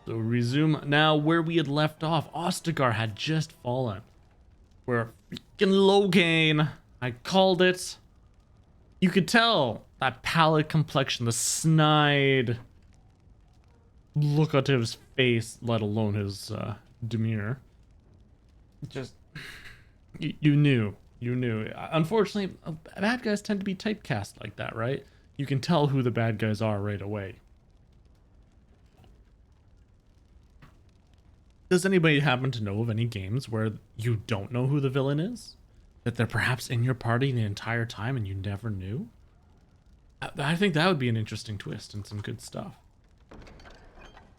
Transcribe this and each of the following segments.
So resume now where we had left off. Ostagar had just fallen. We're freaking Logain. I called it. You could tell that pallid complexion, the snide look onto his face, let alone his demeanor. Just you knew. You knew. Unfortunately, bad guys tend to be typecast like that, right? You can tell who the bad guys are right away. Does anybody happen to know of any games where you don't know who the villain is? That they're perhaps in your party the entire time and you never knew? I think that would be an interesting twist and some good stuff.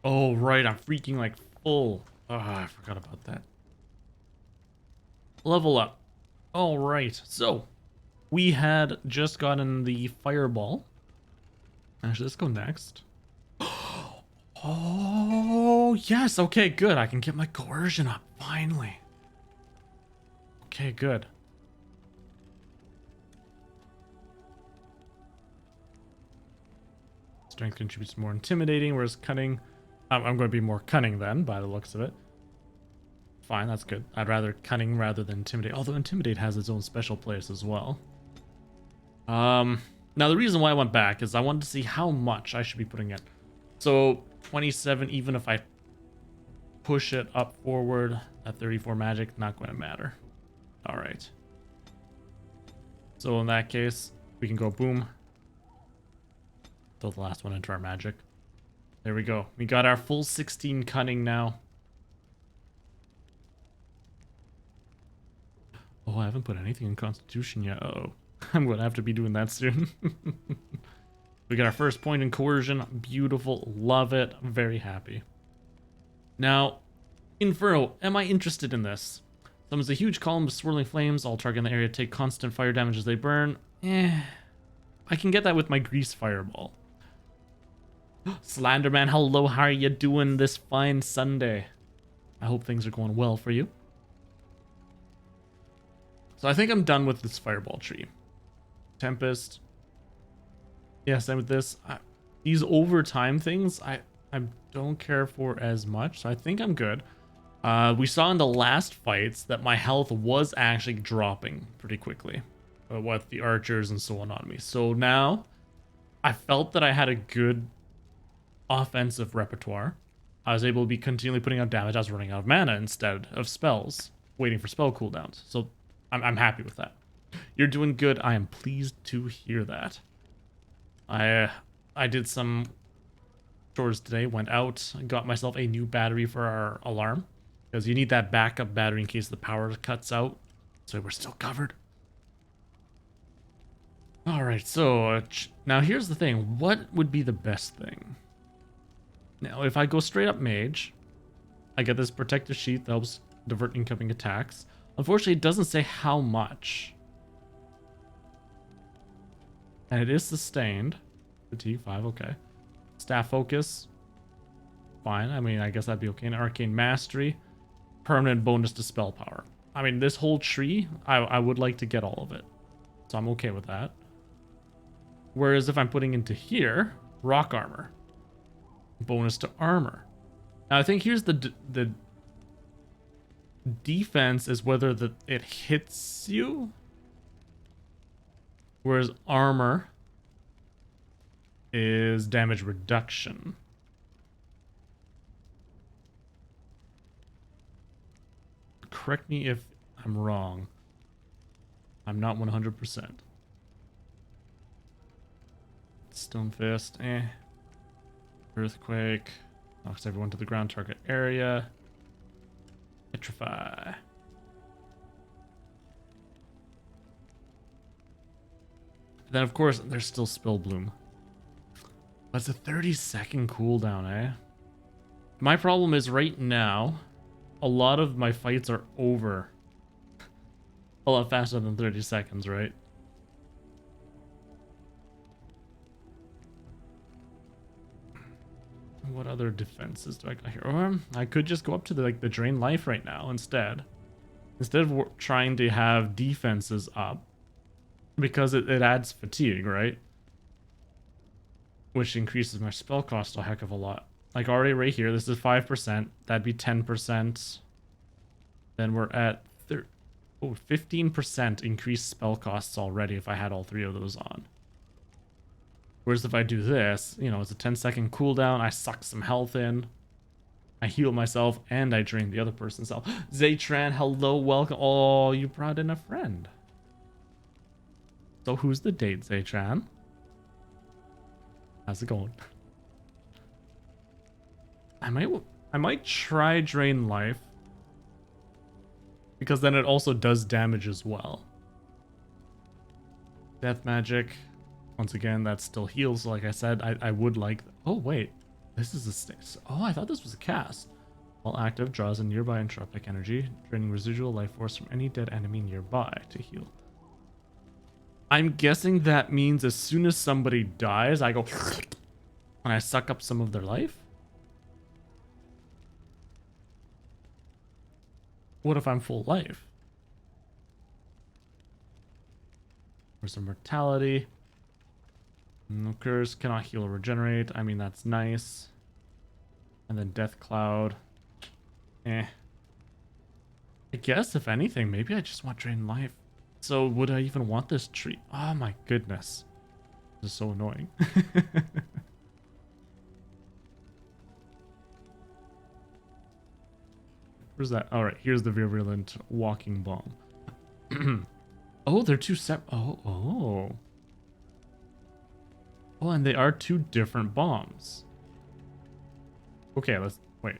Oh, right, I'm freaking like full. Oh, I forgot about that. Level up. All right, so we had just gotten the fireball. Actually, let's go next. Oh, yes. Okay, good. I can get my coercion up, finally. Okay, good. Strength contributes more intimidating, whereas cunning... I'm going to be more cunning then, by the looks of it. Fine, that's good. I'd rather cunning rather than intimidate. Although intimidate has its own special place as well. Now the reason why I went back is I wanted to see how much I should be putting in. So 27, even if I push it up forward at 34 magic, not going to matter. All right. So in that case, we can go boom. Throw the last one into our magic. There we go. We got our full 16 cunning now. Oh, I haven't put anything in Constitution yet. Uh-oh. I'm going to have to be doing that soon. We got our first point in coercion. Beautiful. Love it. Very happy. Now, Inferno. Am I interested in this? Summons a huge column of swirling flames. All target in the area take constant fire damage as they burn. I can get that with my grease fireball. Slenderman, hello. How are you doing this fine Sunday? I hope things are going well for you. So I think I'm done with this fireball tree. Tempest. Yeah, same with this. These overtime things, I don't care for as much. So I think I'm good. We saw in the last fights that my health was actually dropping pretty quickly. With the archers and so on me. So now, I felt that I had a good offensive repertoire. I was able to be continually putting out damage. I was running out of mana instead of spells, waiting for spell cooldowns. So I'm happy with that. You're doing good. I am pleased to hear that. I did some chores today, went out, got myself a new battery for our alarm. Because you need that backup battery in case the power cuts out. So we're still covered. Alright, so now here's the thing. What would be the best thing? Now, if I go straight up mage, I get this protective sheath that helps divert incoming attacks. Unfortunately, it doesn't say how much. And it is sustained. Fatigue 5, okay. Staff focus. Fine, I mean, I guess that'd be okay. And arcane mastery. Permanent bonus to spell power. I mean, this whole tree, I would like to get all of it. So I'm okay with that. Whereas if I'm putting into here, rock armor. Bonus to armor. Now I think here's the defense is whether it hits you. Whereas armor is damage reduction. Correct me if I'm wrong. I'm not 100%. Stone Fist, Earthquake. Knocks everyone to the ground target area. Petrify. Then, of course, there's still Spill Bloom. But it's a 30-second cooldown, eh? My problem is right now, a lot of my fights are over a lot faster than 30 seconds, right? What other defenses do I got here? Or I could just go up to the drain life right now instead. Instead of trying to have defenses up. Because it adds fatigue, right? Which increases my spell cost a heck of a lot. like already right here. This is 5%. That'd be 10%. Then we're at 15% increased spell costs already if I had all three of those on. Whereas if I do this, you know, it's a 10-second cooldown. I suck some health in. I heal myself and I drain the other person's health. Zaytran, hello, welcome. Oh, you brought in a friend. So who's the date, Zaytran? How's it going? I might try drain life. Because then it also does damage as well. Death magic. Once again, that still heals. Like I said, I would like... Oh, wait. This is a... Oh, I thought this was a cast. While active, draws a nearby entropic energy, draining residual life force from any dead enemy nearby to heal. I'm guessing that means as soon as somebody dies, I go... and I suck up some of their life? What if I'm full life? There's some mortality. No curse, cannot heal or regenerate. I mean, that's nice. And then death cloud. I guess, if anything, maybe I just want drain life. So would I even want this tree? Oh my goodness. This is so annoying. Where's that? Alright, here's the virulent walking bomb. Oh, they're two separate. Oh, and they are two different bombs. Okay, let's wait.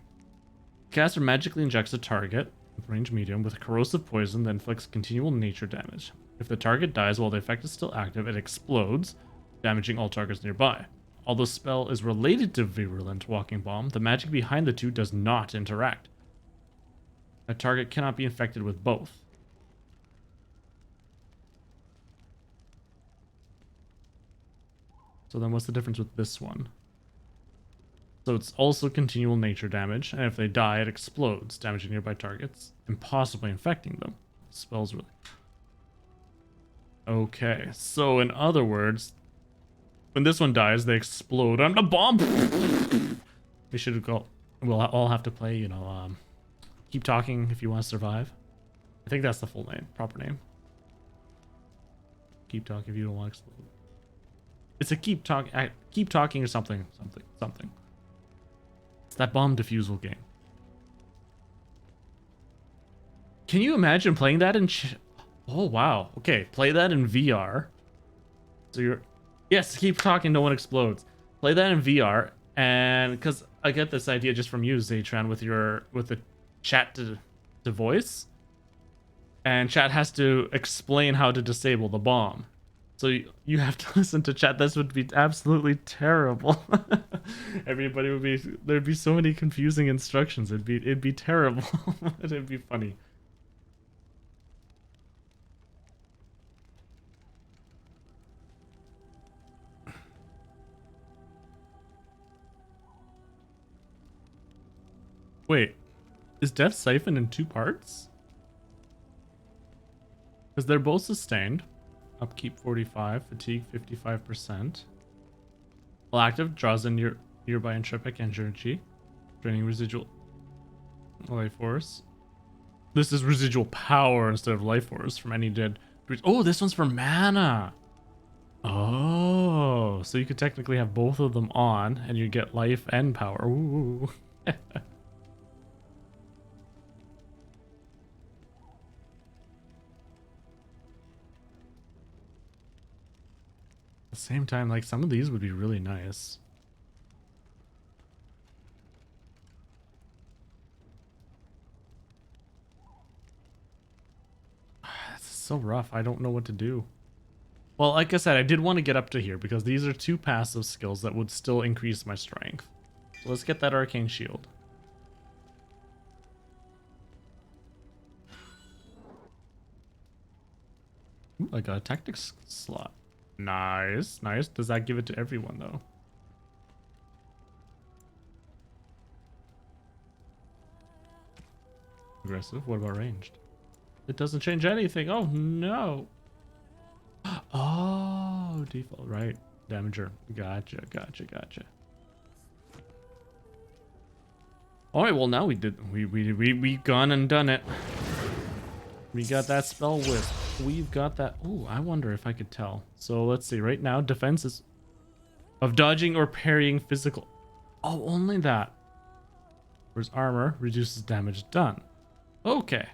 Caster magically injects a target with range medium with a corrosive poison that inflicts continual nature damage. If the target dies while the effect is still active, it explodes, damaging all targets nearby. Although the spell is related to virulent walking bomb, the magic behind the two does not interact. A target cannot be infected with both. So then what's the difference with this one? So it's also continual nature damage, and if they die, it explodes, damaging nearby targets, and possibly infecting them. Spells really... Okay, so in other words, when this one dies, they explode. I'm the bomb! We should go... We'll all have to play, you know, Keep Talking If You Want to Survive. I think that's the full name, proper name. Keep Talking If You Don't Want to Explode. It's a keep talking or something. It's that bomb defusal game. Can you imagine playing that in... Oh, wow. Okay, play that in VR. So you're... Yes, keep talking, no one explodes. Play that in VR, and... Because I get this idea just from you, Zaytran, with the chat to voice. And chat has to explain how to disable the bomb. So you have to listen to chat. This would be absolutely terrible. Everybody would be... There'd be so many confusing instructions. It'd be terrible. But it'd be funny. Wait, is Death Siphon in 2 parts? Because they're both sustained. Upkeep 45, fatigue 55%. While active, draws in your nearby entropic energy, draining residual life force. This is residual power instead of life force from any dead. Oh, this one's for mana. Oh, so you could technically have both of them on, and you get life and power. Ooh. At the same time, like, some of these would be really nice. This is so rough. I don't know what to do. Well, like I said, I did want to get up to here because these are 2 passive skills that would still increase my strength. So let's get that arcane shield. Ooh, I got a tactics slot. Nice, nice. Does that give it to everyone, though? Aggressive. What about ranged? It doesn't change anything. Oh, no. Oh, default. Right. Damager. Gotcha. All right, well now we gone and done it. We got that spell with. We've got that. Oh, I wonder if I could tell. So let's see. Right now, defense is of dodging or parrying physical. Oh, only that. Whereas armor reduces damage done. Okay.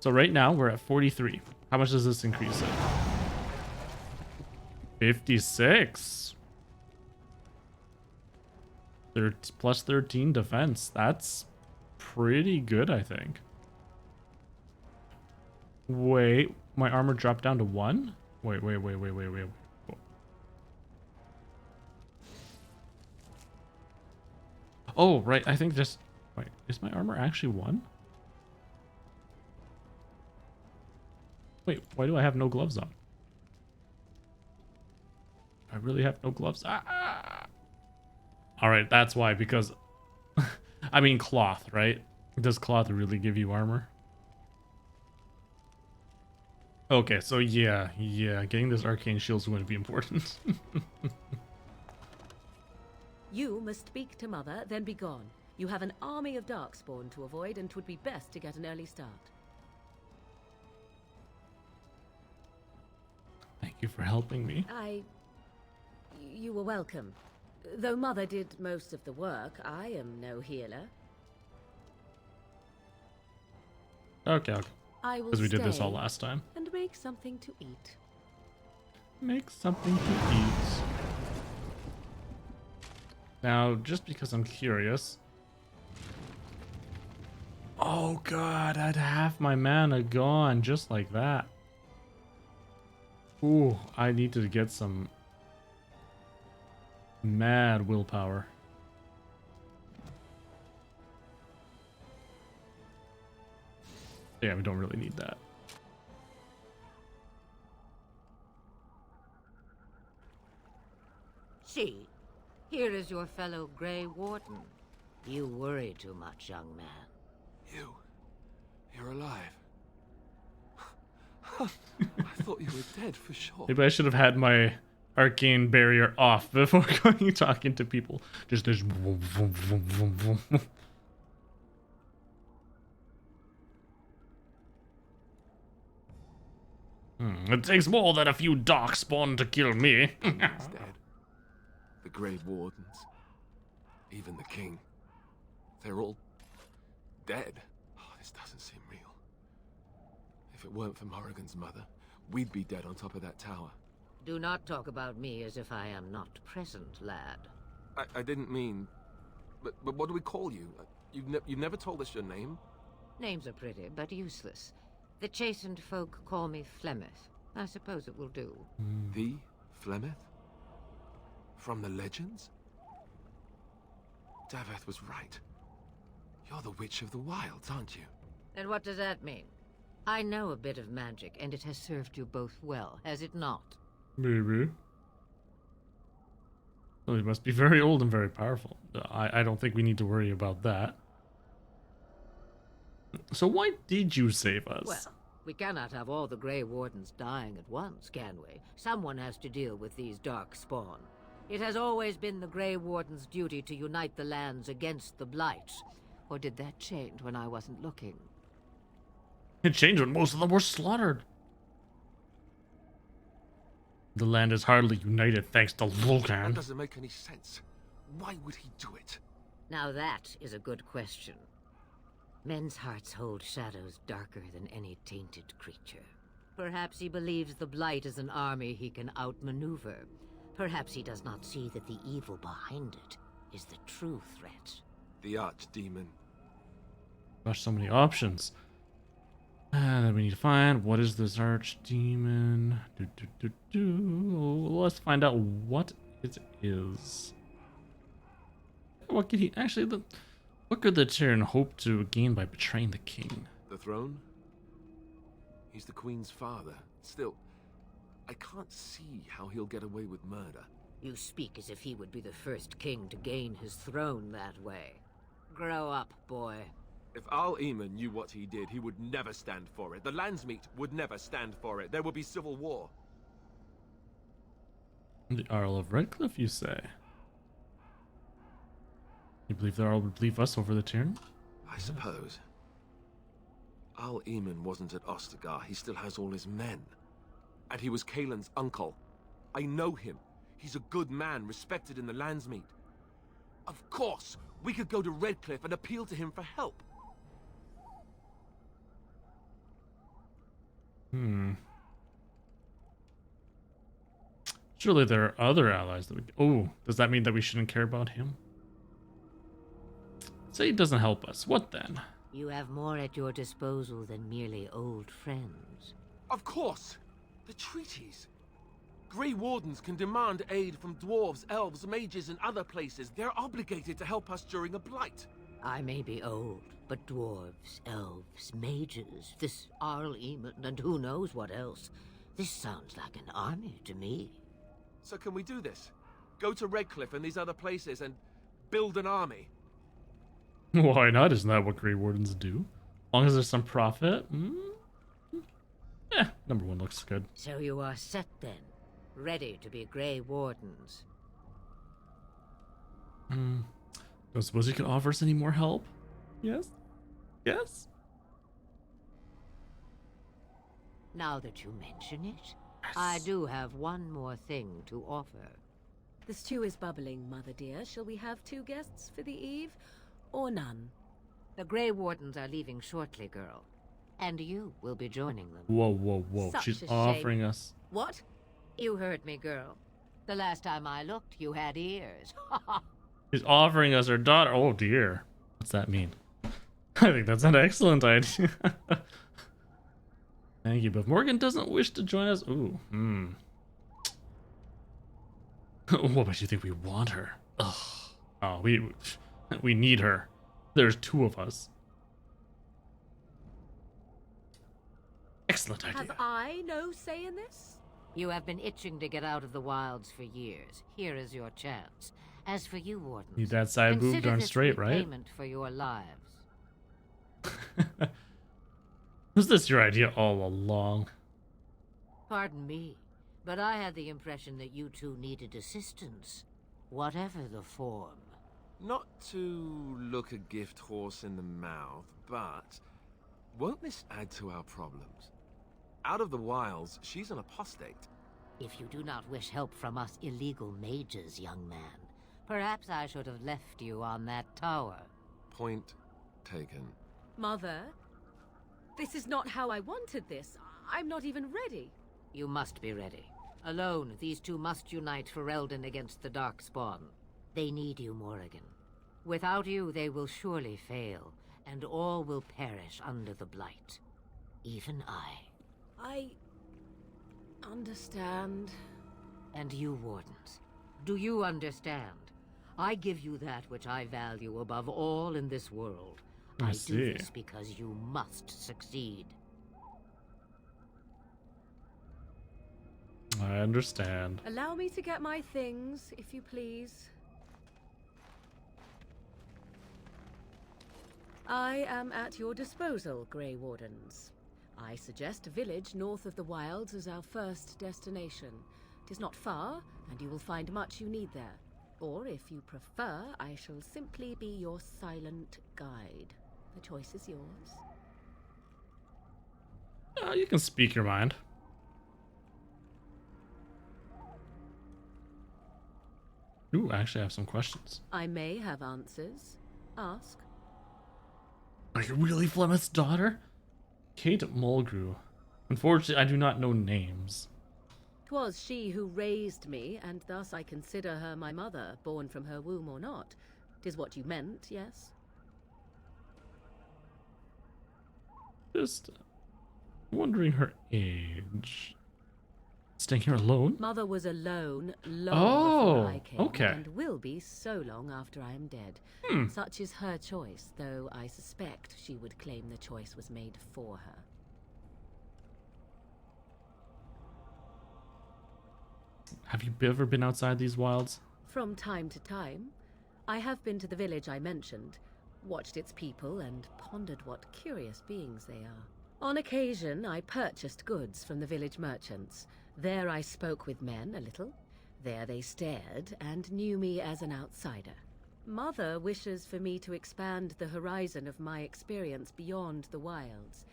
So right now we're at 43. How much does this increase it? 56. Plus 13 defense. That's pretty good, I think. Wait, my armor dropped down to 1? Wait. Oh, right. I think just... Wait, is my armor actually 1? Wait, why do I have no gloves on? I really have no gloves. Ah! All right, that's why, because... I mean cloth, right? Does cloth really give you armor? Okay, so yeah, getting this arcane shield is going to be important. You must speak to Mother, then be gone. You have an army of darkspawn to avoid, and 'twould be best to get an early start. Thank you for helping me. You were welcome. Though Mother did most of the work, I am no healer. Okay. I will Because we did this all stay last time. and make something to eat. Make something to eat. Now, just because I'm curious. Oh god, I'd half my mana gone just like that. Ooh, I need to get some mad willpower. Yeah, we don't really need that. See, here is your fellow Grey Warden. You worry too much, young man. You're alive. I thought you were dead for sure. Maybe I should have had my arcane barrier off before going talking to people. Just this. Vroom, vroom, vroom, vroom, vroom. It takes more than a few darkspawn to kill me. He's dead. The Grey Wardens. Even the king. They're all dead. Oh, this doesn't seem real. If it weren't for Morrigan's mother, we'd be dead on top of that tower. Do not talk about me as if I am not present, lad. I didn't mean... But what do we call you? You've never told us your name? Names are pretty, but useless. The chastened folk call me Flemeth. I suppose it will do. The Flemeth? From the legends? Daveth was right. You're the Witch of the Wilds, aren't you? And what does that mean? I know a bit of magic, and it has served you both well, has it not? Maybe. Well, he must be very old and very powerful. I don't think we need to worry about that. So why did you save us? Well, we cannot have all the Grey Wardens dying at once, can we? Someone has to deal with these dark spawn. It has always been the Grey Warden's duty to unite the lands against the Blights. Or did that change when I wasn't looking? It changed when most of them were slaughtered. The land is hardly united thanks to Vulcan. That doesn't make any sense. Why would he do it? Now that is a good question. Men's hearts hold shadows darker than any tainted creature. Perhaps he believes the Blight is an army he can outmaneuver. Perhaps he does not see that the evil behind it is the true threat. The Archdemon. Gosh, so many options. Then we need to find what is this archdemon. Let's find out what it is. What could he actually? What could the Terran hope to gain by betraying the king? The throne? He's the Queen's father. Still, I can't see how he'll get away with murder. You speak as if he would be the first king to gain his throne that way. Grow up, boy. If Al-Eamon knew what he did, he would never stand for it. The Landsmeet would never stand for it. There would be civil war. The Earl of Redcliffe, you say? You believe the Jarl would leave us over the Tyranny? I suppose. Al Eamon wasn't at Ostagar. He still has all his men. And he was Kaelin's uncle. I know him. He's a good man, respected in the Landsmeet. Of course, we could go to Redcliffe and appeal to him for help. Surely there are other allies that we... Oh, does that mean that we shouldn't care about him? Say he doesn't help us. What then? You have more at your disposal than merely old friends. Of course! The treaties! Grey Wardens can demand aid from dwarves, elves, mages, and other places. They're obligated to help us during a blight. I may be old, but dwarves, elves, mages, this Arl Eamon, and who knows what else. This sounds like an army to me. So can we do this? Go to Redcliffe and these other places and build an army? Why not? Isn't that what Grey Wardens do? As long as there's some profit. Number one looks good. So you are set then, ready to be Grey Wardens. Don't suppose you could offer us any more help? Yes? Yes? Now that you mention it, I do have one more thing to offer. The stew is bubbling, Mother dear. Shall we have 2 guests for the eve, or none? The Grey Wardens are leaving shortly, girl. And you will be joining them. Whoa, whoa, whoa. Such She's a shame. offering us... What? You heard me, girl. The last time I looked, you had ears. She's offering us her daughter. Oh dear. What's that mean? I think that's an excellent idea. Thank you, but if Morgan doesn't wish to join us... Ooh, What makes you think we want her? Ugh. Oh, we need her. There's 2 of us. Excellent idea. Have I no say in this? You have been itching to get out of the wilds for years. Here is your chance. As for you, Wardens, Need that side boob consider darn this straight, right? repayment for your lives. Was this your idea all along? Pardon me, but I had the impression that you two needed assistance, whatever the form. Not to look a gift horse in the mouth, but won't this add to our problems? Out of the wilds, she's an apostate. If you do not wish help from us illegal mages, young man, perhaps I should have left you on that tower. Point taken. Mother, this is not how I wanted this. I'm not even ready. You must be ready. Alone, these 2 must unite for Eldon against the Darkspawn. They need you, Morrigan. Without you, they will surely fail, and all will perish under the Blight. Even I. Understand. And you, Wardens, do you understand? I give you that which I value above all in this world. I do see. this because you must succeed. I understand. Allow me to get my things, if you please. I am at your disposal, Grey Wardens. I suggest a village north of the wilds as our first destination. It is not far, and you will find much you need there. Or, if you prefer, I shall simply be your silent guide. The choice is yours. You can speak your mind. Ooh, I actually have some questions. I may have answers. Ask. Are you really Flemeth's daughter? Kate Mulgrew. Unfortunately, I do not know names. 'Twas she who raised me, and thus I consider her my mother, born from her womb or not. 'Tis what you meant, yes? Just wondering her age. Staying here alone? Mother was alone long Oh, before I came, okay. and will be so long after I am dead. Such is her choice, though I suspect she would claim the choice was made for her. Have you ever been outside these wilds? From time to time, I have been to the village I mentioned, watched its people, and pondered what curious beings they are. On occasion, I purchased goods from the village merchants. There I spoke with men a little. There they stared and knew me as an outsider. Mother wishes for me to expand the horizon of my experience beyond the wilds.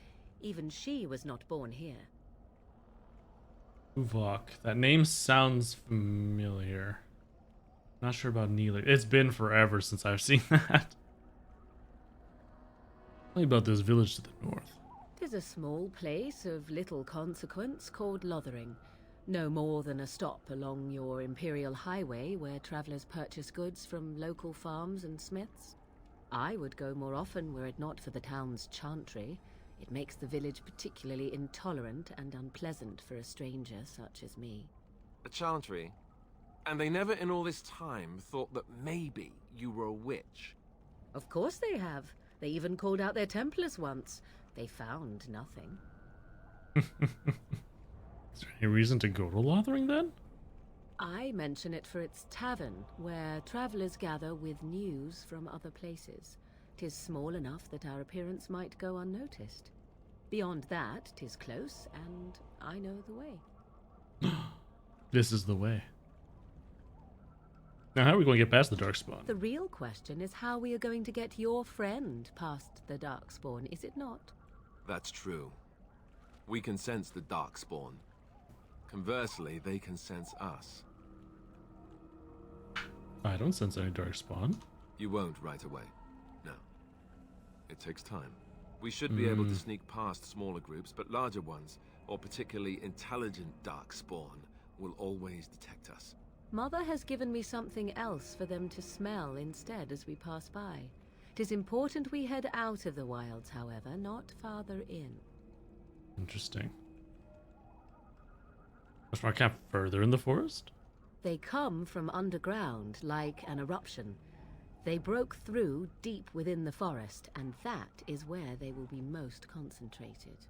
Even she was not born here. Uvok. That name sounds familiar. Not sure about Neela. It's been forever since I've seen that. Tell me about this village to the north. 'Tis a small place of little consequence called Lothering. No more than a stop along your Imperial Highway where travelers purchase goods from local farms and smiths. I would go more often were it not for the town's chantry. It makes the village particularly intolerant and unpleasant for a stranger such as me. A chantry? And they never in all this time thought that maybe you were a witch? Of course they have. They even called out their Templars once. They found nothing. Is there any reason to go to Lothering then? I mention it for its tavern, where travelers gather with news from other places. 'Tis small enough that our appearance might go unnoticed. Beyond that, 'tis close, and I know the way. This is the way. Now, how are we going to get past the Darkspawn? The real question is how we are going to get your friend past the Darkspawn, is it not? That's true. We can sense the Darkspawn. Conversely, they can sense us. I don't sense any Darkspawn. You won't right away. No. It takes time. We should be able to sneak past smaller groups, but larger ones, or particularly intelligent Darkspawn, will always detect us. Mother has given me something else for them to smell instead as we pass by. 'Tis important we head out of the wilds, however, not farther in. Interesting. Much more camp further in the forest? They come from underground, like an eruption. They broke through deep within the forest, and that is where they will be most concentrated.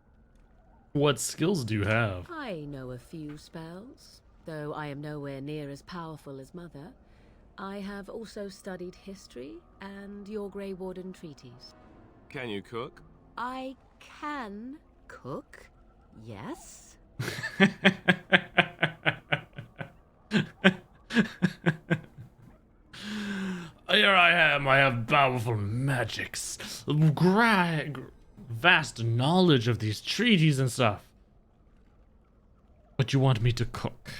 What skills do you have? I know a few spells, though I am nowhere near as powerful as Mother. I have also studied history and your Grey Warden treaties. Can you cook? I can cook, yes. Here I am, I have powerful magics, vast knowledge of these treaties and stuff. But you want me to cook?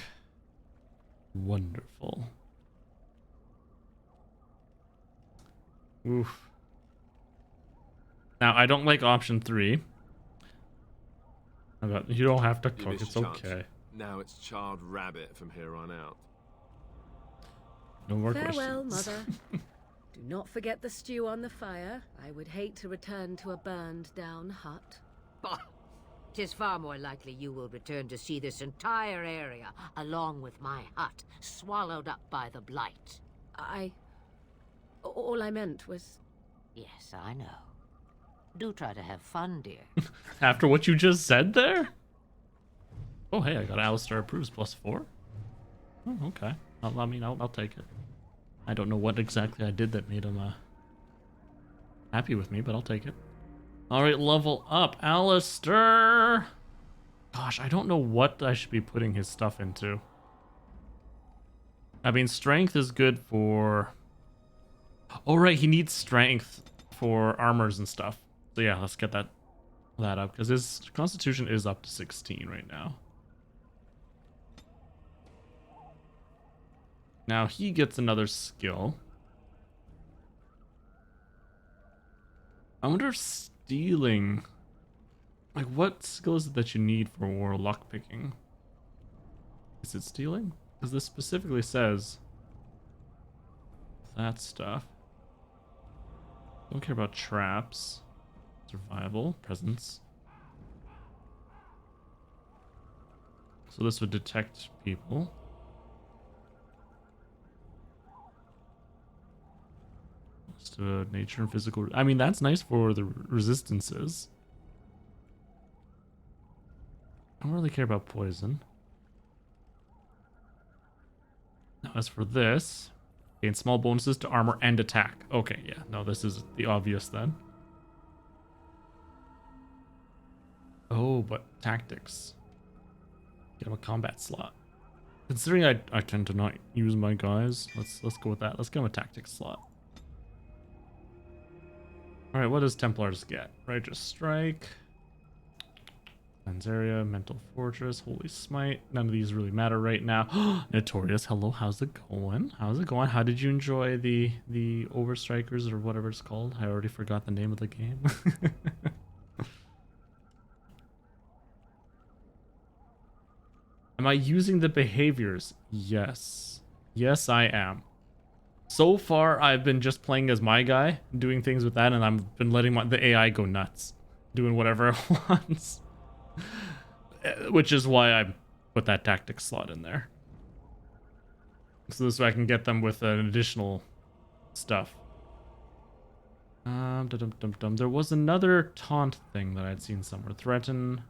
Wonderful. Oof. Now, I don't like option 3. You don't have to You cook, missed it's your chance. okay. Now it's charred rabbit from here on out. No more Farewell, questions. Mother. Do not forget the stew on the fire. I would hate to return to a burned-down hut. Bah! 'Tis far more likely you will return to see this entire area, along with my hut, swallowed up by the blight. All I meant was... Yes, I know. Do try to have fun, dear. After what you just said there? Oh, hey, I got Alistair approves +4. Oh, okay. I'll take it. I don't know what exactly I did that made him happy with me, but I'll take it. Alright, level up. Alistair! Gosh, I don't know what I should be putting his stuff into. I mean, strength is good for... Oh, right, he needs strength for armors and stuff. So yeah, let's get that up, because his constitution is up to 16 right now. Now he gets another skill. I wonder if stealing... Like, what skill is it that you need for lockpicking? Is it stealing? Because this specifically says that stuff. Don't care about traps. Survival, presence. So this would detect people. To nature and physical. I mean, that's nice for the resistances. I don't really care about poison. Now, as for this, gain small bonuses to armor and attack. Okay, yeah, no, this is the obvious then. Oh, but tactics. Get him a combat slot. Considering I tend to not use my guys, let's go with that. Let's get him a tactics slot. Alright, what does Templars get? Righteous Strike. Cleanse Area, Mental Fortress, Holy Smite. None of these really matter right now. Notorious, hello, how's it going? How's it going? How did you enjoy the Overstrikers or whatever it's called? I already forgot the name of the game. Am I using the behaviors? Yes. Yes, I am. So far, I've been just playing as my guy, doing things with that, and I've been letting the AI go nuts, doing whatever it wants. Which is why I put that tactics slot in there. So this way I can get them with an additional stuff. There was another taunt thing that I'd seen somewhere. Threaten.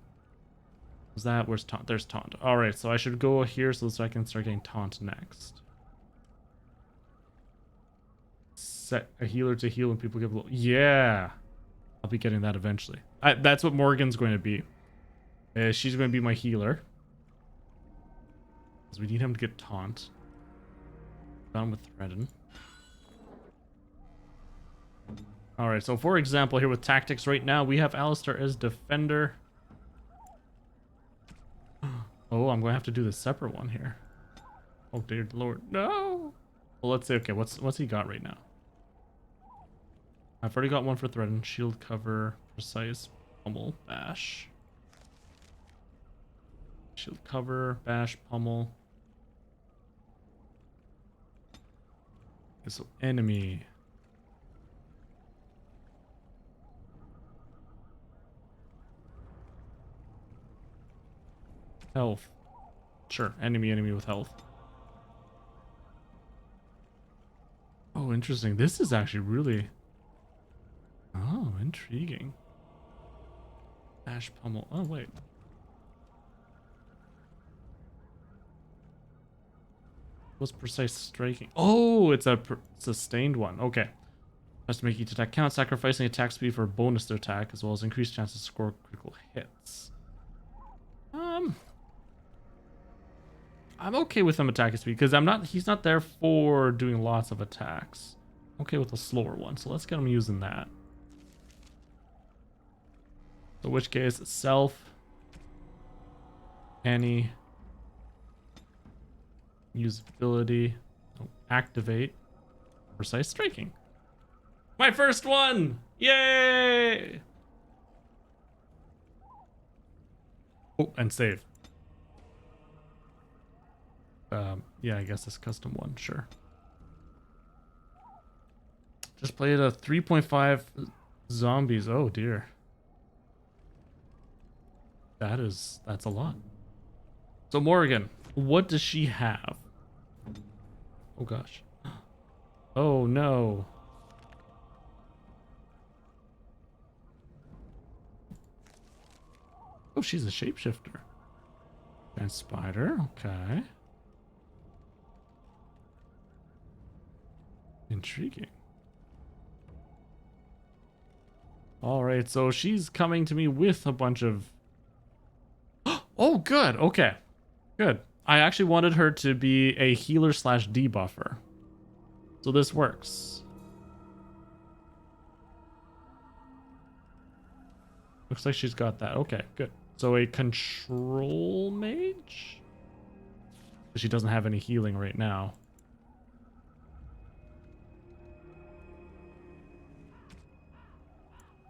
Was that? Where's taunt? There's taunt. Alright, so I should go here so I can start getting taunt next. Set a healer to heal when people get below. Yeah! I'll be getting that eventually. That's what Morgan's going to be. She's going to be my healer. Because we need him to get taunt. Done with threaten. Alright, so for example, here with tactics right now, we have Alistair as defender. Oh, I'm going to have to do the separate one here. Oh, dear lord. No! Well, let's see. Okay, what's he got right now? I've already got one for threaten. Shield cover, precise, pummel, bash. Shield cover, bash, pummel. Okay, so enemy. Health. Sure, enemy with health. Oh, interesting. This is actually really... Oh, intriguing. Bash, pummel. Oh, wait. What's precise striking? Oh, it's a sustained one. Okay. Has to make each attack count, sacrificing attack speed for a bonus to attack, as well as increased chances to score critical hits. I'm okay with him attacking speed because he's not there for doing lots of attacks. I'm okay with a slower one, so let's get him using that. So in which case, self, any, usability, activate, precise striking. My first one! Yay! Oh, and save. Yeah, I guess this custom one, sure. Just played a 3.5 zombies. Oh dear. That's a lot. So Morgan, what does she have? Oh gosh. Oh no. Oh, she's a shapeshifter. And spider, okay. Intriguing. Alright, so she's coming to me with a bunch of... Oh, good. Okay. Good. I actually wanted her to be a healer slash debuffer. So this works. Looks like she's got that. Okay, good. So a control mage? She doesn't have any healing right now.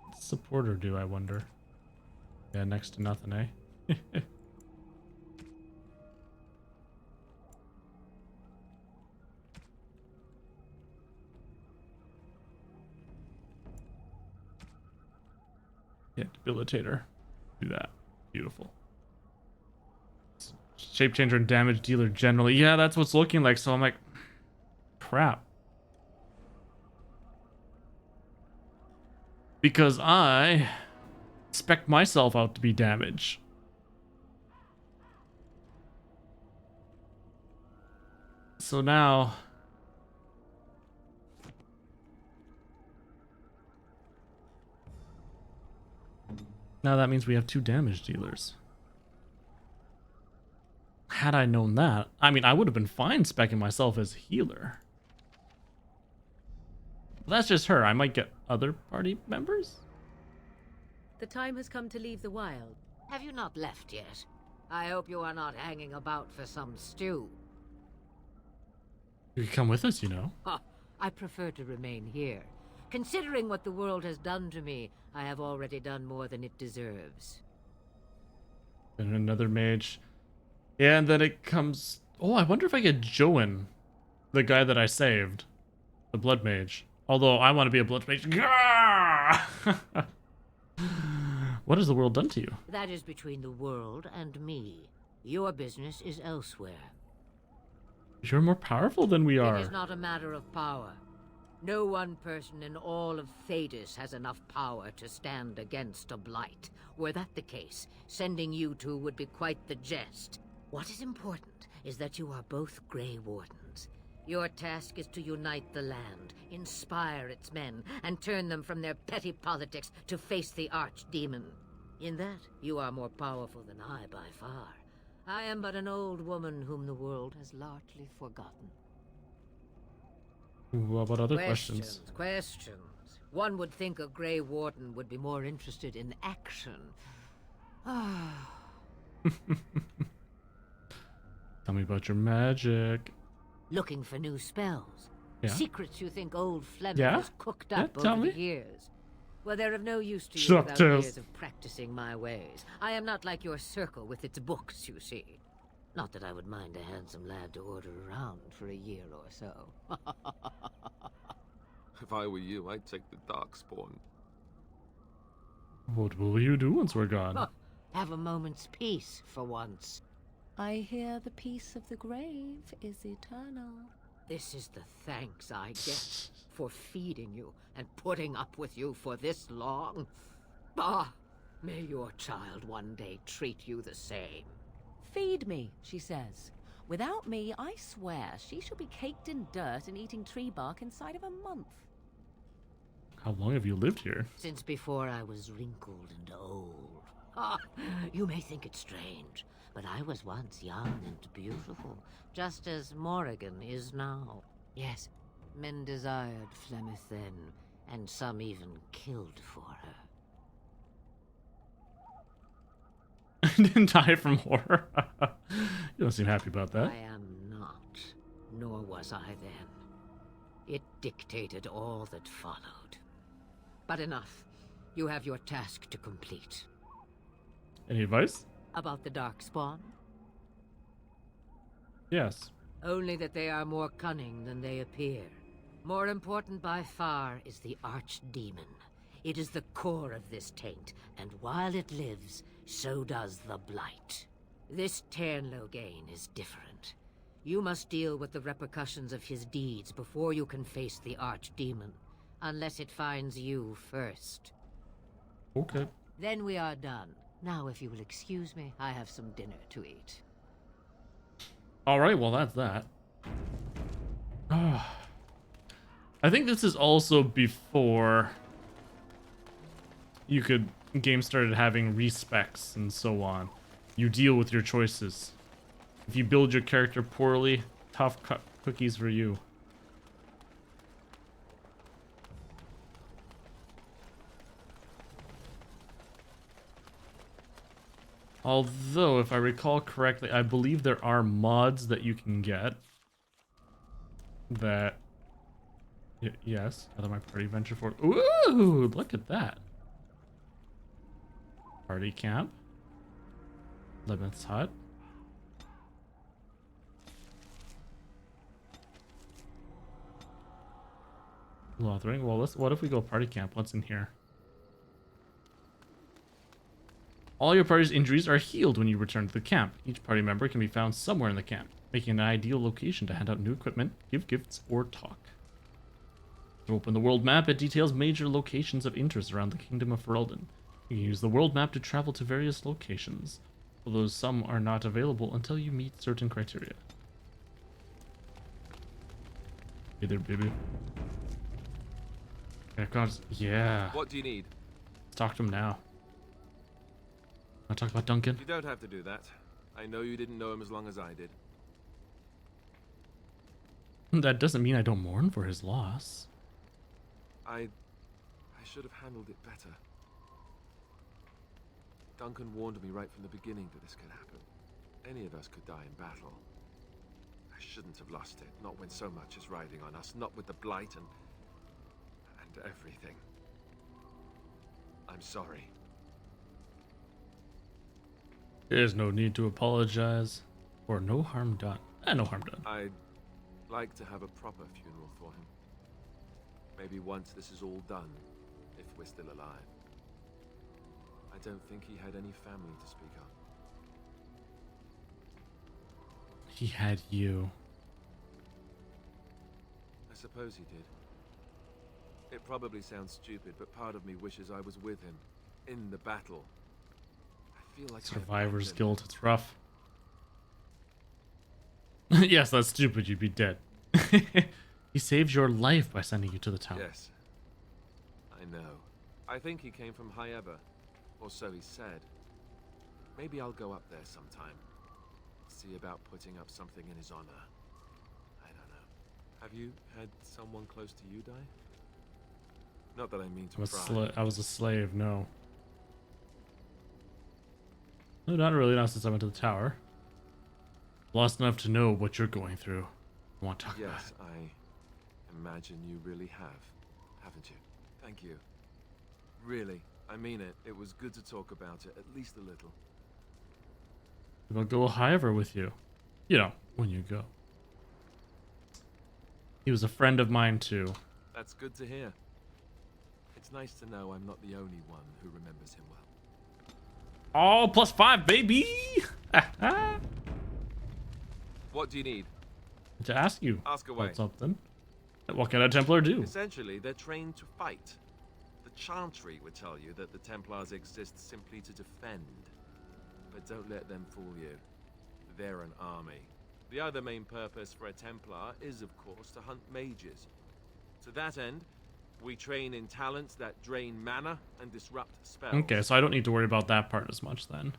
What's supporter do, I wonder? Yeah, next to nothing, eh? Yeah, debilitator. Do that. Beautiful. Shape changer and damage dealer generally. Yeah, that's what's looking like. So I'm like, crap. Because I spec myself out to be damage. So now... Now that means we have 2 damage dealers. Had I known that, I mean, I would have been fine speccing myself as healer. That's just her. I might get other party members? The time has come to leave the wild. Have you not left yet? I hope you are not hanging about for some stew. You can come with us, you know. Ha! I prefer to remain here. Considering what the world has done to me, I have already done more than it deserves. And another mage. Yeah, and then it comes... Oh, I wonder if I get Joan, the guy that I saved. The blood mage. Although, I want to be a blood mage. What has the world done to you? That is between the world and me. Your business is elsewhere. You're more powerful than we are. It is not a matter of power. No one person in all of Thedas has enough power to stand against a blight. Were that the case, sending you two would be quite the jest. What is important is that you are both Grey Wardens. Your task is to unite the land, inspire its men, and turn them from their petty politics to face the archdemon. In that, you are more powerful than I by far. I am but an old woman whom the world has largely forgotten. What about other questions? Questions. One would think a Grey Warden would be more interested in action. Tell me about your magic. Looking for new spells. Yeah. Secrets you think old Fleming Yeah? has cooked Yeah, up tell over me. the years. Well, they're of no use to you Shut up, without Tess. years of practicing my ways. I am not like your circle with its books, you see. Not that I would mind a handsome lad to order around for a year or so. If I were you, I'd take the Darkspawn. What will you do once we're gone? Have a moment's peace for once. I hear the peace of the grave is eternal. This is the thanks I get for feeding you and putting up with you for this long. Ah, may your child one day treat you the same. Feed me, she says. Without me, I swear, she shall be caked in dirt and eating tree bark inside of a month. How long have you lived here? Since before I was wrinkled and old. Ah, you may think it strange, but I was once young and beautiful, just as Morrigan is now. Yes, men desired Flemeth then, and some even killed for her. I didn't die from horror. You don't seem happy about that. I am not, nor was I then. It dictated all that followed. But enough. You have your task to complete. Any advice? About the Darkspawn? Yes. Only that they are more cunning than they appear. More important by far is the Archdemon. It is the core of this taint, and while it lives, so does the Blight. This Ternloghain is different. You must deal with the repercussions of his deeds before you can face the Archdemon, unless it finds you first. Okay. Then we are done. Now, if you will excuse me, I have some dinner to eat. All right, well, that's that. I think this is also before you could game started having respecs and so on. You deal with your choices. If you build your character poorly, tough cookies for you. Although, if I recall correctly, I believe there are mods that you can get that... yes, out of my party venture forward. Ooh, look at that. Party camp. Levin's hut. Lothering. Well, what if we go party camp? What's in here? All your party's injuries are healed when you return to the camp. Each party member can be found somewhere in the camp, making an ideal location to hand out new equipment, give gifts, or talk. To open the world map, it details major locations of interest around the Kingdom of Ferelden. You can use the world map to travel to various locations, although some are not available until you meet certain criteria. Hey there, baby. Yeah, God, yeah. What do you need? Let's talk to him now. Want to talk about Duncan? You don't have to do that. I know you didn't know him as long as I did. That doesn't mean I don't mourn for his loss. I I should have handled it better. Duncan warned me right from the beginning that this could happen. Any of us could die in battle. I shouldn't have lost it, not when so much is riding on us, not with the Blight and everything. I'm sorry. There's no need to apologize. Or no harm done. No harm done. I'd like to have a proper funeral for him. Maybe once this is all done, if we're still alive. I don't think he had any family to speak of. He had you. I suppose he did. It probably sounds stupid, but part of me wishes I was with him, in the battle. I feel like Survivor's guilt, it's rough. Yes, that's stupid, you'd be dead. He saved your life by sending you to the tower. Yes. I know. I think he came from Vesever, or so he said. Maybe I'll go up there sometime. See about putting up something in his honor. I don't know. Have you had someone close to you die? Not that I mean to pry. I was a slave, no. No, not really, not since I went to the tower. Lost enough to know what you're going through. I want to talk about Yes, it. I imagine you really have, haven't you? Thank you. Really, I mean it. It was good to talk about it, at least a little. I'll go Vesever with you. You know, when you go. He was a friend of mine too. That's good to hear. It's nice to know I'm not the only one who remembers him well. Oh, +5, baby! What do you need? To ask you Ask away. about something. What can a Templar do? Essentially, they're trained to fight. The Chantry would tell you that the Templars exist simply to defend. But don't let them fool you. They're an army. The other main purpose for a Templar is, of course, to hunt mages. To that end, we train in talents that drain mana and disrupt spells. Okay, so I don't need to worry about that part as much then.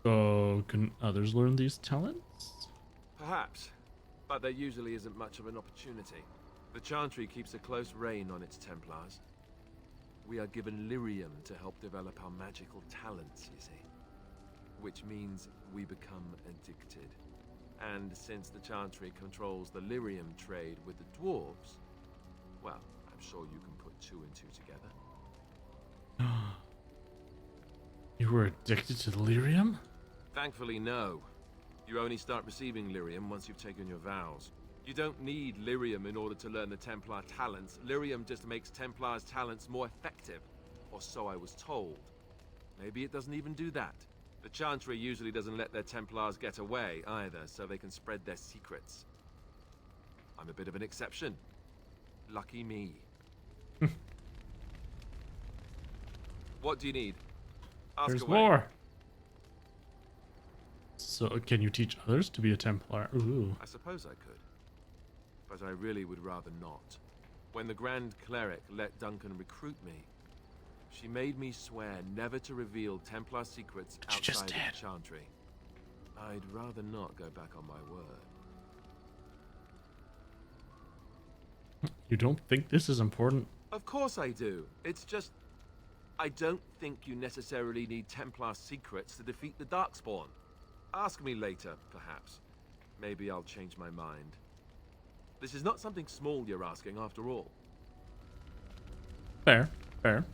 So, can others learn these talents? Perhaps, but there usually isn't much of an opportunity. The Chantry keeps a close rein on its Templars. We are given lyrium to help develop our magical talents, you see. Which means we become addicted. And since the Chantry controls the lyrium trade with the dwarves, well, I'm sure you can put 2 and 2 together. You were addicted to lyrium? Thankfully, no. You only start receiving lyrium once you've taken your vows. You don't need lyrium in order to learn the Templar talents. Lyrium just makes Templars' talents more effective. Or so I was told. Maybe it doesn't even do that. The Chantry usually doesn't let their Templars get away either, so they can spread their secrets. I'm a bit of an exception. Lucky me. What do you need? Ask There's away. more. So, can you teach others to be a Templar? Ooh. I suppose I could. But I really would rather not. When the Grand Cleric let Duncan recruit me, she made me swear never to reveal Templar secrets But you just outside of did. the Chantry. I'd rather not go back on my word. You don't think this is important? Of course I do. It's just... I don't think you necessarily need Templar secrets to defeat the Darkspawn. Ask me later, perhaps. Maybe I'll change my mind. This is not something small you're asking, after all. Fair, fair.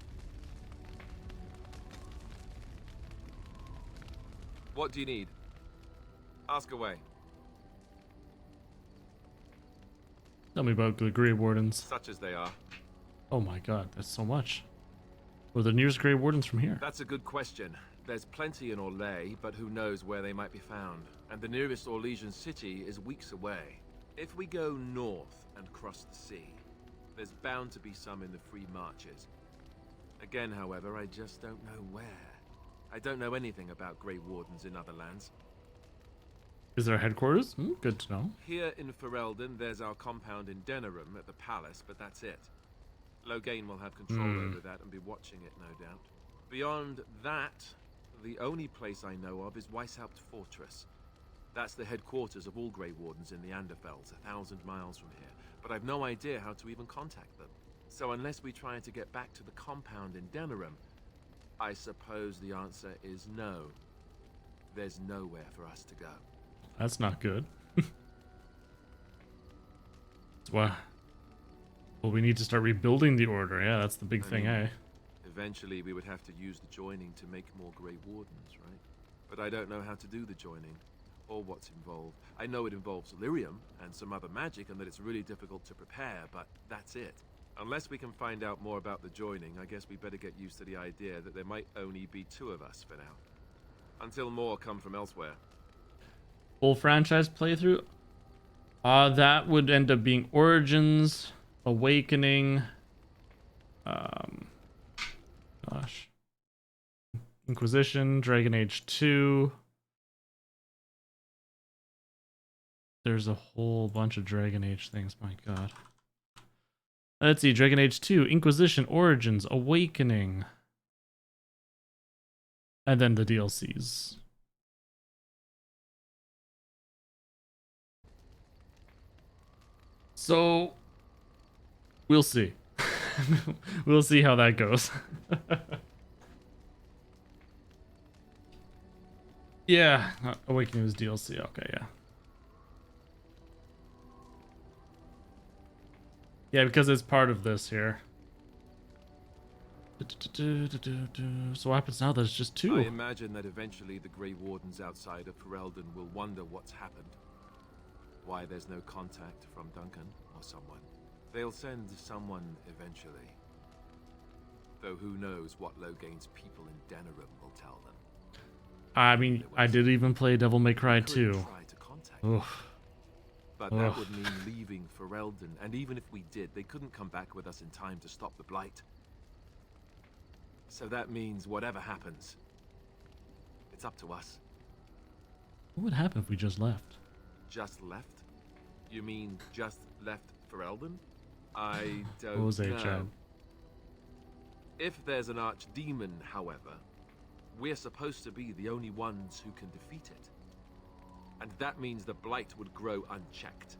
What do you need? Ask away. Tell me about the Grey Wardens. Such as they are. Oh my god, that's so much. Where are the nearest Grey Wardens from here? That's a good question. There's plenty in Orlais, but who knows where they might be found. And the nearest Orlesian city is weeks away. If we go north and cross the sea, there's bound to be some in the Free Marches. Again, however, I just don't know where. I don't know anything about Grey Wardens in other lands. Is there a headquarters? Good to know. Here in Ferelden, there's our compound in Denerim at the palace, but that's it. Loghain will have control over that and be watching it, no doubt. Beyond that, the only place I know of is Weishaupt Fortress. That's the headquarters of all Grey Wardens in the Anderfells, 1,000 miles from here. But I've no idea how to even contact them. So unless we try to get back to the compound in Denerim, I suppose the answer is no. There's nowhere for us to go. That's not good. Well, we need to start rebuilding the order. Yeah, that's the big thing, eh? Eventually, we would have to use the joining to make more Grey Wardens, right? But I don't know how to do the joining, or what's involved. I know it involves Illyrium and some other magic, and that it's really difficult to prepare, but that's it. Unless we can find out more about the joining, I guess we better get used to the idea that there might only be 2 of us for now. Until more come from elsewhere. Full franchise playthrough? That would end up being Origins, Awakening, gosh, Inquisition, Dragon Age 2. There's a whole bunch of Dragon Age things, my god. Let's see, Dragon Age 2, Inquisition, Origins, Awakening. And then the DLCs. So, we'll see. We'll see how that goes. Yeah, Awakening was DLC. Okay, yeah. Yeah, because it's part of this here. So what happens now? There's just 2. I imagine that eventually the Grey Wardens outside of Ferelden will wonder what's happened. Why there's no contact from Duncan or someone. They'll send someone eventually. Though who knows what Loghain's people in Denerim will tell them. I mean, I did even play Devil May Cry 2. Try to contact Oof. But that would mean leaving Ferelden, and even if we did, they couldn't come back with us in time to stop the Blight. So that means whatever happens, it's up to us. What would happen if we just left? Just left? You mean just left Ferelden? I don't Jose, know. Chad. If there's an archdemon, however, we're supposed to be the only ones who can defeat it. And that means the Blight would grow unchecked.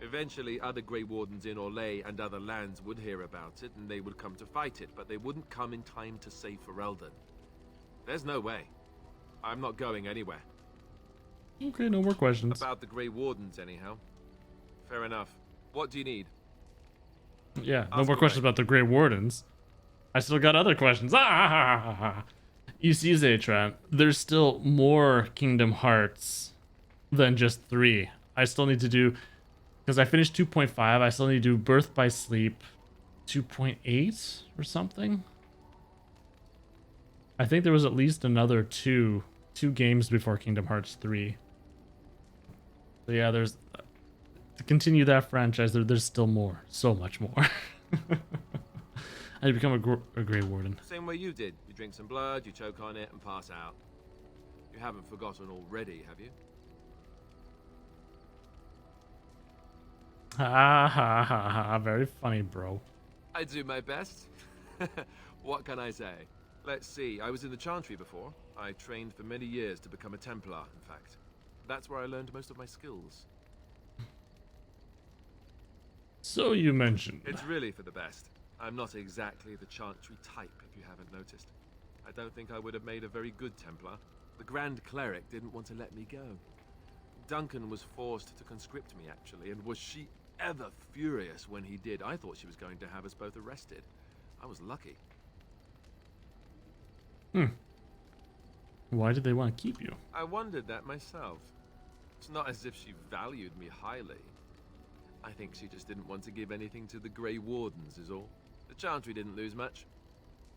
Eventually, other Grey Wardens in Orlais and other lands would hear about it, and they would come to fight it, but they wouldn't come in time to save Ferelden. There's no way. I'm not going anywhere. Okay, no more questions. About the Grey Wardens, anyhow. Fair enough. What do you need? Yeah, no Ask more questions away. about the Grey Wardens. I still got other questions. You see, Zatran, there's still more Kingdom Hearts than just 3. I still need to do, because I finished 2.5, I still need to do Birth by Sleep 2.8 or something. I think there was at least another two games before Kingdom Hearts 3. So yeah, there's to continue that franchise. There's still more, so much more. I become a Grey Warden. Same way you did. You drink some blood, you choke on it, and pass out. You haven't forgotten already, have you? Ha ha ha ha! Very funny, bro. I do my best. What can I say? Let's see, I was in the Chantry before. I trained for many years to become a Templar, in fact. That's where I learned most of my skills. So you mentioned. It's really for the best. I'm not exactly the Chantry type, if you haven't noticed. I don't think I would have made a very good Templar. The Grand Cleric didn't want to let me go. Duncan was forced to conscript me, actually, and was she ever furious when he did. I thought she was going to have us both arrested. I was lucky. Why did they want to keep you? I wondered that myself. It's not as if she valued me highly. I think she just didn't want to give anything to the Grey Wardens, is all. The Chantry didn't lose much.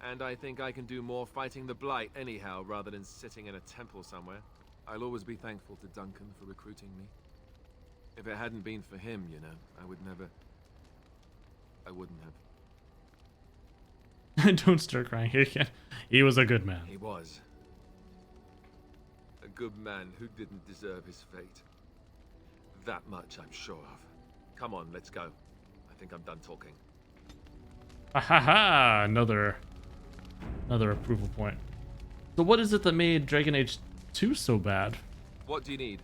And I think I can do more fighting the Blight anyhow, rather than sitting in a temple somewhere. I'll always be thankful to Duncan for recruiting me. If it hadn't been for him, you know, I wouldn't have. Don't start crying again. He was a good man. He was. A good man who didn't deserve his fate. That much I'm sure of. Come on, let's go. I think I'm done talking. Ha ha ha! Another approval point. So what is it that made Dragon Age 2 so bad? What do you need?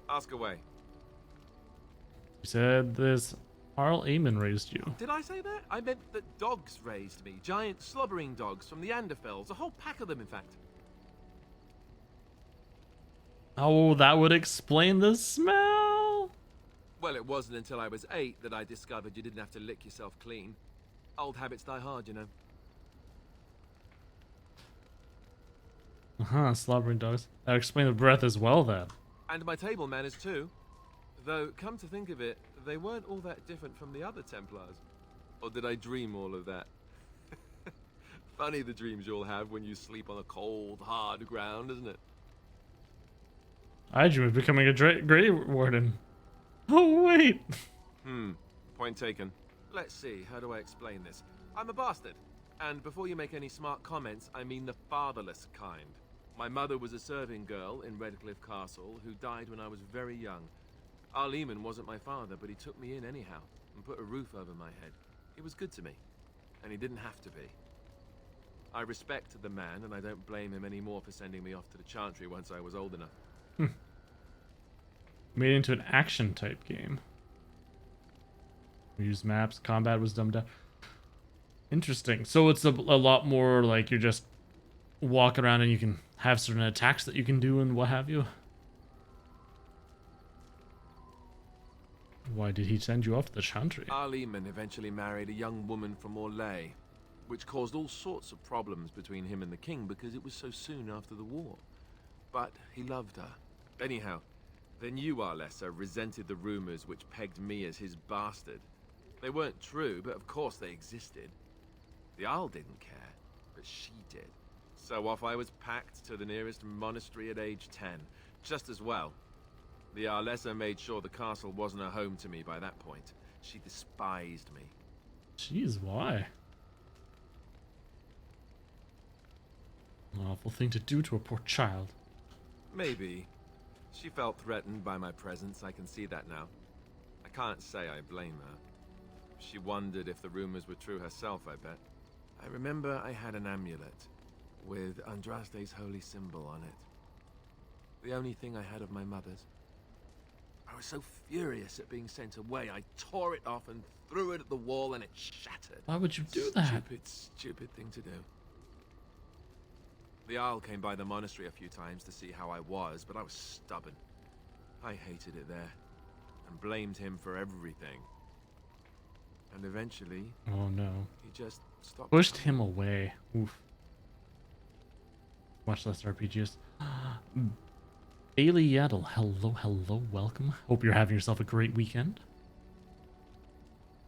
Ask away. You said this Arl Aemon raised you. Did I say that? I meant that dogs raised me. Giant slobbering dogs from the Anderfells. A whole pack of them, in fact. Oh, that would explain the smell. Well, it wasn't until I was 8 that I discovered you didn't have to lick yourself clean. Old habits die hard, you know. Slobbering dogs. That explains the breath as well, then. And my table manners, too. Though, come to think of it, they weren't all that different from the other Templars. Or did I dream all of that? Funny the dreams you'll have when you sleep on a cold, hard ground, isn't it? I dream of becoming a Grey Warden. Oh, wait. Point taken. Let's see, how do I explain this? I'm a bastard. And before you make any smart comments, I mean the fatherless kind. My mother was a serving girl in Redcliffe Castle who died when I was very young. Arl Eamon wasn't my father, but he took me in anyhow and put a roof over my head. He was good to me, and he didn't have to be. I respect the man, and I don't blame him anymore for sending me off to the Chantry once I was old enough. Made into an action type game. We use maps. Combat was dumbed down. Interesting. So it's a lot more like you're just walking around and you can have certain attacks that you can do and what have you. Why did he send you off to the Chantry? Arl Eamon eventually married a young woman from Orlais, which caused all sorts of problems between him and the king because it was so soon after the war. But he loved her. Anyhow, then you, Arlessa, resented the rumors which pegged me as his bastard. They weren't true, but of course they existed. The Arl didn't care, but she did. So off I was packed to the nearest monastery at age 10. Just as well. The Arlessa made sure the castle wasn't a home to me by that point. She despised me. Jeez, why? An awful thing to do to a poor child. Maybe. She felt threatened by my presence, I can see that now. I can't say I blame her. She wondered if the rumors were true herself, I bet. I remember I had an amulet with Andraste's holy symbol on it. The only thing I had of my mother's. I was so furious at being sent away, I tore it off and threw it at the wall and it shattered. Why would you do that? Stupid thing to do. The Arl came by the monastery a few times to see how I was, but I was stubborn. I hated it there, and blamed him for everything. And eventually... Oh no. He just stopped... Pushed him away. Oof. Much less RPGs. Bailey Yaddle, hello, welcome. Hope you're having yourself a great weekend.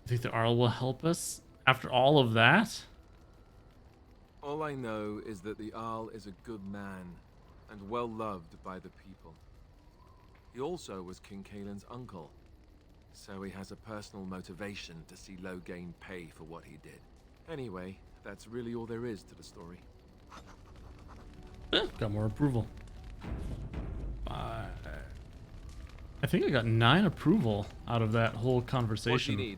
You think the Arl will help us after all of that? All I know is that the Arl is a good man, and well loved by the people. He also was King Kaelin's uncle, so he has a personal motivation to see Loghain pay for what he did. Anyway, that's really all there is to the story. Got more approval. I think I got 9 approval out of that whole conversation. What do you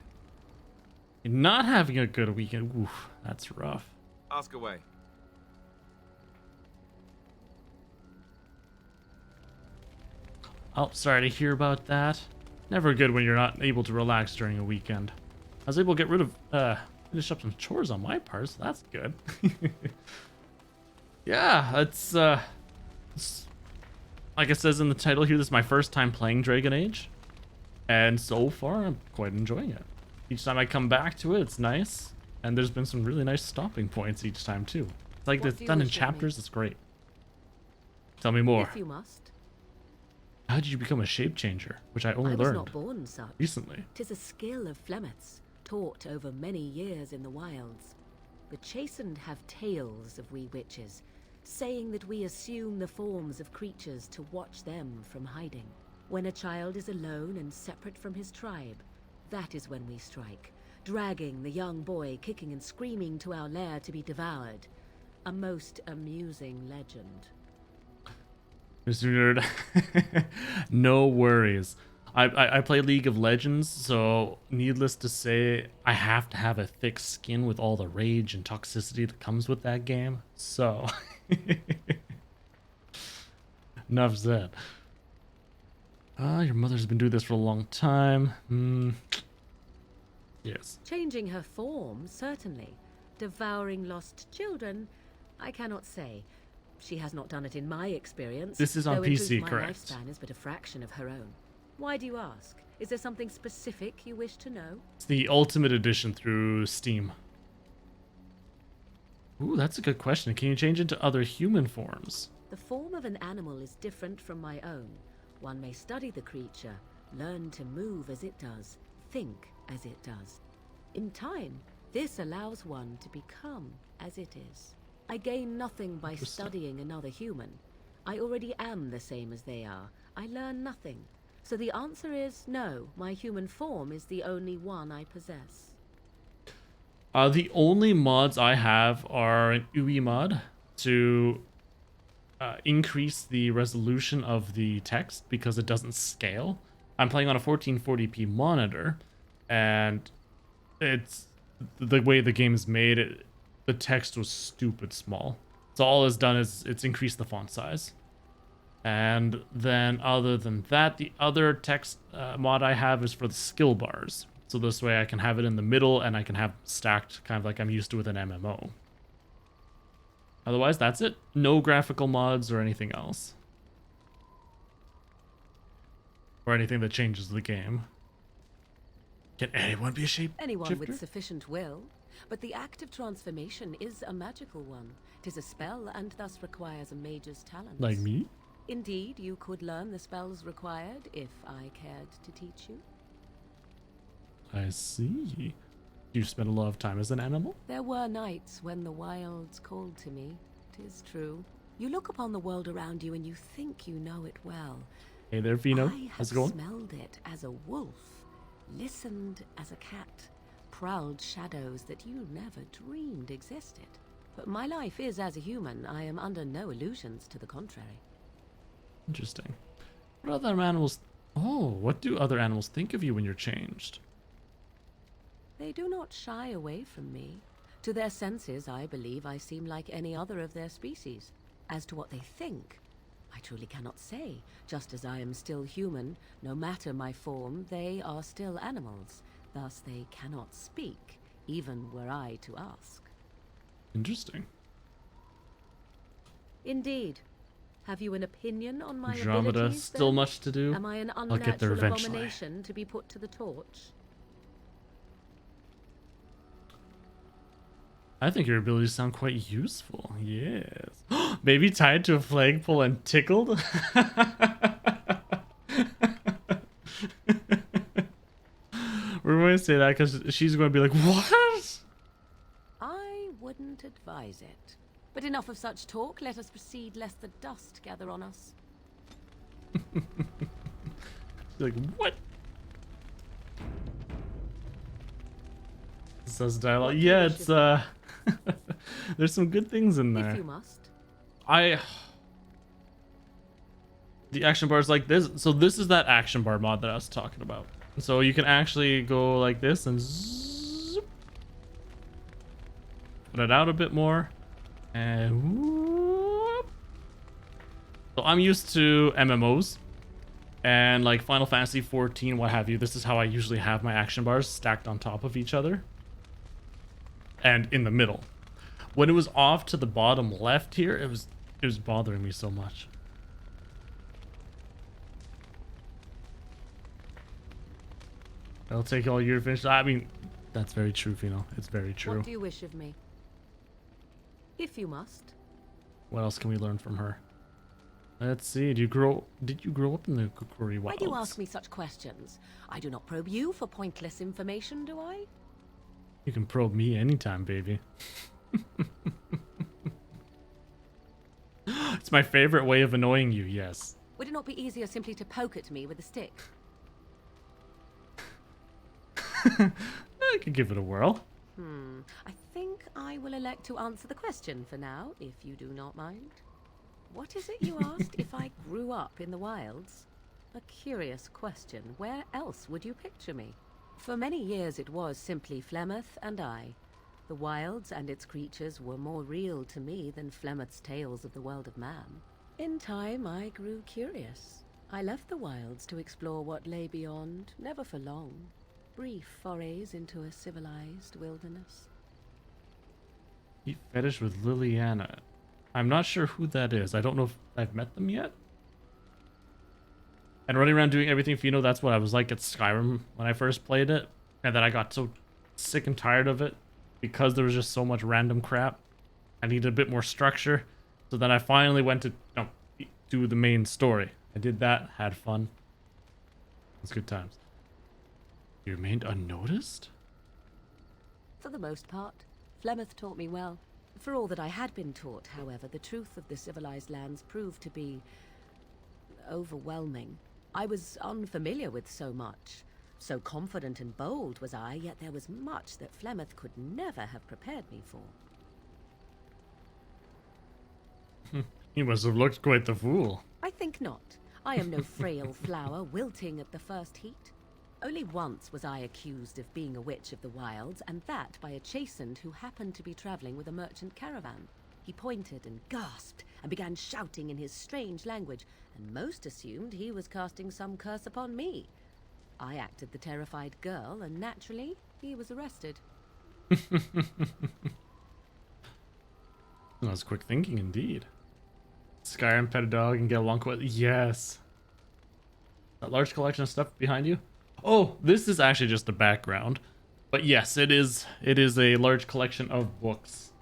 need? Not having a good weekend. Oof, that's rough. Ask away. Oh, sorry to hear about that. Never good when you're not able to relax during a weekend. I was able to get rid of, finish up some chores on my part, so that's good. Yeah, it's like it says in the title here, this is my first time playing Dragon Age. And so far, I'm quite enjoying it. Each time I come back to it, it's nice. And there's been some really nice stopping points each time, too. It's like it's done in chapters, it's great. Tell me more. If you must. How did you become a shape changer? Which I only I was learned not born such. recently. 'Tis a skill of Flemeth's, taught over many years in the wilds. The chastened have tales of we witches, saying that we assume the forms of creatures to watch them from hiding. When a child is alone and separate from his tribe, that is when we strike, dragging the young boy kicking and screaming to our lair to be devoured. A most amusing legend. Mr. Nerd. No worries. I play League of Legends, so needless to say, I have to have a thick skin with all the rage and toxicity that comes with that game. So, enough said. Your mother's been doing this for a long time. Yes. Changing her form, certainly. Devouring lost children, I cannot say. She has not done it in my experience. This is on though in PC, truth, my correct? lifespan is but a fraction of her own. Why do you ask? Is there something specific you wish to know? It's the Ultimate Edition through Steam. Ooh, that's a good question. Can you change into other human forms? The form of an animal is different from my own. One may study the creature, learn to move as it does, think as it does. In time, this allows one to become as it is. I gain nothing by studying another human. I already am the same as they are. I learn nothing. So the answer is no, my human form is the only one I possess. The only mods I have are an UI mod to increase the resolution of the text because it doesn't scale. I'm playing on a 1440p monitor, and it's the way the game is made. The text was stupid small. So all it's done is it's increased the font size. And then other than that, the other text mod I have is for the skill bars. So this way I can have it in the middle and I can have stacked kind of like I'm used to with an MMO. Otherwise, that's it. No graphical mods or anything else. Or anything that changes the game. Can anyone be a shape Anyone shifter? with sufficient will. But the act of transformation is a magical one. 'Tis a spell and thus requires a mage's talents. Like me? Indeed, you could learn the spells required if I cared to teach you. I see. You spend a lot of time as an animal? There were nights when the wilds called to me. 'Tis true. You look upon the world around you and you think you know it well. Hey there, Vino. I How's have it going? smelled it as a wolf, listened as a cat, prowled shadows that you never dreamed existed. But my life is as a human. I am under no illusions to the contrary. Interesting. What other animals... Oh, what do other animals think of you when you're changed? They do not shy away from me. To their senses, I believe I seem like any other of their species. As to what they think, I truly cannot say. Just as I am still human, no matter my form, they are still animals. Thus they cannot speak, even were I to ask. Interesting. Indeed. Have you an opinion on my Andromeda, abilities, still then? much to do. Am I an I'll get there unnatural eventually. abomination to be put to the torch? I think your abilities sound quite useful. Yes. Maybe tied to a flagpole and tickled? We're going to say that because she's going to be like, what? I wouldn't advise it. But enough of such talk. Let us proceed, lest the dust gather on us. She's like, what? Says dialogue. What do you Yeah, wish it's of there's some good things in there. If you must. The action bar is like this. So this is that action bar mod that I was talking about. So you can actually go like this and zip, put it out a bit more, and whoop. So I'm used to MMOs and like Final Fantasy 14, what have you. This is how I usually have my action bars stacked on top of each other and in the middle. When it was off to the bottom left here, it was bothering me so much. It'll take all year to finish. I mean, that's very true, Fino. It's very true. What do you wish of me? If you must. What else can we learn from her? Let's see. Did you grow up in the Kukuri Wilds? Why do you ask me such questions? I do not probe you for pointless information, do I? You can probe me anytime, baby. It's my favorite way of annoying you, yes. Would it not be easier simply to poke at me with a stick? I could give it a whirl. I think I will elect to answer the question for now, if you do not mind. What is it you asked if I grew up in the wilds? A curious question. Where else would you picture me? For many years it was simply Flemeth and I. The wilds and its creatures were more real to me than Flemeth's tales of the world of man. In time I grew curious. I left the wilds to explore what lay beyond, never for long. brief forays into a civilized wilderness. Eat fetish with Liliana. I'm not sure who that is. I don't know if I've met them yet. And running around doing everything Fino, that's what I was like at Skyrim when I first played it. And then I got so sick and tired of it because there was just so much random crap. I needed a bit more structure. So then I finally went to do the main story. I did that, had fun. It was good times. You remained unnoticed? For the most part, Flemeth taught me well. For all that I had been taught, however, the truth of the civilized lands proved to be overwhelming. I was unfamiliar with so much. So confident and bold was I, yet there was much that Flemeth could never have prepared me for. He must have looked quite the fool. I think not. I am no frail flower wilting at the first heat. Only once was I accused of being a witch of the wilds, and that by a chastened who happened to be traveling with a merchant caravan. He pointed and gasped and began shouting in his strange language, and most assumed he was casting some curse upon me. I acted the terrified girl, and naturally, he was arrested. That was quick thinking indeed. Skyrim, pet a dog, and get along quite. Yes. That large collection of stuff behind you? Oh, this is actually just the background. But yes, it is a large collection of books.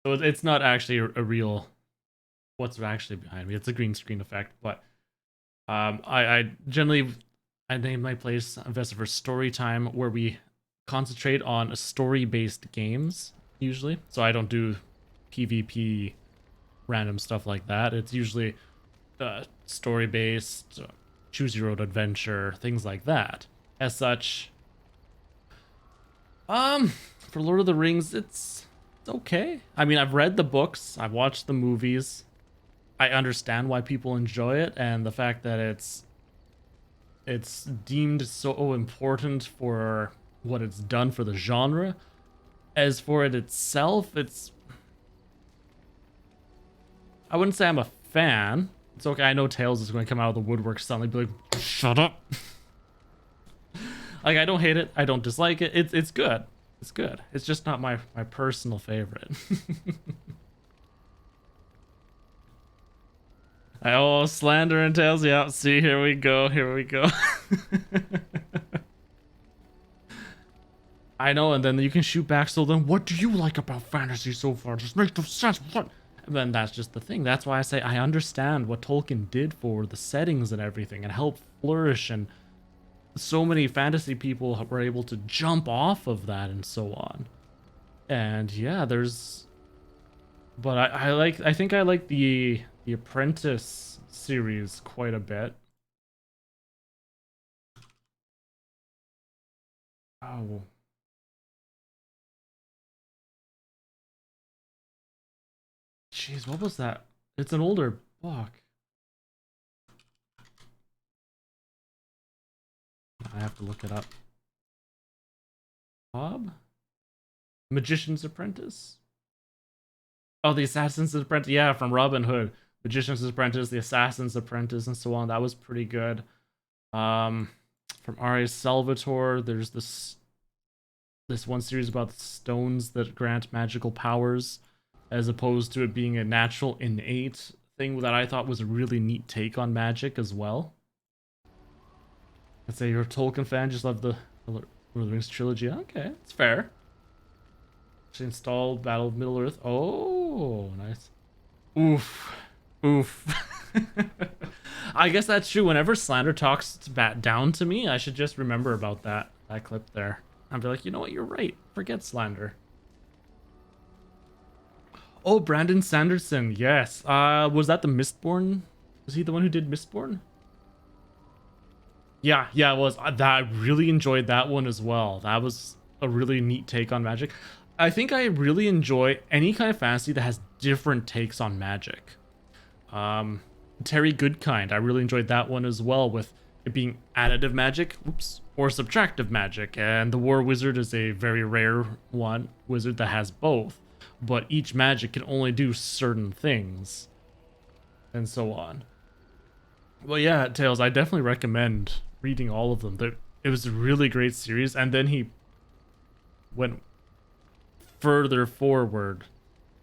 So it's not actually a real what's actually behind me. It's a green screen effect, but I generally name my place Vesever Storytime, where we concentrate on story-based games usually. So I don't do PvP random stuff like that. It's usually story-based, choose your own adventure, things like that. As such, for Lord of the Rings, it's okay. I mean, I've read the books, I've watched the movies. I understand why people enjoy it, and the fact that it's deemed so important for what it's done for the genre. As for it itself, I wouldn't say I'm a fan. It's okay, I know Tails is going to come out of the woodwork suddenly, be like, shut up. Like, I don't hate it, I don't dislike it. It's good. It's good. It's just not my personal favorite. Oh, slander and Tails. Yeah, see, here we go. Here we go. I know, and then you can shoot back. So then, what do you like about fantasy so far? Just make no sense. What? And then that's just the thing. That's why I say I understand what Tolkien did for the settings and everything, and helped flourish, and so many fantasy people were able to jump off of that and so on. And yeah, there's. But I think I like the Apprentice series quite a bit. Oh. Jeez, what was that? It's an older book. I have to look it up. Bob? Magician's Apprentice? Oh, the Assassin's Apprentice. Yeah, from Robin Hood. Magician's Apprentice, the Assassin's Apprentice, and so on. That was pretty good. From R.A. Salvatore, there's this one series about the stones that grant magical powers, as opposed to it being a natural, innate thing that I thought was a really neat take on magic as well. I'd say you're a Tolkien fan, just love the Lord of the Rings trilogy. Okay, it's fair. Actually installed Battle of Middle-earth. Oh, nice. Oof. Oof. I guess that's true. Whenever Slander talks down to me, I should just remember about that clip there. I'd be like, you know what, you're right. Forget Slander. Oh, Brandon Sanderson. Yes. Was that the Mistborn? Was he the one who did Mistborn? Yeah, it was. I really enjoyed that one as well. That was a really neat take on magic. I think I really enjoy any kind of fantasy that has different takes on magic. Terry Goodkind, I really enjoyed that one as well, with it being additive magic, or subtractive magic. And the War Wizard is a very rare wizard that has both, but each magic can only do certain things, and so on. Well, yeah, Tails, I definitely recommend reading all of them. it was a really great series, and then he went further forward.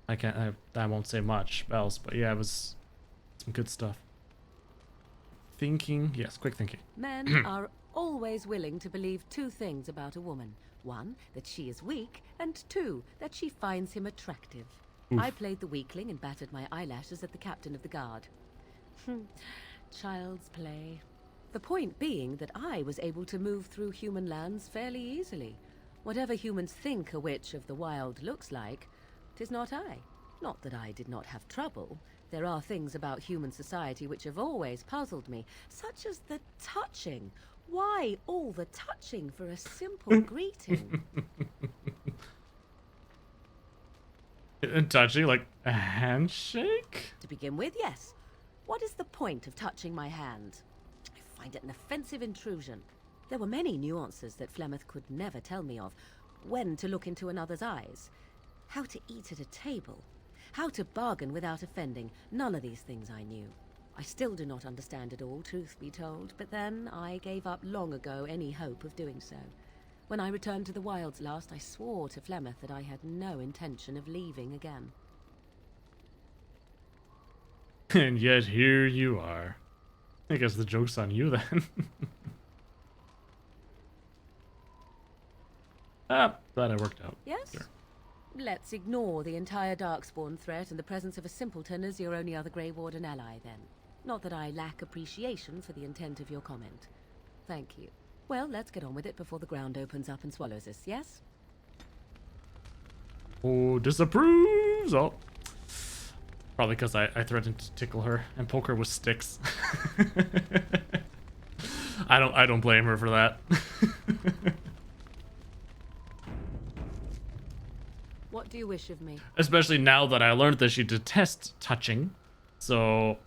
I won't say much else, but yeah, it was some good stuff. Thinking, yes, quick thinking. Men are always willing to believe two things about a woman. One, that she is weak, and two, that she finds him attractive. I played the weakling and battered my eyelashes at the captain of the guard. Child's play. The point being that I was able to move through human lands fairly easily. Whatever humans think a witch of the wild looks like, 'tis not I. Not that I did not have trouble. There are things about human society which have always puzzled me, such as the touching. Why all the touching for a simple greeting? Touching, like a handshake? To begin with, yes. What is the point of touching my hand? I find it an offensive intrusion. There were many nuances that Flemeth could never tell me of. When to look into another's eyes. How to eat at a table. How to bargain without offending. None of these things I knew. I still do not understand it all, truth be told, but then I gave up long ago any hope of doing so. When I returned to the wilds last, I swore to Flemeth that I had no intention of leaving again. And yet here you are. I guess the joke's on you then. Glad I worked out. Yes? Sure. Let's ignore the entire Darkspawn threat and the presence of a simpleton as your only other Grey Warden ally, then. Not that I lack appreciation for the intent of your comment. Thank you. Well, let's get on with it before the ground opens up and swallows us, yes? Oh, disapproves! Oh. Probably because I threatened to tickle her and poke her with sticks. I don't blame her for that. What do you wish of me? Especially now that I learned that she detests touching. So,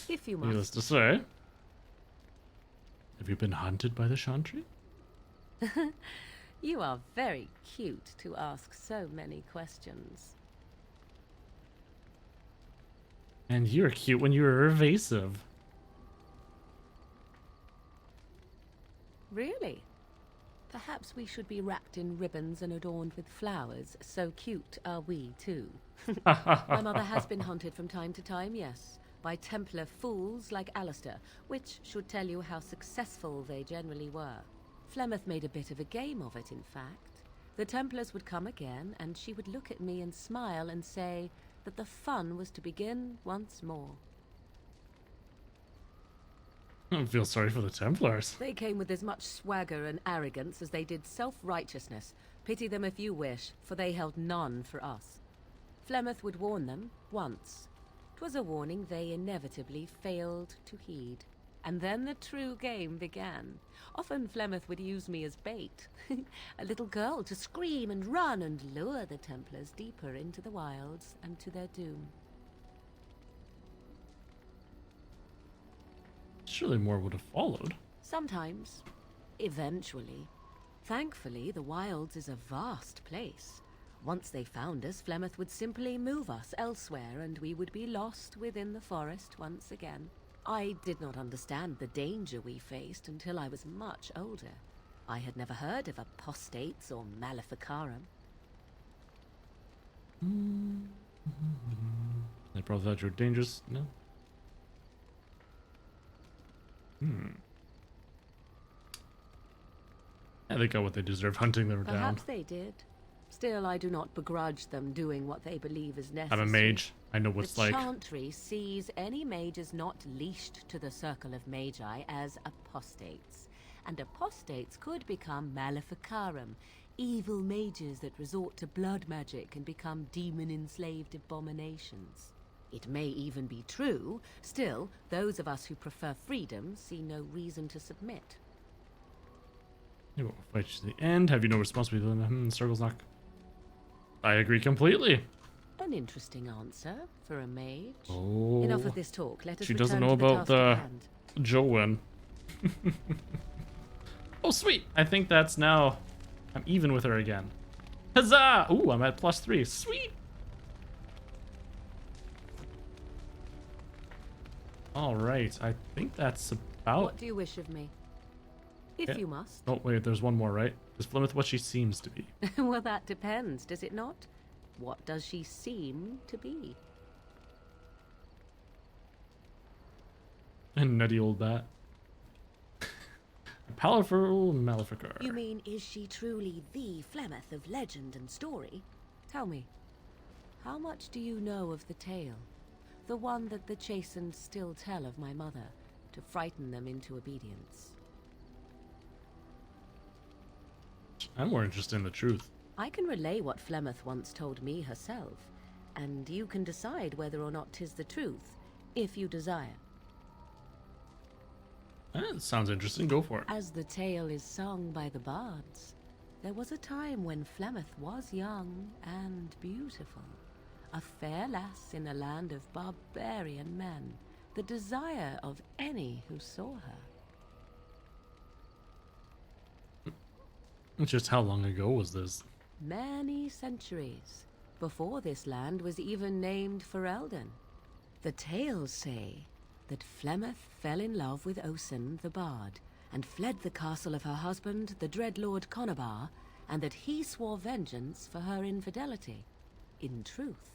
If you needless must. to say. Have you been hunted by the Chantry? You are very cute to ask so many questions. And you were cute when you were evasive. Really? Perhaps we should be wrapped in ribbons and adorned with flowers. So cute are we, too. My mother has been hunted from time to time, yes, by Templar fools like Alistair, which should tell you how successful they generally were. Flemeth made a bit of a game of it, in fact. The Templars would come again, and she would look at me and smile and say that the fun was to begin once more. I don't feel sorry for the Templars. They came with as much swagger and arrogance as they did self-righteousness. Pity them if you wish, for they held none for us. Flemeth would warn them once. 'Twas a warning they inevitably failed to heed. And then the true game began. Often Flemeth would use me as bait. A little girl to scream and run and lure the Templars deeper into the wilds and to their doom. Surely more would have followed. Sometimes. Eventually. Thankfully, the wilds is a vast place. Once they found us, Flemeth would simply move us elsewhere and we would be lost within the forest once again. I did not understand the danger we faced until I was much older. I had never heard of apostates or maleficarum. They probably thought you were dangerous. No. Yeah, they got what they deserve hunting them down. Perhaps they did. Still, I do not begrudge them doing what they believe is necessary. I'm a mage. I know what's The like. Chantry sees any mages not leashed to the circle of magi as apostates. And apostates could become maleficarum, evil mages that resort to blood magic and become demon-enslaved abominations. It may even be true. Still, those of us who prefer freedom see no reason to submit. You will fight to the end. Have you no responsibility? The circle's not. I agree completely. An interesting answer for a mage. Oh. Enough of this talk. Let us She return doesn't to know the about task at the hand. Joanne. Oh, sweet. I think that's now. I'm even with her again. Huzzah! Ooh, I'm at +3. Sweet. All right. I think that's about. What do you wish of me? If Yeah. you must. Oh, wait, there's one more, right? Is Flemeth what she seems to be? Well, that depends, does it not? What does she seem to be? A nutty old bat. A powerful Maleficar. You mean, is she truly the Flemeth of legend and story? Tell me, how much do you know of the tale? The one that the chastened still tell of my mother, to frighten them into obedience. I'm more interested in the truth. I can relay what Flemeth once told me herself, and you can decide whether or not 'tis the truth, if you desire. That sounds interesting. Go for it. As the tale is sung by the bards, there was a time when Flemeth was young and beautiful, a fair lass in a land of barbarian men, the desire of any who saw her. Just how long ago was this? Many centuries, before this land was even named Ferelden. The tales say that Flemeth fell in love with Osen the Bard, and fled the castle of her husband, the dread Lord Conabar, and that he swore vengeance for her infidelity. In truth,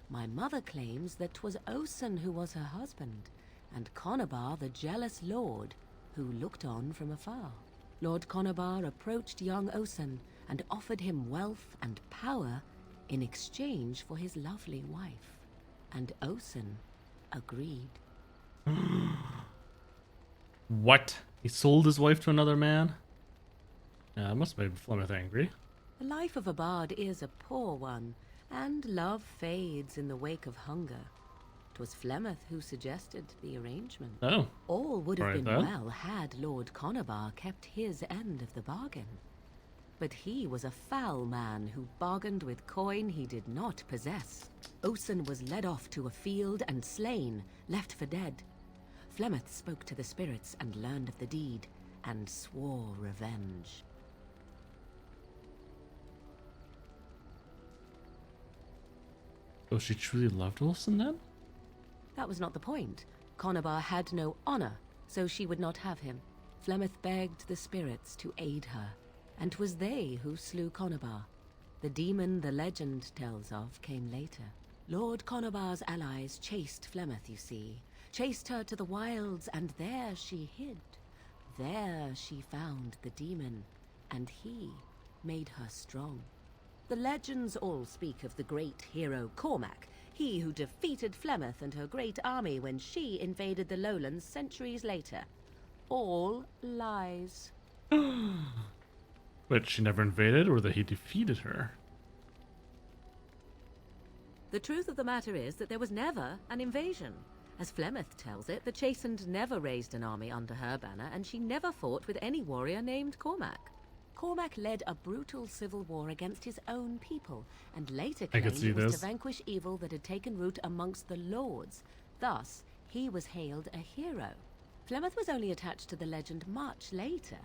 my mother claims that 'twas Osen who was her husband, and Conabar the jealous lord who looked on from afar. Lord Conabar approached young Osen and offered him wealth and power in exchange for his lovely wife, and Osen agreed. What? He sold his wife to another man? Yeah, that must have made Flemeth angry. The life of a bard is a poor one, and love fades in the wake of hunger. 'Twas Flemeth who suggested the arrangement. Oh. All would have Right been then. well had Lord Conabar kept his end of the bargain. But he was a foul man who bargained with coin he did not possess. Osen was led off to a field and slain, left for dead. Flemeth spoke to the spirits and learned of the deed, and swore revenge. So she truly loved Wilson then? That was not the point. Conabar had no honor, so she would not have him. Flemeth begged the spirits to aid her, and 'twas they who slew Conabar. The demon the legend tells of came later. Lord Conabar's allies chased Flemeth, you see. Chased her to the wilds, and there she hid. There she found the demon, and he made her strong. The legends all speak of the great hero Cormac, he who defeated Flemeth and her great army when she invaded the lowlands centuries later. All lies. But she never invaded, or that he defeated her? The truth of the matter is that there was never an invasion. As Flemeth tells it, the Chastened never raised an army under her banner, and she never fought with any warrior named Cormac. Cormac led a brutal civil war against his own people, and later I claimed could see it was this. to vanquish evil that had taken root amongst the lords. Thus, he was hailed a hero. Flemeth was only attached to the legend much later.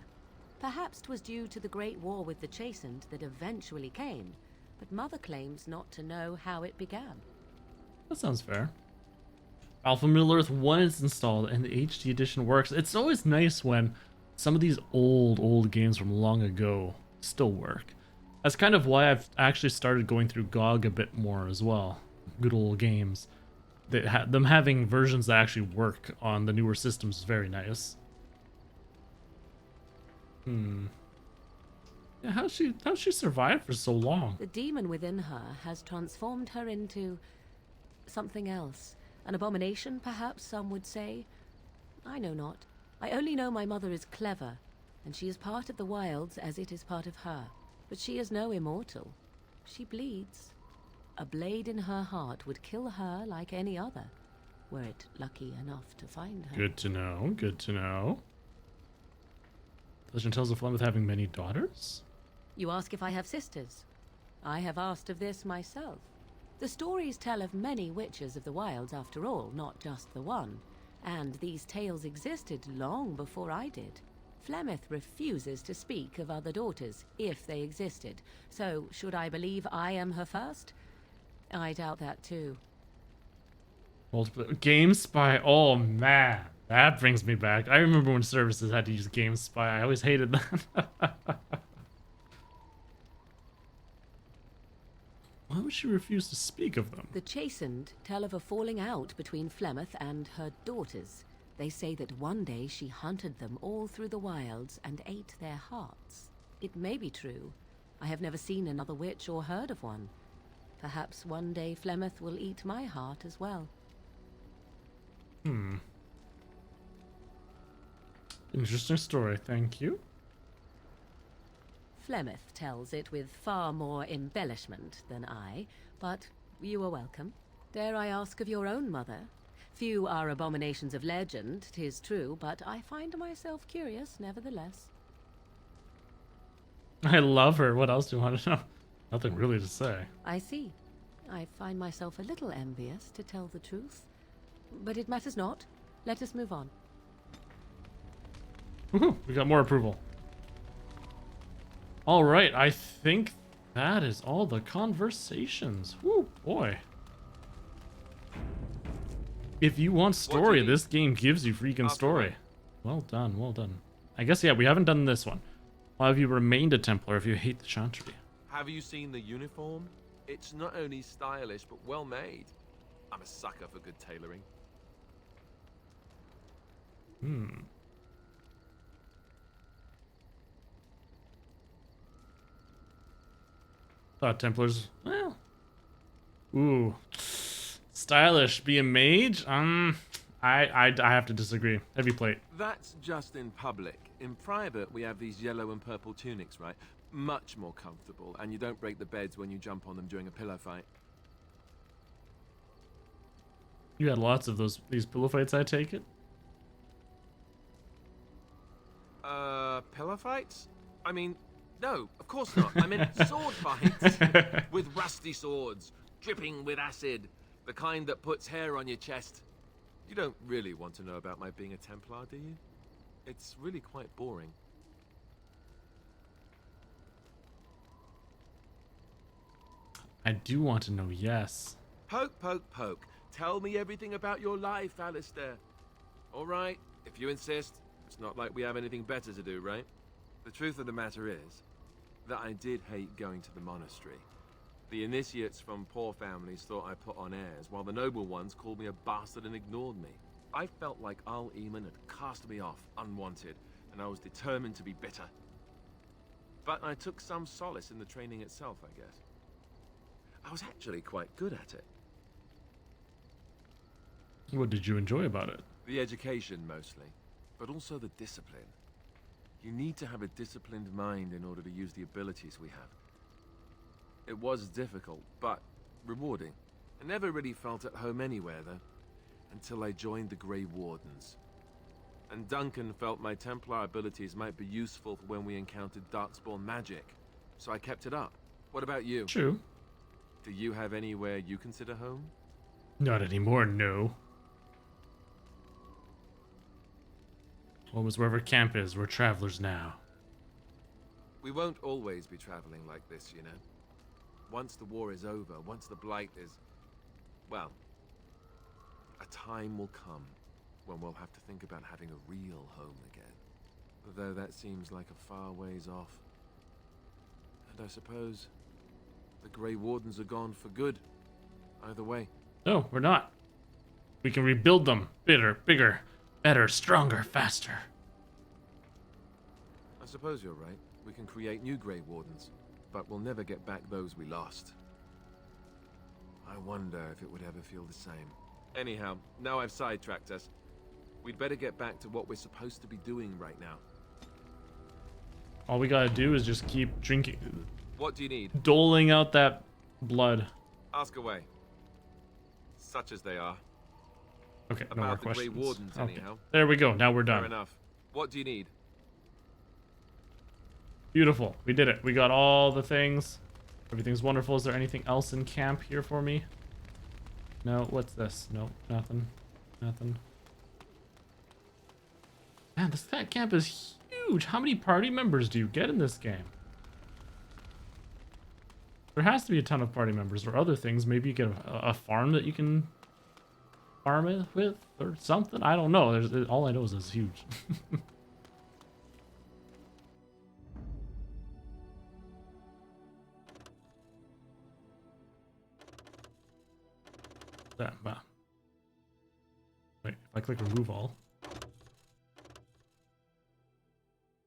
Perhaps 'twas due to the great war with the Chastened that eventually came, but Mother claims not to know how it began. That sounds fair. Alpha Middle Earth 1 is installed and the HD edition works. It's always nice when some of these old games from long ago still work. That's kind of why I've actually started going through GOG a bit more as well. Good old games. Them having versions that actually work on the newer systems is very nice. Yeah, how's she survived for so long? The demon within her has transformed her into something else. An abomination, perhaps some would say. I know not. I only know my mother is clever, and she is part of the wilds as it is part of her. But she is no immortal. She bleeds. A blade in her heart would kill her like any other, were it lucky enough to find her. Good to know, good to know. Legend tells of Flemeth having many daughters? You ask if I have sisters. I have asked of this myself. The stories tell of many witches of the wilds after all, not just the one. And these tales existed long before I did. Flemeth refuses to speak of other daughters, if they existed. So, should I believe I am her first? I doubt that too. Multiple game spy. Oh man, That brings me back. I remember when services had to use GameSpy. I always hated that. Why would she refuse to speak of them? The Chastened tell of a falling out between Flemeth and her daughters. They say that one day she hunted them all through the wilds and ate their hearts. It may be true. I have never seen another witch or heard of one. Perhaps one day Flemeth will eat my heart as well. Interesting story, thank you. Flemeth tells it with far more embellishment than I, but you are welcome. Dare I ask of your own mother? Few are abominations of legend, 'tis true, but I find myself curious nevertheless. I love her. What else do you want to know? Nothing really to say. I see. I find myself a little envious, to tell the truth. But it matters not. Let us move on. Woohoo, we got more approval. All right, I think that is all the conversations. Woo, boy. If you want story, this game gives you freaking story. Well done, well done. I guess, yeah, we haven't done this one. Why have you remained a Templar if you hate the Chantry? Have you seen the uniform? It's not only stylish, but well made. I'm a sucker for good tailoring. Thought Templars, well. Ooh. Stylish, be a mage? I have to disagree. Heavy plate. That's just in public. In private, we have these yellow and purple tunics, right? Much more comfortable, and you don't break the beds when you jump on them during a pillow fight. You had lots of these pillow fights, I take it? Pillow fights? I mean, no, of course not. I meant sword fights. With rusty swords, dripping with acid. The kind that puts hair on your chest. You don't really want to know about my being a Templar, do you? It's really quite boring. I do want to know, yes. Poke, poke, poke. Tell me everything about your life, Alistair. All right, if you insist. It's not like we have anything better to do, right? The truth of the matter is that I did hate going to the monastery. The initiates from poor families thought I put on airs, while the noble ones called me a bastard and ignored me. I felt like Al Eamon had cast me off, unwanted, and I was determined to be bitter. But I took some solace in the training itself, I guess. I was actually quite good at it. What did you enjoy about it? The education, mostly, but also the discipline. You need to have a disciplined mind in order to use the abilities we have. It was difficult, but rewarding. I never really felt at home anywhere, though, until I joined the Grey Wardens. And Duncan felt my Templar abilities might be useful for when we encountered Darkspawn magic, so I kept it up. What about you? True. Do you have anywhere you consider home? Not anymore, no. Always wherever camp is, we're travelers now. We won't always be traveling like this, you know. Once the war is over, once the Blight is... well, a time will come when we'll have to think about having a real home again. Though that seems like a far ways off. And I suppose the Grey Wardens are gone for good. Either way. No, we're not. We can rebuild them. Bigger, better, stronger, faster. I suppose you're right. We can create new Grey Wardens, but we'll never get back those we lost. I wonder if it would ever feel the same. Anyhow, now I've sidetracked us. We'd better get back to what we're supposed to be doing right now. All we gotta do is just keep drinking, What do you need? doling out that blood. Ask away. Such as they are. Okay, no more About the Grey questions. Wardens, Okay. anyhow. There we go. Now we're Fair done. enough. What do you need? Beautiful. We did it. We got all the things. Everything's wonderful. Is there anything else in camp here for me? No. What's this? No. Nothing. Nothing. Man, this fat camp is huge. How many party members do you get in this game? There has to be a ton of party members or other things. Maybe you get a farm that you can farm it with or something. I don't know. All I know is it's huge. Wow. Wait, if I click remove all,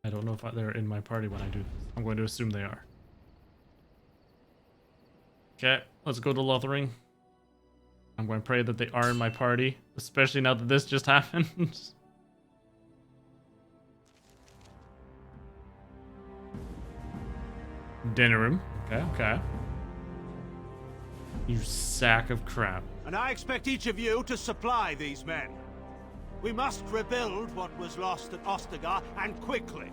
I don't know if they're in my party when I do this. I'm going to assume they are. Okay, let's go to Lothering. I'm going to pray that they are in my party, especially now that this just happened. Dinner room. Okay, okay. You sack of crap. And I expect each of you to supply these men. We must rebuild what was lost at Ostagar, and quickly.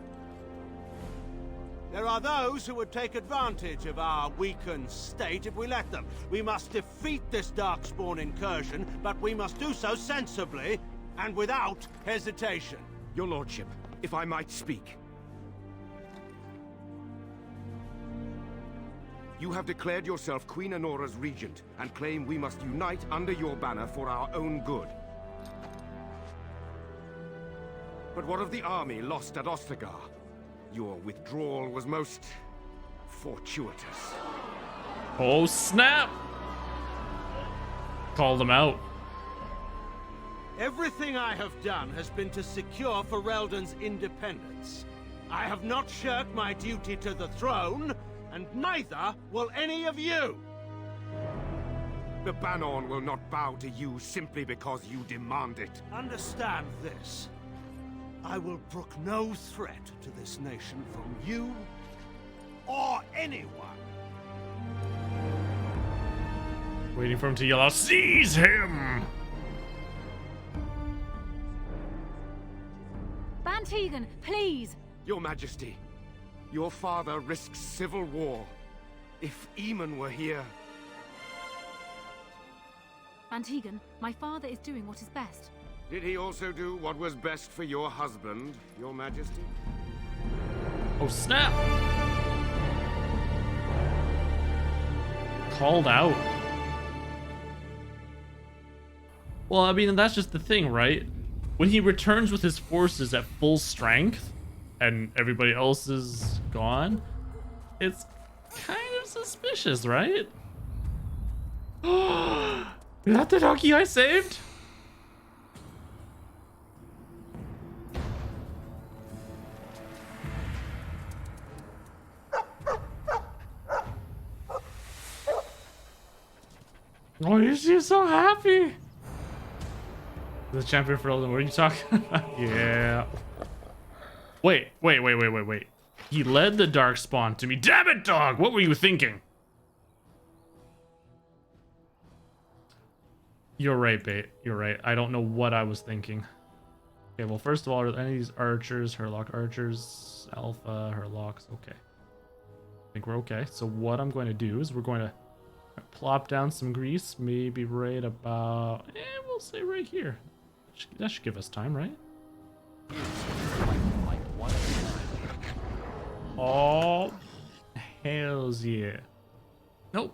There are those who would take advantage of our weakened state if we let them. We must defeat this Darkspawn incursion, but we must do so sensibly and without hesitation. Your lordship, if I might speak. You have declared yourself Queen Honora's regent, and claim we must unite under your banner for our own good. But what of the army lost at Ostagar? Your withdrawal was most fortuitous. Oh snap! Called them out. Everything I have done has been to secure Ferelden's independence. I have not shirked my duty to the throne, and neither will any of you! The Banon will not bow to you simply because you demand it. Understand this. I will brook no threat to this nation from you or anyone. Waiting for him to yell out, "Seize him!" Van Tegan, please! Your Majesty, your father risks civil war. If Eamon were here... Van Tegan, my father is doing what is best. Did he also do what was best for your husband, Your Majesty? Oh snap! Called out. Well, I mean, that's just the thing, right? When he returns with his forces at full strength, and everybody else is gone, it's kind of suspicious, right? Is that the doggy I saved? Oh, you seem so happy. The champion for Elden, what are you talking about? Yeah. Wait. He led the Darkspawn to me. Damn it, dog! What were you thinking? You're right, Bait. You're right. I don't know what I was thinking. Okay, well, first of all, are any of these archers, Herlock archers, Alpha, Herlocks? Okay. I think we're okay. So what I'm going to do is we're going to plop down some grease, maybe right about, we'll say right here. That should give us time, right? Oh, hells yeah. Nope.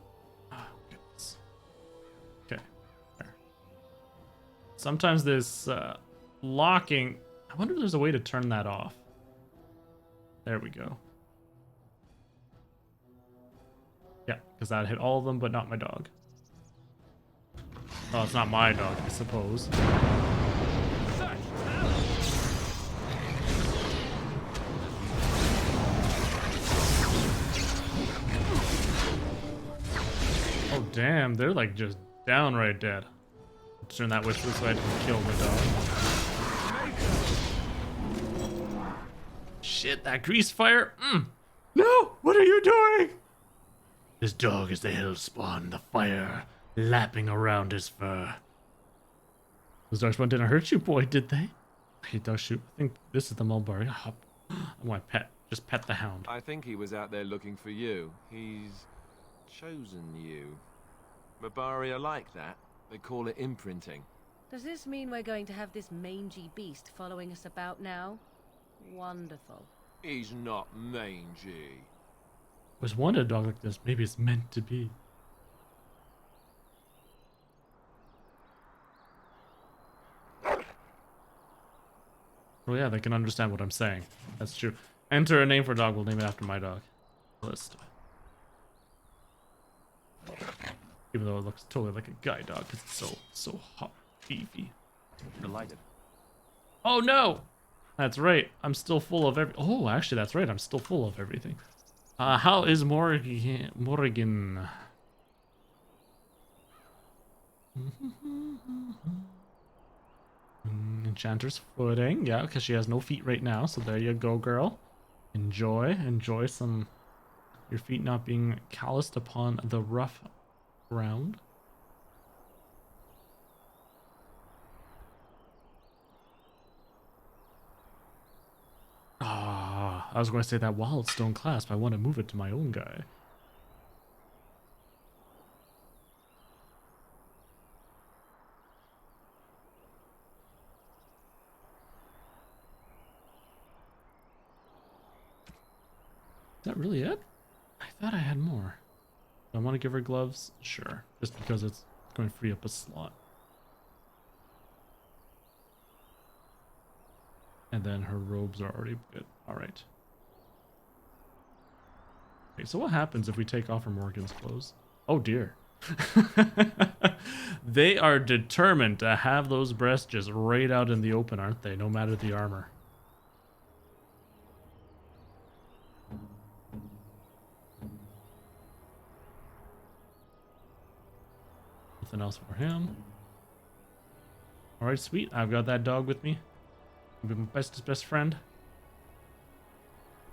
Oh, goodness. Okay. There. Sometimes this locking, I wonder if there's a way to turn that off. There we go. Yeah, because that hit all of them, but not my dog. Well, it's not my dog, I suppose. Oh, damn, they're like just downright dead. Let's turn that way so I can kill the dog. Shit, that grease fire. No, what are you doing? This dog is the hellspawn, the fire lapping around his fur. Those Darkspawn didn't hurt you, boy, did they? He does shoot. I think this is the mulberry. I want to just pet the hound. I think he was out there looking for you. He's chosen you. Mabari are like that. They call it imprinting. Does this mean we're going to have this mangy beast following us about now? Wonderful. He's not mangy. Was one a dog like this? Maybe it's meant to be. Oh yeah, they can understand what I'm saying. That's true. Enter a name for a dog. We'll name it after my dog. List. Even though it looks totally like a guy dog, because it's so hot, beefy. Delighted. Oh no! That's right. I'm still full of every. Oh, actually, that's right. I'm still full of everything. How is Morrigan? Enchanter's footing. Yeah, because she has no feet right now. So there you go, girl. Enjoy some. Your feet not being calloused upon the rough ground. I was going to say that Wildstone clasp. I want to move it to my own guy. Is that really it? I thought I had more. Do I want to give her gloves? Sure. Just because it's going to free up a slot. And then her robes are already good. Alright. Okay, so what happens if we take off her Morgan's clothes? Oh dear. They are determined to have those breasts just right out in the open, aren't they? No matter the armor. Nothing else for him. Alright, sweet. I've got that dog with me. I'll be my best friend.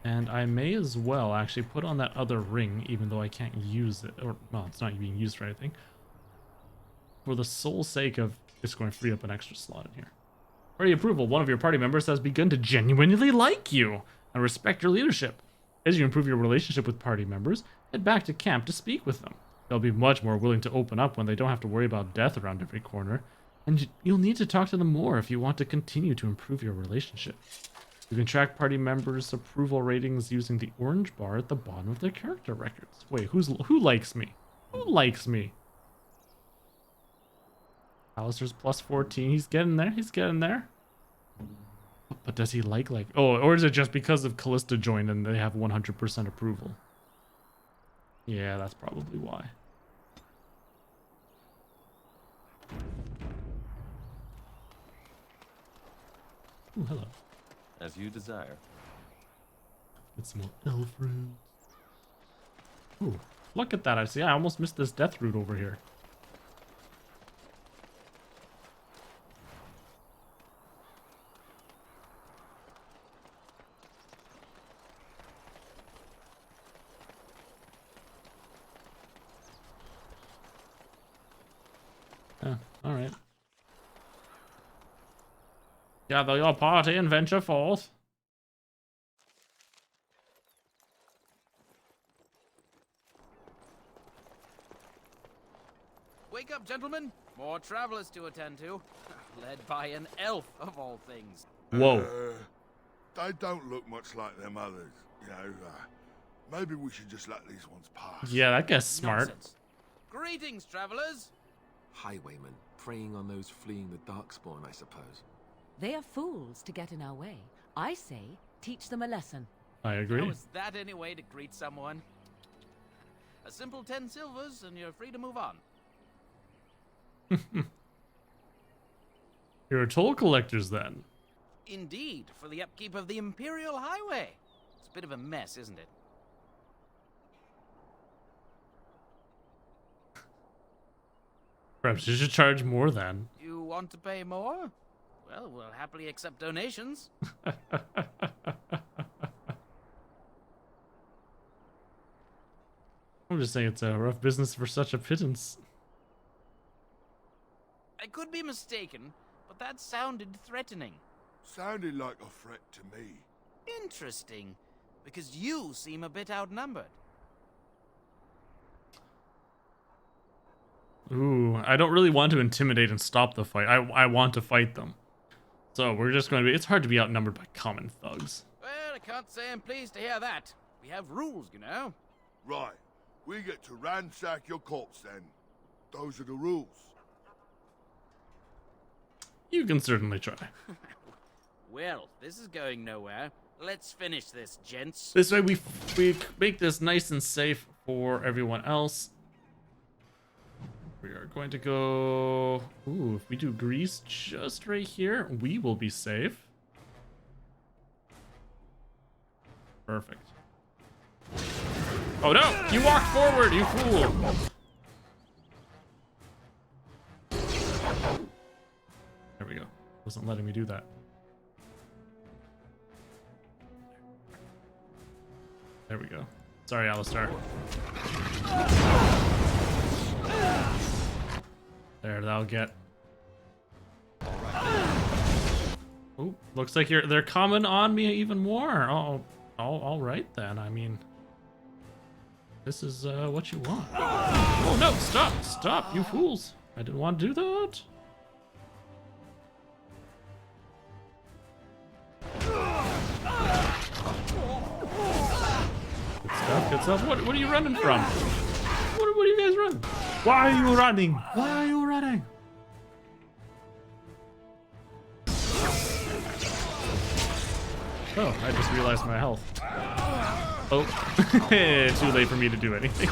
And I may as well actually put on that other ring, even though I can't use it. Or, well, it's not being used for anything. For the sole sake of it's going to free up an extra slot in here. Party approval. One of your party members has begun to genuinely like you and respect your leadership. As you improve your relationship with party members, head back to camp to speak with them. They'll be much more willing to open up when they don't have to worry about death around every corner. And you'll need to talk to them more if you want to continue to improve your relationship. You can track party members' approval ratings using the orange bar at the bottom of their character records. Wait, who likes me? Who likes me? Alistair's plus 14. He's getting there. He's getting there. But does he like... Oh, or is it just because of Callista joined and they have 100% approval? Yeah, that's probably why. Ooh, hello. As you desire. Get some more elf roots. Ooh, look at that. I see. I almost missed this death root over here. Alright. Gather your party and venture forth. Wake up, gentlemen. More travelers to attend to. Led by an elf, of all things. Whoa. They don't look much like them others, you know. Maybe we should just let these ones pass. Yeah, that guy's smart. Nonsense. Greetings, travelers. Highwaymen, preying on those fleeing the Darkspawn, I suppose. They are fools to get in our way. I say, teach them a lesson. I agree. How is that any way to greet someone? A simple 10 silvers and you're free to move on. You're toll collectors then. Indeed, for the upkeep of the Imperial Highway. It's a bit of a mess, isn't it? Perhaps you should charge more then. You want to pay more? Well, we'll happily accept donations. I'm just saying it's a rough business for such a pittance. I could be mistaken, but that sounded threatening. Sounded like a threat to me. Interesting, because you seem a bit outnumbered. Ooh, I don't really want to intimidate and stop the fight. I want to fight them. So we're just going to be... It's hard to be outnumbered by common thugs. Well, I can't say I'm pleased to hear that. We have rules, you know. Right. We get to ransack your corpse then. Those are the rules. You can certainly try. Well, this is going nowhere. Let's finish this, gents. This way we make this nice and safe for everyone else. We are going to go... Ooh, if we do grease just right here, we will be safe. Perfect. Oh no! You walked forward, you fool! There we go. Wasn't letting me do that. There we go. Sorry, Alistar. There, that'll get. Oh, looks like they're coming on me even more. Oh, all right then. I mean, this is what you want. Oh no! Stop, you fools! I didn't want to do that. Good stuff. What are you running from? What are you guys running? Why are you running? Why are you running? Oh, I just realized my health. Oh, too late for me to do anything.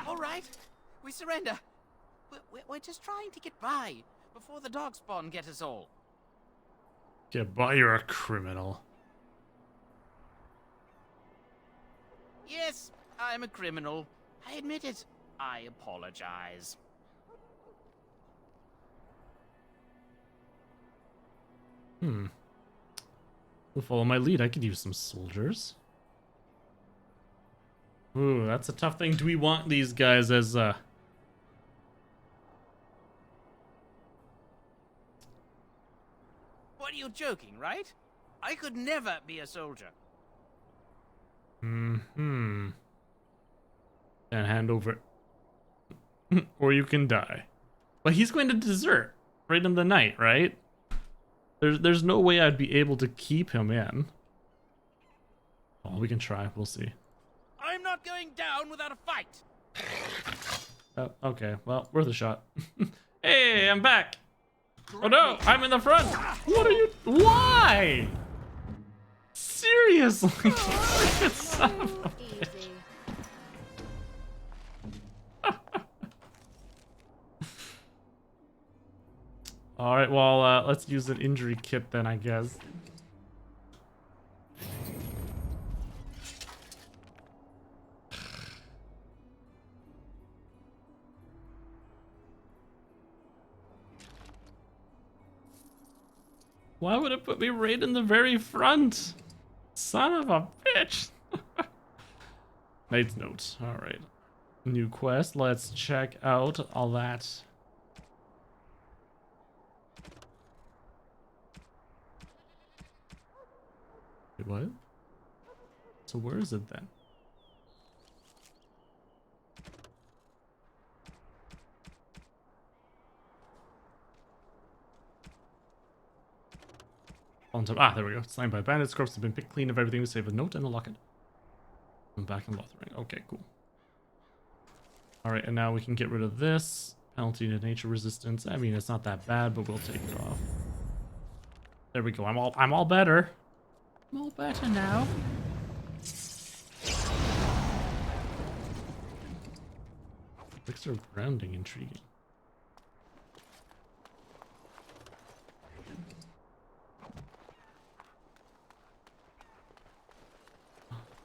All right, we surrender. We're just trying to get by before the dog spawn get us all. Get by, you're a criminal. Yes, I'm a criminal. I admit it. I apologize. We'll follow my lead. I could use some soldiers. Ooh, that's a tough thing. Do we want these guys as What are you joking, right? I could never be a soldier. And hand over. Or you can die. But he's going to desert right in the night, right? There's no way I'd be able to keep him in. Oh, we can try. We'll see. I'm not going down without a fight. Oh, okay. Well, worth a shot. Hey, I'm back. Oh no, I'm in the front. What are you? Why? Seriously? Son of a bitch. All right, well, let's use an injury kit then, I guess. Why would it put me right in the very front? Son of a bitch. Knight's note. All right. New quest. Let's check out all that. Wait, what? So where is it then? On top. Ah, there we go. Slain by bandits. Corpse has been picked clean of everything to save a note and a locket. I'm back in Lothering. Okay, cool. Alright, and now we can get rid of this. Penalty to nature resistance. I mean, it's not that bad, but we'll take it off. There we go. I'm all better. I'm all better now. Elixir of grounding, intriguing.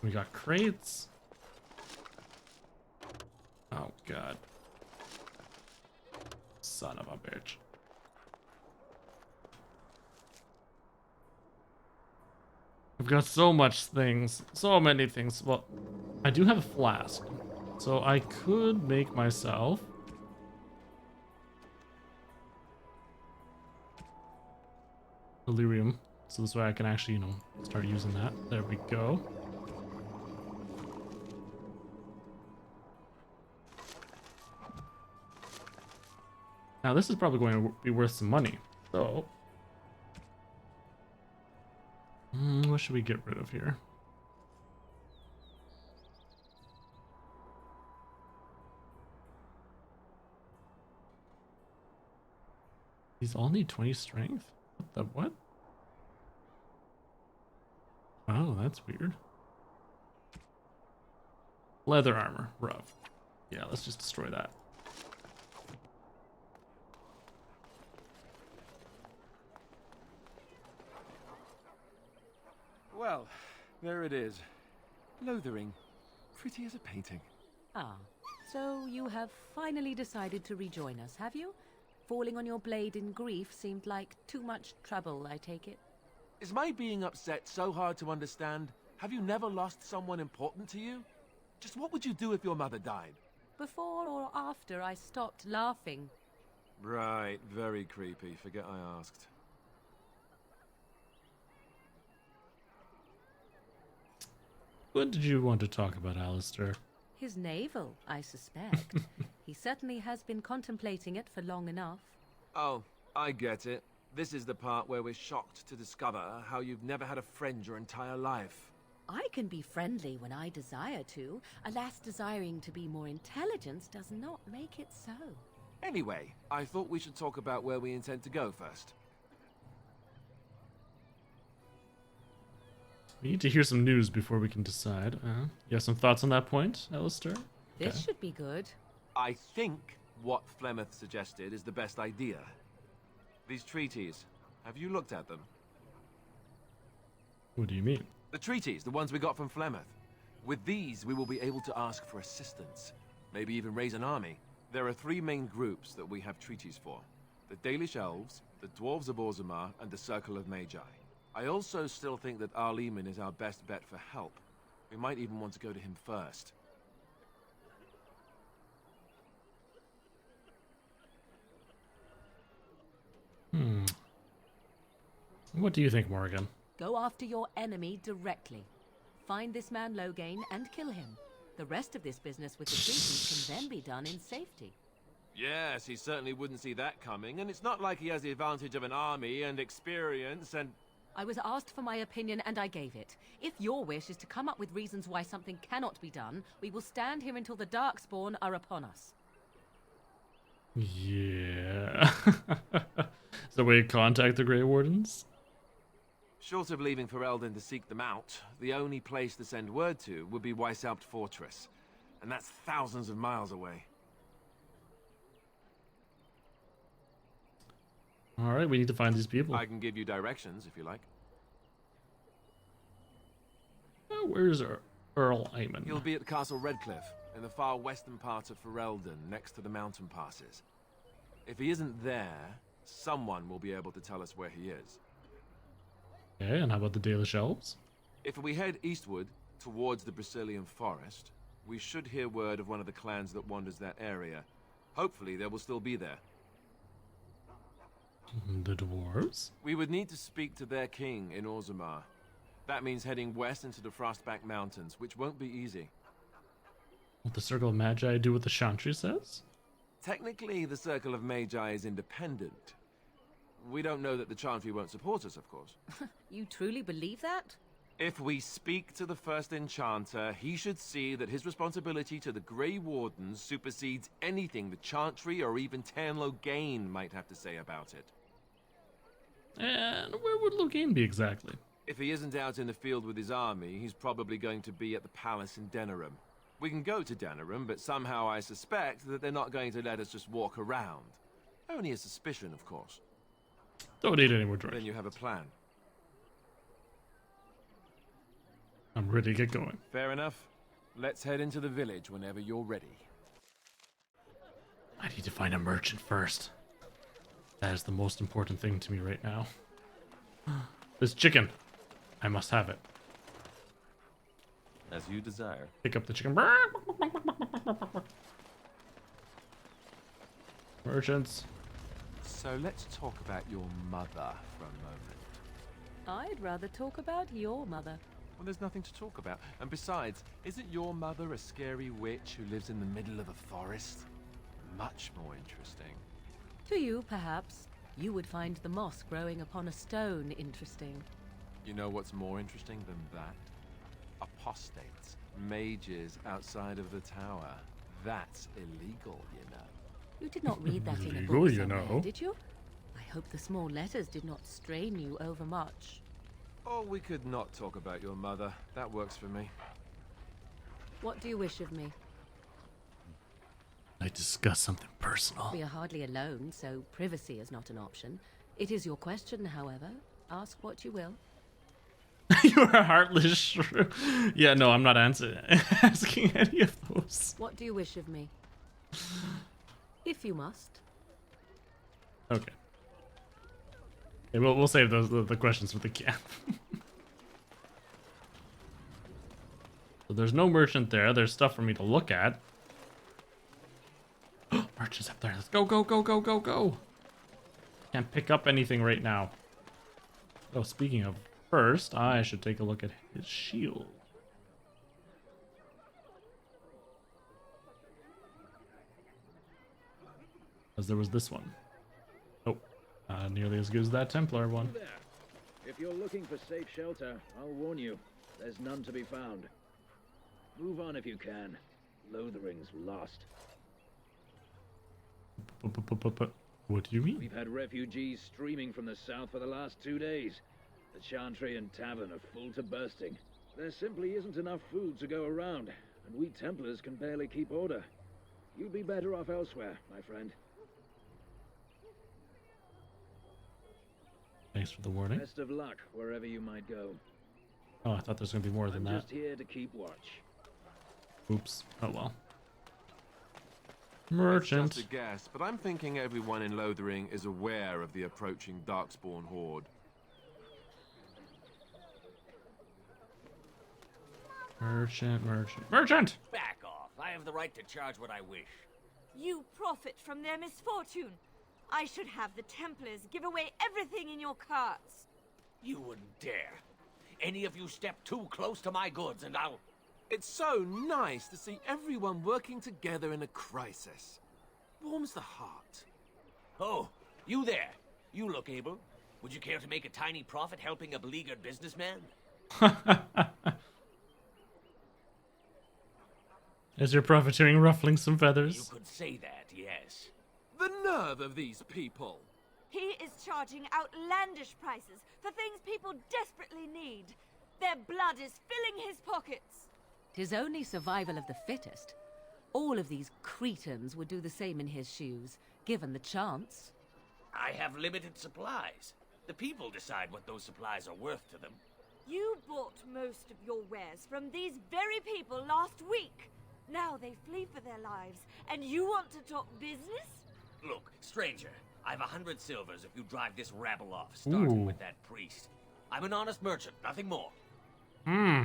We got crates. Oh god. Son of a bitch. I've got so much things. So many things. Well, I do have a flask. So I could make myself delirium. So this way I can actually, you know, start using that. There we go. Now this is probably going to be worth some money. So, what should we get rid of here? These all need 20 strength? What the what? Oh, that's weird. Leather armor, rough. Yeah, let's just destroy that. Well, there it is. Lothering. Pretty as a painting. Ah, so you have finally decided to rejoin us, have you? Falling on your blade in grief seemed like too much trouble, I take it. Is my being upset so hard to understand? Have you never lost someone important to you? Just what would you do if your mother died? Before or after I stopped laughing? Right, very creepy. Forget I asked. What did you want to talk about, Alistair? His navel, I suspect. He certainly has been contemplating it for long enough. Oh, I get it. This is the part where we're shocked to discover how you've never had a friend your entire life. I can be friendly when I desire to. Alas, desiring to be more intelligent does not make it so. Anyway, I thought we should talk about where we intend to go first. We need to hear some news before we can decide. You have some thoughts on that point, Alistair? This should be good. I think what Flemeth suggested is the best idea. These treaties, have you looked at them? What do you mean? The treaties, the ones we got from Flemeth. With these, we will be able to ask for assistance. Maybe even raise an army. There are 3 main groups that we have treaties for. The Dalish Elves, the Dwarves of Orzammar, and the Circle of Magi. I also still think that Arleman is our best bet for help. We might even want to go to him first. What do you think, Morgan? Go after your enemy directly. Find this man Loghain and kill him. The rest of this business with the treaties can then be done in safety. Yes, he certainly wouldn't see that coming, and it's not like he has the advantage of an army and experience and... I was asked for my opinion and I gave it. If your wish is to come up with reasons why something cannot be done, we will stand here until the Darkspawn are upon us. Yeah. Is the way to contact the Grey Wardens? Short of leaving Ferelden to seek them out, the only place to send word to would be Weishaupt Fortress. And that's thousands of miles away. Alright, we need to find these people. I can give you directions, if you like. Where's Earl Aemon? He'll be at Castle Redcliffe, in the far western part of Ferelden, next to the mountain passes. If he isn't there, someone will be able to tell us where he is. Okay, and how about the Dalish Elves? If we head eastward, towards the Brazilian forest, we should hear word of one of the clans that wanders that area. Hopefully they will still be there. The Dwarves? We would need to speak to their king in Orzammar. That means heading west into the Frostback Mountains, which won't be easy. What the Circle of Magi do what the Chantry says? Technically, the Circle of Magi is independent. We don't know that the Chantry won't support us, of course. You truly believe that? If we speak to the first Enchanter, he should see that his responsibility to the Grey Wardens supersedes anything the Chantry or even Loghain might have to say about it. And where would Loghain be exactly? If he isn't out in the field with his army, he's probably going to be at the palace in Denerim. We can go to Denerim, but somehow I suspect that they're not going to let us just walk around. Only a suspicion, of course. Don't need any more drinks. Then you have a plan. I'm ready to get going. Fair enough. Let's head into the village whenever you're ready. I need to find a merchant first. That is the most important thing to me right now. This chicken. I must have it. As you desire. Pick up the chicken. Merchants. So let's talk about your mother for a moment. I'd rather talk about your mother. Well, there's nothing to talk about. And besides, isn't your mother a scary witch who lives in the middle of a forest? Much more interesting. To you, perhaps. You would find the moss growing upon a stone interesting. You know what's more interesting than that? Apostates, mages outside of the tower. That's illegal, you know. You did not read that in a Illegal, book you somewhere, know. did you? I hope the small letters did not strain you overmuch. Oh, we could not talk about your mother. That works for me. What do you wish of me? I discuss something personal. We are hardly alone, so privacy is not an option. It is your question, however. Ask what you will. You are a heartless shrew. Yeah, no, I'm not asking any of those. What do you wish of me? If you must. Okay. Okay, we'll save those the questions for the camp. So there's no merchant there. There's stuff for me to look at. Merchant's up there. Let's go, go, go, go, go, go. Can't pick up anything right now. Oh, speaking of, first, I should take a look at his shield. Because there was this one. Oh, nearly as good as that Templar one. There. If you're looking for safe shelter, I'll warn you, there's none to be found. Move on if you can. Lothering's lost. What do you mean? We've had refugees streaming from the south for the last 2 days. The Chantry and Tavern are full to bursting. There simply isn't enough food to go around, and we Templars can barely keep order. You'd be better off elsewhere, my friend. Thanks for the warning. Best of luck wherever you might go. Oh, I thought there was going to be more than I'm that. just here to keep watch. Oops. Oh well. Merchant. It's just a guess, but I'm thinking everyone in Lothering is aware of the approaching Darkspawn horde. Merchant, merchant, merchant! Back off. I have the right to charge what I wish. You profit from their misfortune. I should have the Templars give away everything in your carts. You wouldn't dare. Any of you step too close to my goods and I'll... It's so nice to see everyone working together in a crisis. Warms the heart. Oh, you there. You look able. Would you care to make a tiny profit helping a beleaguered businessman? Is your profiteering ruffling some feathers? You could say that, yes. The nerve of these people! He is charging outlandish prices for things people desperately need. Their blood is filling his pockets. 'Tis only survival of the fittest. All of these cretins would do the same in his shoes, given the chance. I have limited supplies. The people decide what those supplies are worth to them. You bought most of your wares from these very people last week. Now they flee for their lives, and you want to talk business? Look, stranger, I've 100 silvers if you drive this rabble off, starting Ooh. with that priest. I'm an honest merchant, nothing more. Hmm.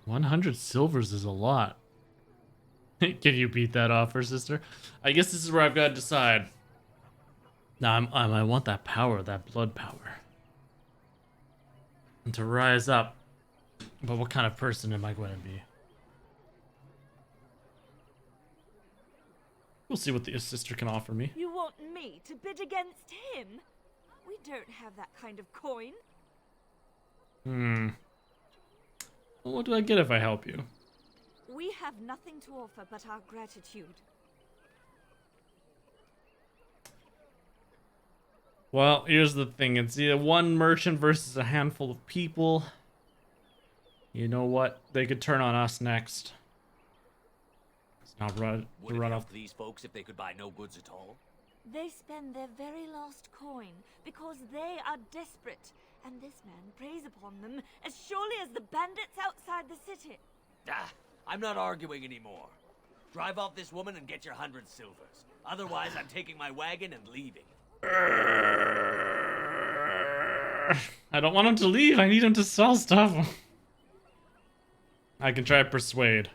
100 silvers is a lot. Can you beat that offer, sister? I guess this is where I've got to decide. Now, I want that power, that blood power. And to rise up. But what kind of person am I going to be? We'll see what the sister can offer me. You want me to bid against him? We don't have that kind of coin. Well, what do I get if I help you? We have nothing to offer but our gratitude. Well, here's the thing. It's either one merchant versus a handful of people. You know what? They could turn on us next. It's not run Would to it run help off. these folks if they could buy no goods at all? They spend their very last coin because they are desperate, and this man preys upon them as surely as the bandits outside the city. Ah, I'm not arguing anymore. Drive off this woman and get your 100 silvers. Otherwise, I'm taking my wagon and leaving. I don't want him to leave. I need him to sell stuff. I can try persuade.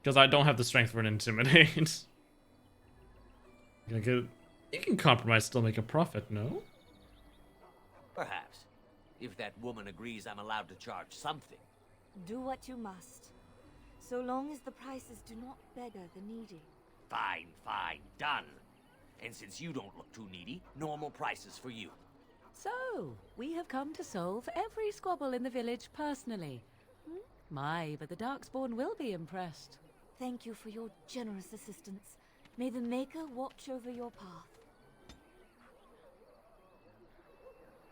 Because I don't have the strength for an intimidate. You can compromise, still make a profit, no? Perhaps. If that woman agrees I'm allowed to charge something. Do what you must, so long as the prices do not beggar the needy. Fine, fine, done. And since you don't look too needy, normal prices for you. So, we have come to solve every squabble in the village personally. My, but the Darkspawn will be impressed. Thank you for your generous assistance. May the Maker watch over your path.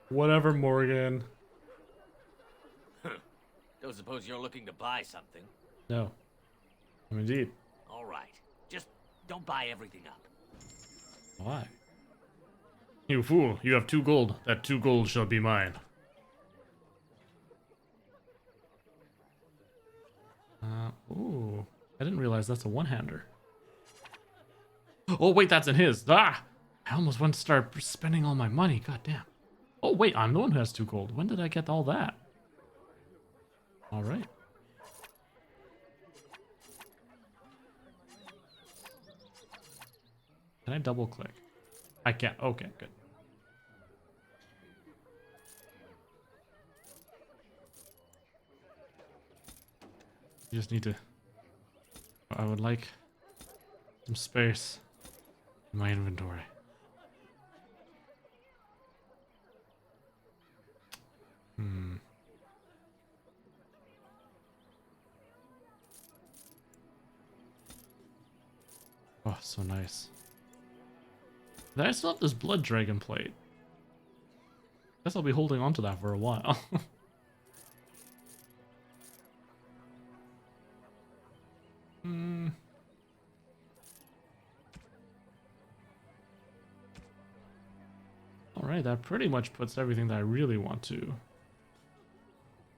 Whatever, Morgan. Don't suppose you're looking to buy something? No. Indeed. All right. Just don't buy everything up. Why? You fool, you have 2 gold. That 2 gold shall be mine. Ooh. I didn't realize that's a one-hander. Oh, wait, that's in his. Ah! I almost went to start spending all my money. God damn. Oh, wait, I'm the one who has 2 gold. When did I get all that? Alright. Can I double click? I can't. Okay, good. You just need to... I would like some space in my inventory. Oh, so nice. I still have this blood dragon plate. Guess I'll be holding on to that for a while. Alright, that pretty much puts everything that I really want to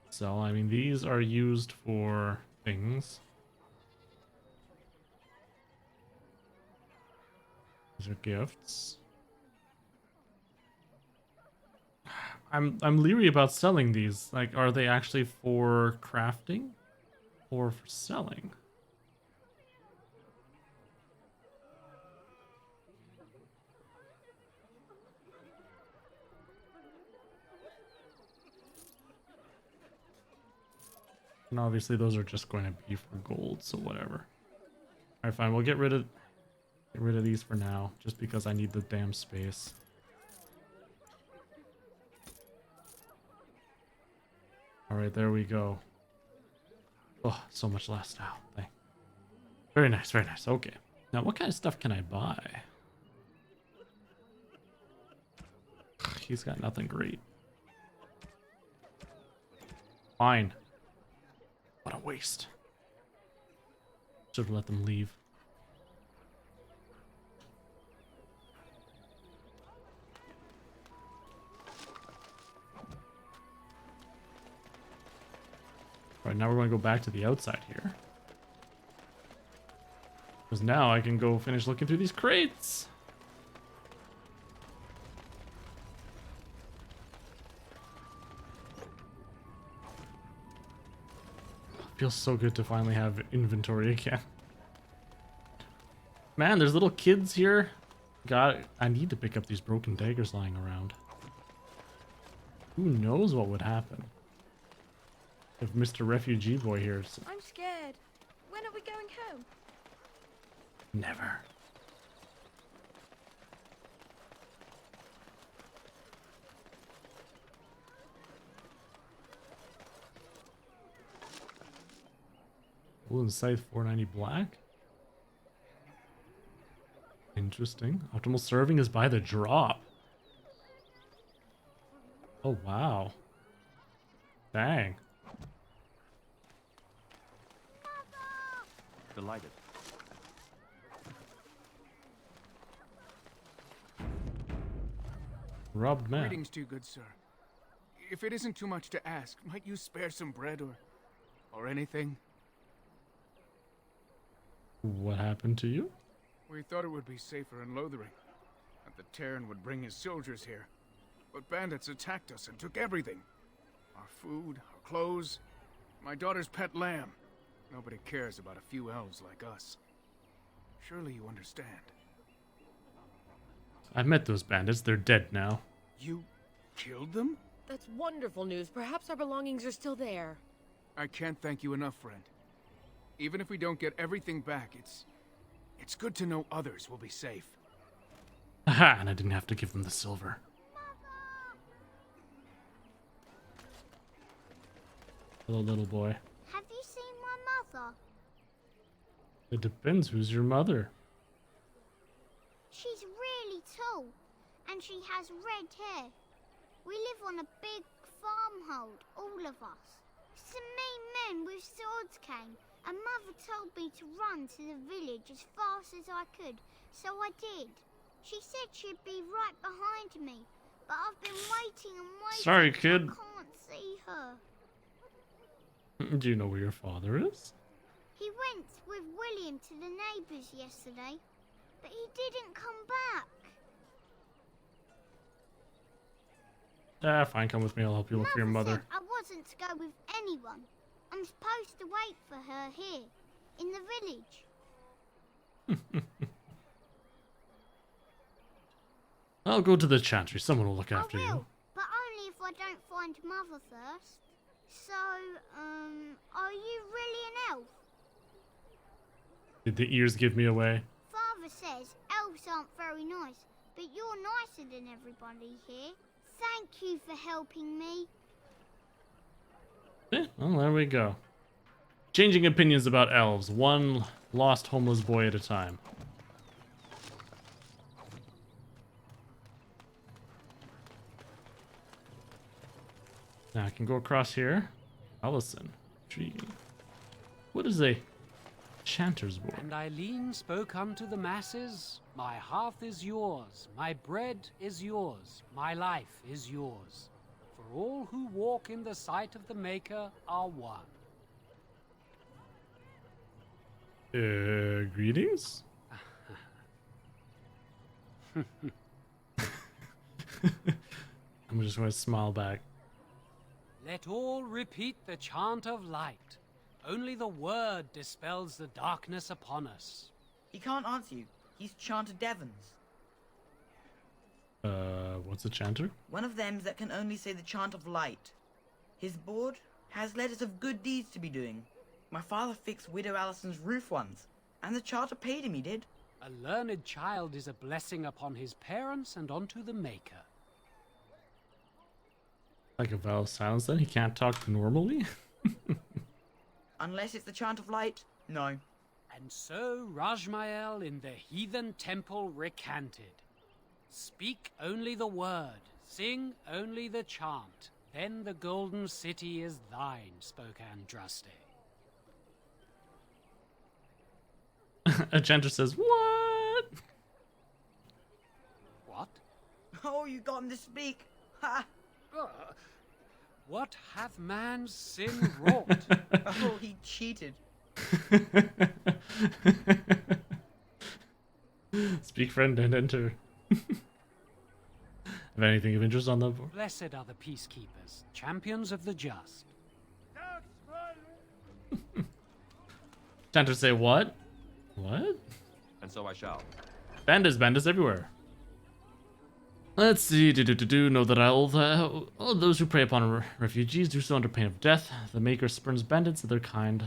sell. I mean, these are used for things. These are gifts. I'm leery about selling these. Like, are they actually for crafting or for selling? And obviously those are just going to be for gold, so whatever. Alright, fine, we'll get rid of these for now, just because I need the damn space. Alright, there we go. Oh, so much less now. Thank. Very nice, very nice. Okay. Now, what kind of stuff can I buy? He's got nothing great. Fine. What a waste. Should have let them leave. Right, now we're going to go back to the outside here. Because now I can go finish looking through these crates. Feels so good to finally have inventory again. Man, there's little kids here. God, I need to pick up these broken daggers lying around. Who knows what would happen if Mr. Refugee Boy here... I'm scared. When are we going home? Never. Woolen Scythe 490 black. Interesting. Optimal serving is by the drop. Oh, wow. Dang. Delighted. Robbed man. Greetings to you, good sir. If it isn't too much to ask, might you spare some bread or anything? What happened to you? We thought it would be safer in Lothering, that the Terran would bring his soldiers here. But bandits attacked us and took everything. Our food, our clothes, my daughter's pet lamb. Nobody cares about a few elves like us. Surely you understand. I met those bandits. They're dead now. You killed them? That's wonderful news. Perhaps our belongings are still there. I can't thank you enough, friend. Even if we don't get everything back, it's good to know others will be safe. Aha, and I didn't have to give them the silver. Mother! Hello, little boy. Have mother? It depends. Who's your mother? She's really tall, and she has red hair. We live on a big farmhold, all of us. Some mean men with swords came, and Mother told me to run to the village as fast as I could, so I did. She said she'd be right behind me, but I've been waiting and waiting. Sorry, kid. I can't see her. Do you know where your father is? He went with William to the neighbours yesterday, but he didn't come back. Ah, fine, come with me. I'll help you look for your mother. Said I wasn't to go with anyone. I'm supposed to wait for her here, in the village. I'll go to the chantry. Someone will look after you. But only if I don't find Mother first. So, are you really an elf? Did the ears give me away? Father says elves aren't very nice, but you're nicer than everybody here. Thank you for helping me. Yeah, well, there we go. Changing opinions about elves, one lost homeless boy at a time. Now I can go across here. Allison. Intriguing. What is a chanter's board? And Eileen spoke unto the masses, my hearth is yours, my bread is yours, my life is yours. For all who walk in the sight of the Maker are one. Greetings? I'm just going to smile back. Let all repeat the chant of light. Only the word dispels the darkness upon us. He can't answer you. He's chanted Devons. What's a chanter? One of them that can only say the chant of light. His board has letters of good deeds to be doing. My father fixed Widow Allison's roof once, and the charter paid him, he did. A learned child is a blessing upon his parents and unto the Maker. Like a vow of silence then? He can't talk normally? Unless it's the chant of light, no. And so Rajmael in the heathen temple recanted. Speak only the word, sing only the chant, then the golden city is thine, spoke Andraste. A chanter says, what? What? Oh, you got him to speak. Ha! What hath man's sin wrought? Oh, he cheated. Speak, friend, and enter. Have anything of interest on that board? Blessed are the peacekeepers, champions of the just. Chanter say what? What? And so I shall. Bandits everywhere. Let's see. Know that all those who prey upon refugees do so under pain of death. The Maker spurns bandits of their kind.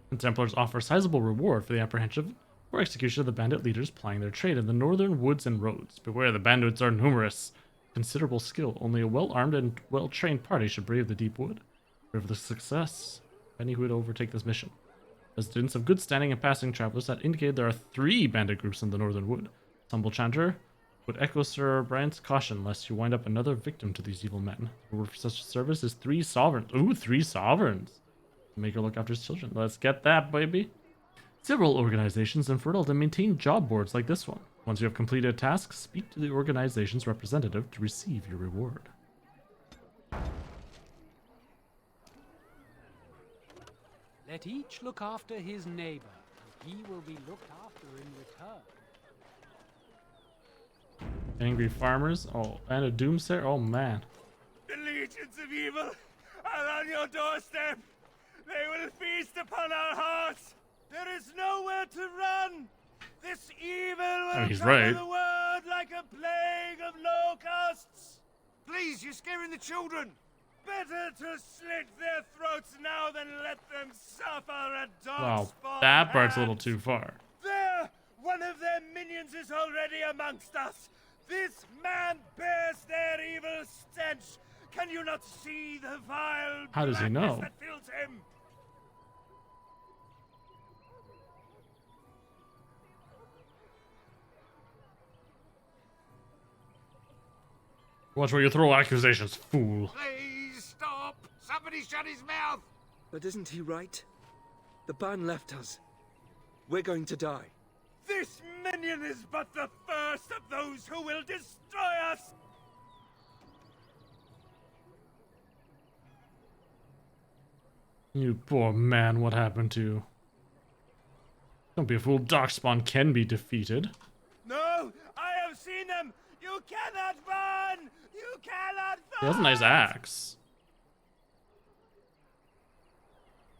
And Templars offer a sizable reward for the apprehension or execution of the bandit leaders plying their trade in the northern woods and roads. Beware, the bandits are numerous. Considerable skill. Only a well-armed and well-trained party should brave the deep wood. For the success, any who would overtake this mission. Residents of good standing and passing travelers had indicated there are 3 bandit groups in the northern wood. Humble Chanter would echo Sir Bryant's caution lest you wind up another victim to these evil men. The reward for such service is 3 sovereigns. Ooh, 3 sovereigns. Make her look after his children. Let's get that, baby. Several organizations in Fertile maintain job boards like this one. Once you have completed a task, speak to the organization's representative to receive your reward. Let each look after his neighbor, and he will be looked after in return. Angry farmers? Oh, and a doomsayer? Oh, man. The legions of evil are on your doorstep. They will feast upon our hearts. There is nowhere to run. This evil will he's cover right. the world like a plague of locusts. Please, you're scaring the children. Better to slit their throats now than let them suffer at Wow, dogspawn that part's a little hands. too far. There! One of their minions is already amongst us. This man bears their evil stench. Can you not see the vile How does he blackness know? that fills him? Watch where you throw accusations, fool. Please stop! Somebody shut his mouth! But isn't he right? The ban left us. We're going to die. This minion is but the first of those who will destroy us! You poor man, what happened to you? Don't be a fool, Darkspawn can be defeated. No! I have seen them! You cannot burn! You cannot He has a nice axe.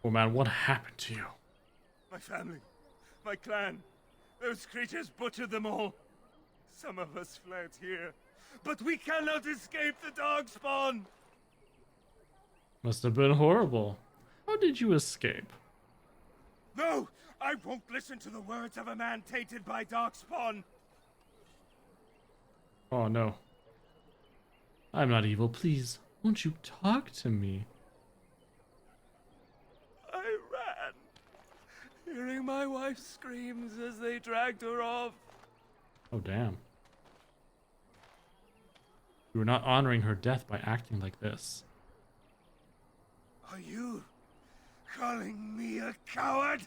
Oh man, what happened to you? My family, my clan, those creatures butchered them all. Some of us fled here, but we cannot escape the Darkspawn! Must have been horrible. How did you escape? No! I won't listen to the words of a man tainted by Darkspawn! Oh no. I'm not evil, please. Won't you talk to me? I ran, hearing my wife's screams as they dragged her off. Oh damn. You were not honoring her death by acting like this. Are you calling me a coward?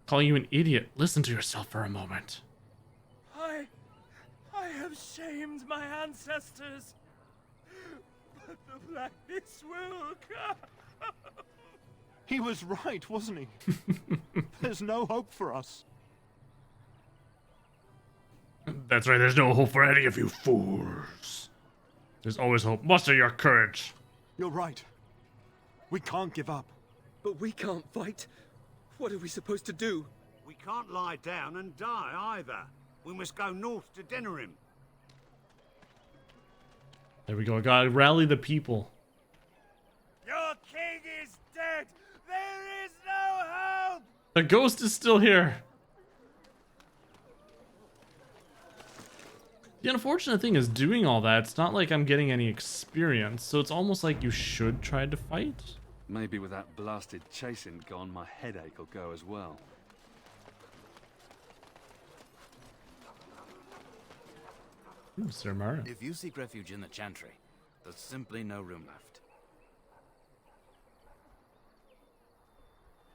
Calling you an idiot. Listen to yourself for a moment. I have shamed my ancestors, but the blackness will come. He was right, wasn't he? There's no hope for us. That's right, there's no hope for any of you fools. There's always hope. Muster your courage. You're right. We can't give up. But we can't fight. What are we supposed to do? We can't lie down and die either. We must go north to Denerim. There we go. I gotta rally the people. Your king is dead. There is no hope. The ghost is still here. The unfortunate thing is doing all that, it's not like I'm getting any experience, so it's almost like you should try to fight. Maybe with that blasted chasing gone, my headache will go as well. Ooh, Sir Marin. If you seek refuge in the Chantry, there's simply no room left.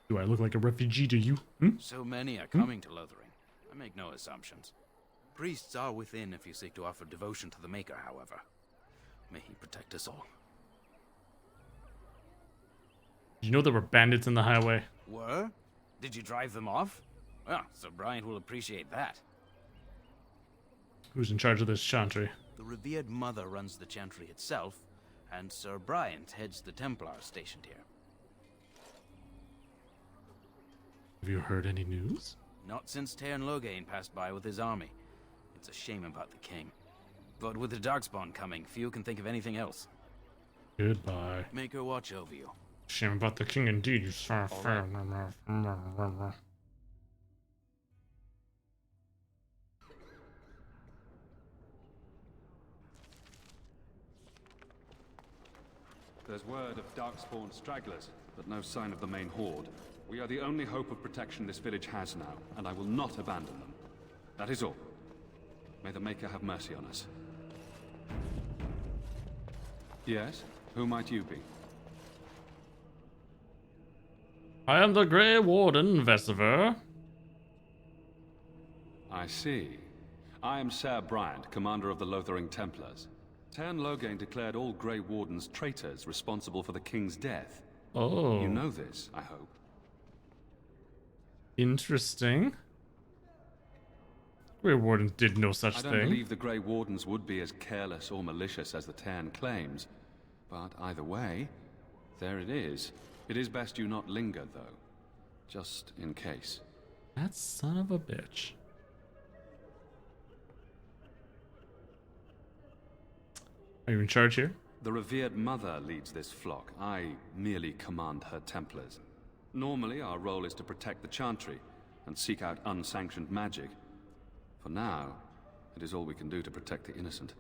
Do I look like a refugee to you? So many are coming to Lothering. I make no assumptions. Priests are within if you seek to offer devotion to the Maker, however. May he protect us all. Did you know there were bandits in the highway? Were? Did you drive them off? Well, Sir Bryant will appreciate that. Who's in charge of this chantry? The revered mother runs the Chantry itself, and Sir Bryant heads the Templars stationed here. Have you heard any news? Not since Tairn Loghain passed by with his army. It's a shame about the king. But with the Darkspawn coming, few can think of anything else. Goodbye. Make her watch over you. Shame about the king indeed, you son of a... There's word of Darkspawn stragglers, but no sign of the main horde. We are the only hope of protection this village has now, and I will not abandon them. That is all. May the Maker have mercy on us. Yes? Who might you be? I am the Grey Warden, Vesever. I see. I am Sir Bryant, commander of the Lothering Templars. Tairn Loghain declared all Grey Wardens traitors responsible for the king's death. Oh. You know this, I hope. Interesting. Grey Warden did no such thing. I don't believe the Grey Wardens would be as careless or malicious as the Tairn claims. But either way, there it is. It is best you not linger, though. Just in case. That son of a bitch. Are you in charge here? The revered mother leads this flock. I merely command her Templars. Normally, our role is to protect the Chantry and seek out unsanctioned magic. For now, it is all we can do to protect the innocent.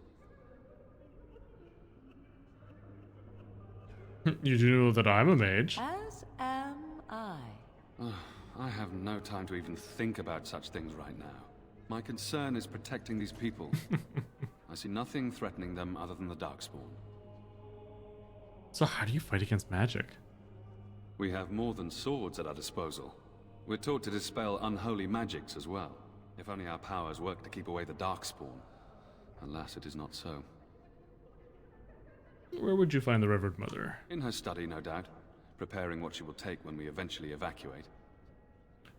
You do know that I'm a mage. As am I. I have no time to even think about such things right now. My concern is protecting these people. I see nothing threatening them other than the Darkspawn. So how do you fight against magic? We have more than swords at our disposal. We're taught to dispel unholy magics as well. If only our powers work to keep away the Darkspawn. Alas, it is not so. Where would you find the Revered Mother? In her study, no doubt. Preparing what she will take when we eventually evacuate.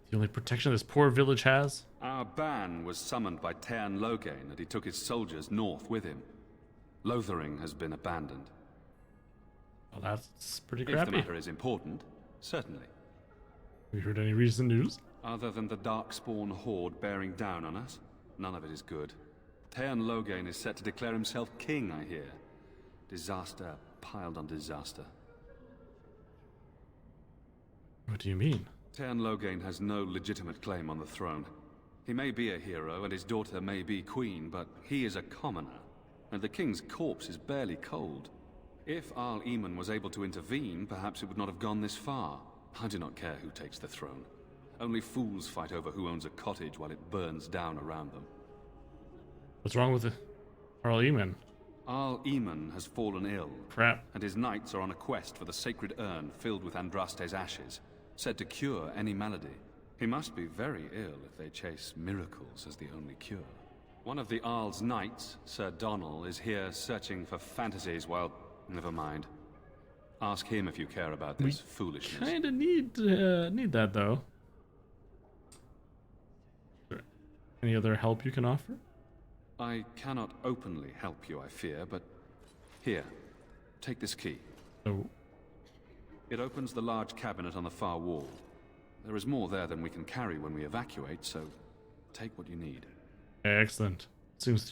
The only protection this poor village has? Our ban was summoned by Tearn Logain, and he took his soldiers north with him. Lothering has been abandoned. Well, that's pretty If the crappy. matter is important, certainly. Have you heard any recent news? Other than the Darkspawn horde bearing down on us, none of it is good. Tearn Logain is set to declare himself king, I hear. Disaster piled on disaster. What do you mean? Tearn Logain has no legitimate claim on the throne. He may be a hero and his daughter may be queen, but he is a commoner, and the king's corpse is barely cold. If Arl Eamon was able to intervene, perhaps it would not have gone this far. I do not care who takes the throne. Only fools fight over who owns a cottage while it burns down around them. What's wrong with Arl Eamon? Arl Eamon has fallen ill. Crap. And his knights are on a quest for the sacred urn filled with Andraste's ashes, said to cure any malady. He must be very ill if they chase miracles as the only cure. One of the Arl's knights, Sir Donnell, is here searching for fantasies while... Never mind. Ask him if you care about this foolishness. Kinda need that though. Any other help you can offer? I cannot openly help you, I fear, but... Here, take this key. Oh. It opens the large cabinet on the far wall. There is more there than we can carry when we evacuate, so take what you need. Excellent. Things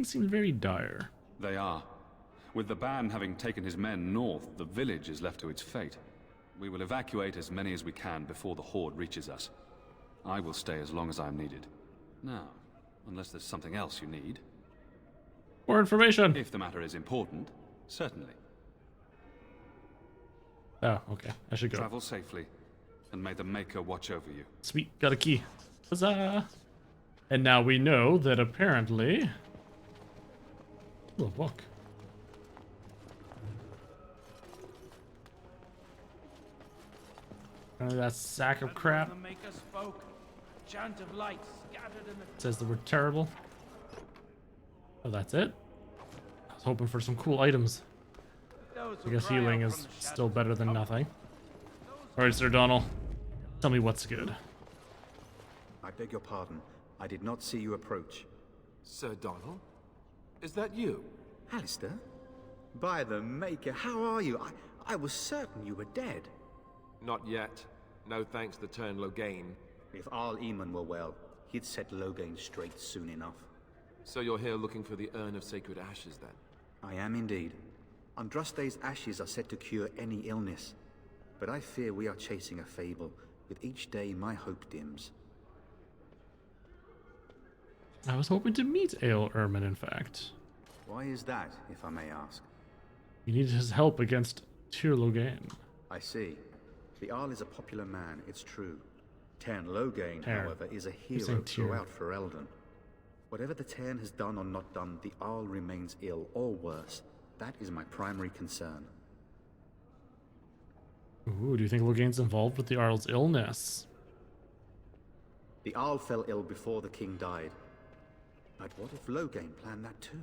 seem very dire. They are. With the ban having taken his men north, the village is left to its fate. We will evacuate as many as we can before the horde reaches us. I will stay as long as I am needed. Now, unless there's something else you need. More information! If the matter is important, certainly. Oh, okay. I should go. Travel safely, and may the Maker watch over you. Sweet, got a key. Huzzah! And now we know that apparently... Oh, a book. That sack of crap The Maker spoke. A chant of light scattered in the... says that we're terrible. Oh, that's it? I was hoping for some cool items. I guess healing is still better than nothing. Alright, Sir Donnell. Tell me what's good. I beg your pardon. I did not see you approach. Sir Donnell? Is that you? Alistair? By the Maker, how are you? I was certain you were dead. Not yet. No thanks to Tearn Logain. If Arl Eamon were well, he'd set Logain straight soon enough. So you're here looking for the Urn of Sacred Ashes, then? I am indeed. Andraste's ashes are said to cure any illness. But I fear we are chasing a fable. With each day, my hope dims. I was hoping to meet Ael Ermin, in fact. Why is that, if I may ask? You needed his help against Tearn Logain. I see. The Arl is a popular man, it's true. Tearn Logain, however, is a hero throughout Ferelden. Whatever the Tearn has done or not done, the Arl remains ill, or worse. That is my primary concern. Ooh, do you think Logain's involved with the Arl's illness? The Arl fell ill before the king died. But what if Logain planned that too?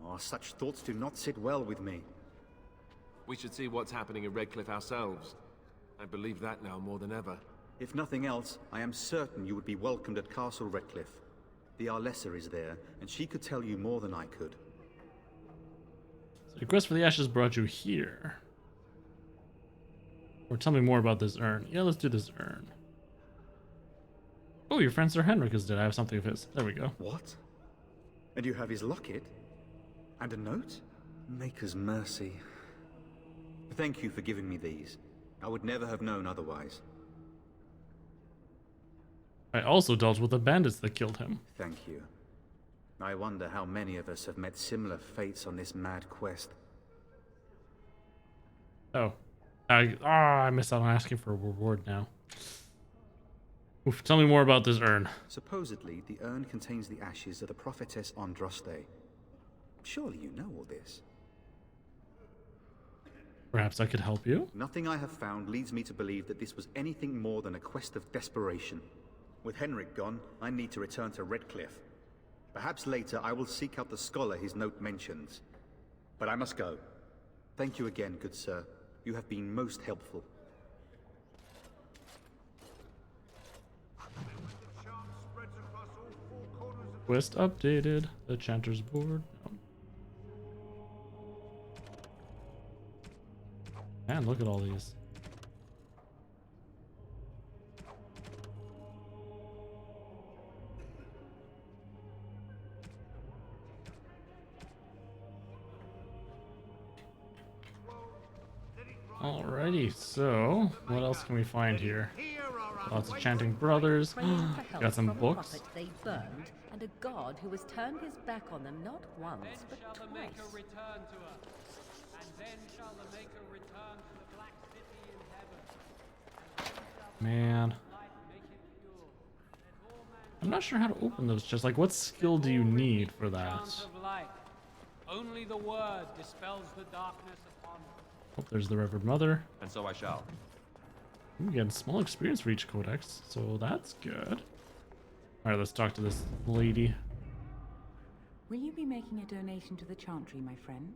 Oh, such thoughts do not sit well with me. We should see what's happening in Redcliffe ourselves. I believe that now more than ever. If nothing else, I am certain you would be welcomed at Castle Redcliffe. The Arlessa is there, and she could tell you more than I could. So the quest for the ashes brought you here. Or tell me more about this urn. Yeah, let's do this urn. Oh, your friend Sir Henrik is dead. I have something of his. There we go. What? And you have his locket? And a note? Maker's mercy. Thank you for giving me these. I would never have known otherwise. I also dealt with the bandits that killed him. Thank you. I wonder how many of us have met similar fates on this mad quest. Oh. I missed out on asking for a reward now. Oof, tell me more about this urn. Supposedly, the urn contains the ashes of the prophetess Andraste. Surely you know all this. Perhaps I could help you? Nothing I have found leads me to believe that this was anything more than a quest of desperation. With Henrik gone, I need to return to Redcliffe. Perhaps later I will seek out the scholar his note mentions. But I must go. Thank you again, good sir. You have been most helpful. Quest updated. The Chanter's board. No. Man, look at all these. Alrighty, so what else can we find here? Lots of chanting brothers. Got some books. They burned, and a god who has turned his back on them not once but twice. Man, I'm not sure how to open those chests. Like, what skill do you need for that? Only the word dispels the darkness upon them. Oh, there's the Reverend Mother. And so I shall. Ooh, getting small experience for each codex, so that's good. Alright, let's talk to this lady. Will you be making a donation to the Chantry, my friend?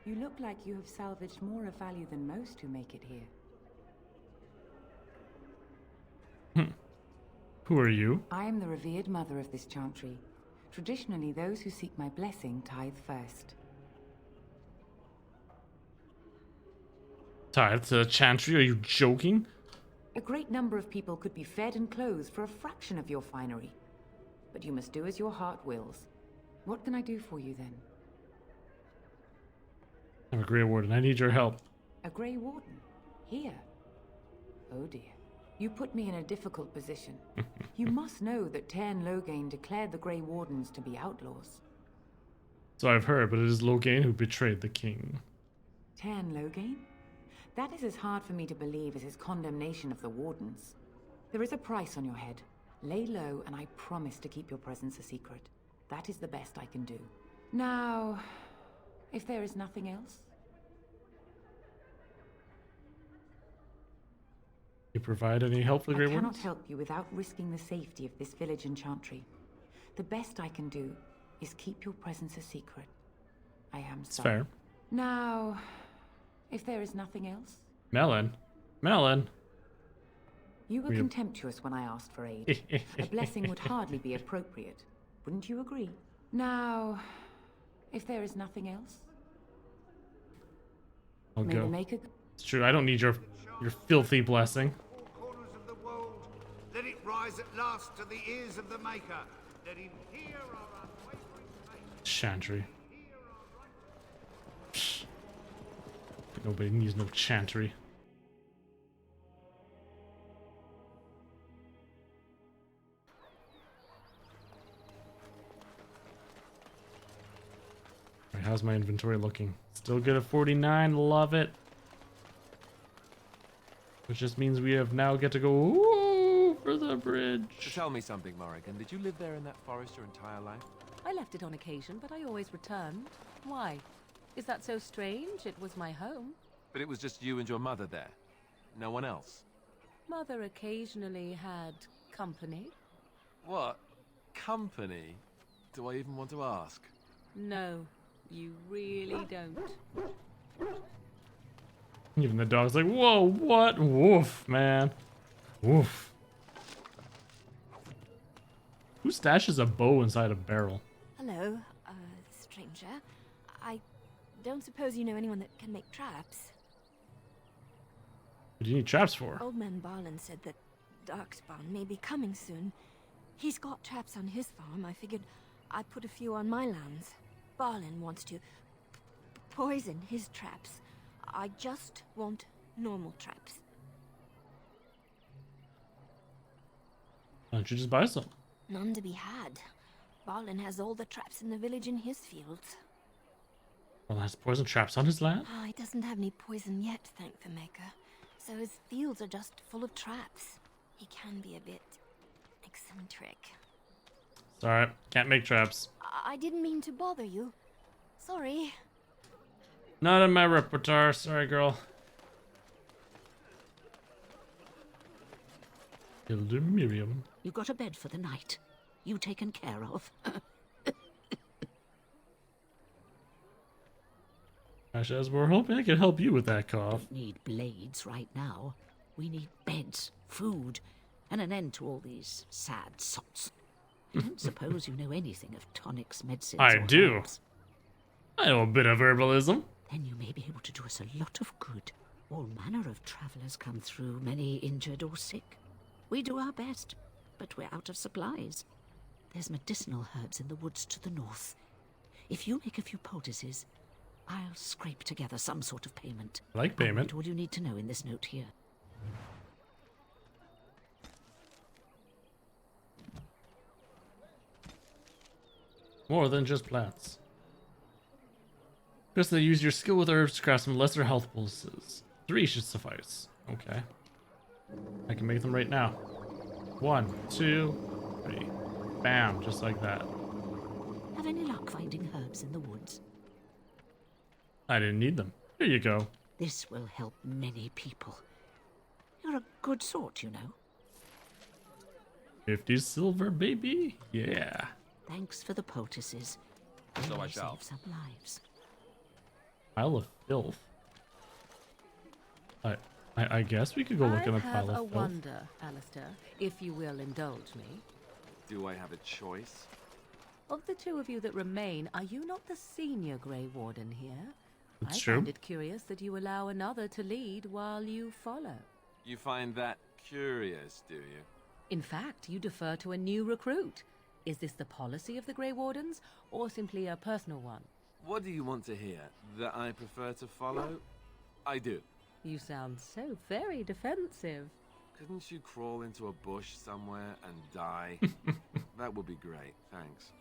You look like you have salvaged more of value than most who make it here. Who are you? I am the revered mother of this Chantry. Traditionally, those who seek my blessing tithe first. Tithe to the Chantry? Are you joking? A great number of people could be fed and clothed for a fraction of your finery. But you must do as your heart wills. What can I do for you then? I'm a Grey Warden. I need your help. A Grey Warden? Here? Oh dear. You put me in a difficult position. You must know that Tairn Loghain declared the Grey Wardens to be outlaws. So I've heard, but it is Loghain who betrayed the king. Tairn Loghain? That is as hard for me to believe as his condemnation of the Wardens. There is a price on your head. Lay low, and I promise to keep your presence a secret. That is the best I can do. Now, if there is nothing else... You provide any help for the Grey I cannot Wardens? help you without risking the safety of this village and Chantry. The best I can do is keep your presence a secret. I am It's sorry. fair. Now, if there is nothing else... Melon. Melon. You were Were you- contemptuous when I asked for aid. A blessing would hardly be appropriate. Wouldn't you agree? Now, if there is nothing else... I'll may go. the Maker... It's true. I don't need your filthy blessing. Let it rise at last to the ears of the Maker. Let him hear our unwavering faith. Chantry. Psh. Nobody needs no Chantry. Alright, how's my inventory looking? Still good at 49. Love it. Which just means we have now get to go over the bridge. So tell me something, Morrigan. Did you live there in that forest your entire life? I left it on occasion, but I always returned. Why? Is that so strange? It was my home. But it was just you and your mother there. No one else. Mother occasionally had company. What? Company? Do I even want to ask? No, you really don't. Even the dog's like, whoa, what? Woof, man. Woof. Who stashes a bow inside a barrel? Hello, stranger. I don't suppose you know anyone that can make traps? What do you need traps for? Old man Barlin said that Darkspawn may be coming soon. He's got traps on his farm. I figured I'd put a few on my lands. Barlin wants to poison his traps. I just want normal traps. Why don't you just buy some? None to be had. Barlin has all the traps in the village in his fields. Well, has poison traps on his land? He doesn't have any poison yet, thank the Maker. So his fields are just full of traps. He can be a bit eccentric. Sorry, can't make traps. I didn't mean to bother you. Sorry. Not in my repertoire. Sorry, girl. Hilda Miriam. You got a bed for the night. You taken care of. Gosh, as we're hoping I could help you with that cough. We need blades right now. We need beds, food, and an end to all these sad sots. I don't suppose you know anything of tonics, medicines, I or do. herbs. I know a bit of herbalism. Then you may be able to do us a lot of good. All manner of travelers come through, many injured or sick. We do our best, but we're out of supplies. There's medicinal herbs in the woods to the north. If you make a few poultices, I'll scrape together some sort of payment. I like payment. I'll read all you need to know in this note here. More than just plants. Chris, they use your skill with herbs to craft some lesser health poultices. 3 should suffice. Okay. I can make them right now. 1, 2, 3. Bam, just like that. Have any luck finding herbs in the woods? I didn't need them. Here you go. This will help many people. You're a good sort, you know. 50 silver, baby. Yeah. Thanks for the poultices. So I May shall. save some lives. Pile of filth. I guess we could go look at a pile I have of a filth. wonder, Alistair, if you will indulge me. Do I have a choice? Of the two of you that remain, are you not the senior Grey Warden here? It's I true. find it curious that you allow another to lead while you follow. You find that curious, do you? In fact, you defer to a new recruit. Is this the policy of the Grey Wardens, or simply a personal one? What do you want to hear? That I prefer to follow? I do. You sound so very defensive. Couldn't you crawl into a bush somewhere and die? That would be great, thanks.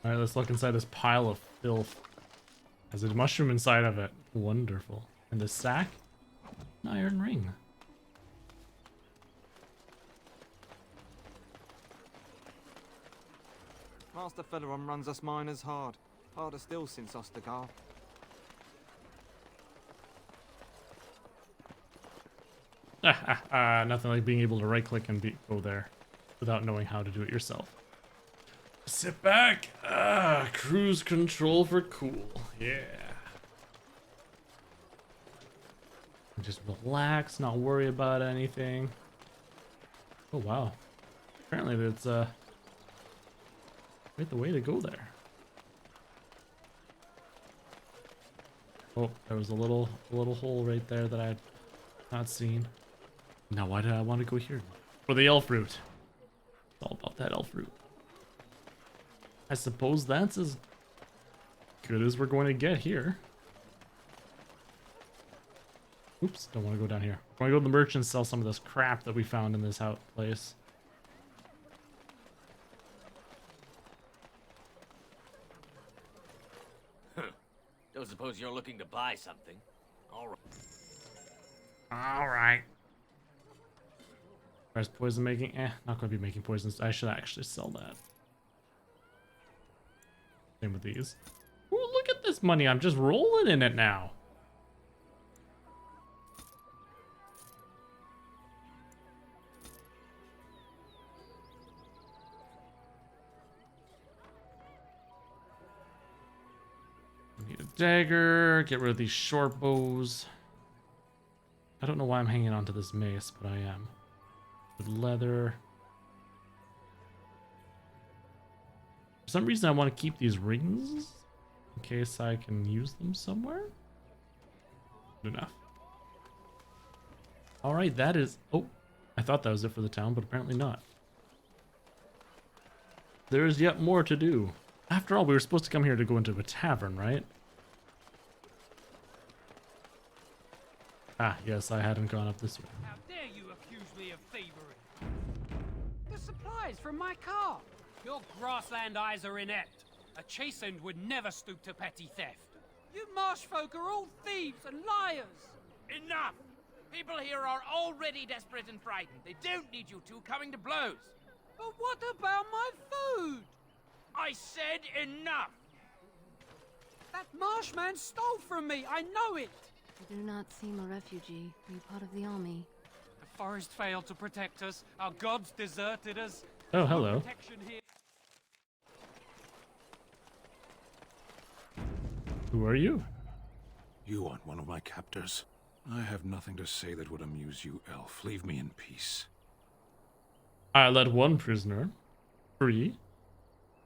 Alright, let's look inside this pile of filth. There's a mushroom inside of it. Wonderful. And the sack? An iron ring. Master Feleron runs us miners hard. Harder still since Ostagar. Nothing like being able to right click and go there without knowing how to do it yourself. Sit back. Cruise control for cool. Yeah. Just relax, not worry about anything. Oh wow. Apparently that's quite the way to go there. Oh, there was a little hole right there that I had not seen. Now why did I want to go here? For the elf root. It's all about that elf root. I suppose that's as good as we're going to get here. Oops, don't want to go down here. I want to go to the merchant and sell some of this crap that we found in this place. Don't suppose you're looking to buy something. All right. Alright. Where's poison making? Not going to be making poisons. I should actually sell that. Same with these. Ooh, look at this money. I'm just rolling in it now. Need a dagger. Get rid of these short bows. I don't know why I'm hanging on to this mace, but I am. With leather. For some reason, I want to keep these rings in case I can use them somewhere. Good enough. All right, that is. Oh, I thought that was it for the town, but apparently not. There is yet more to do. After all, we were supposed to come here to go into a tavern, right? Ah, yes, I hadn't gone up this way. How dare you accuse me of thievery? The supplies from my car. Your grassland eyes are inept. A chastened would never stoop to petty theft. You marsh folk are all thieves and liars. Enough! People here are already desperate and frightened. They don't need you two coming to blows. But what about my food? I said enough! That marshman stole from me, I know it! You do not seem a refugee. Are you part of the army? The forest failed to protect us. Our gods deserted us. Oh, hello. Protection here. Who are you? You aren't one of my captors. I have nothing to say that would amuse you, elf. Leave me in peace. I let one prisoner free.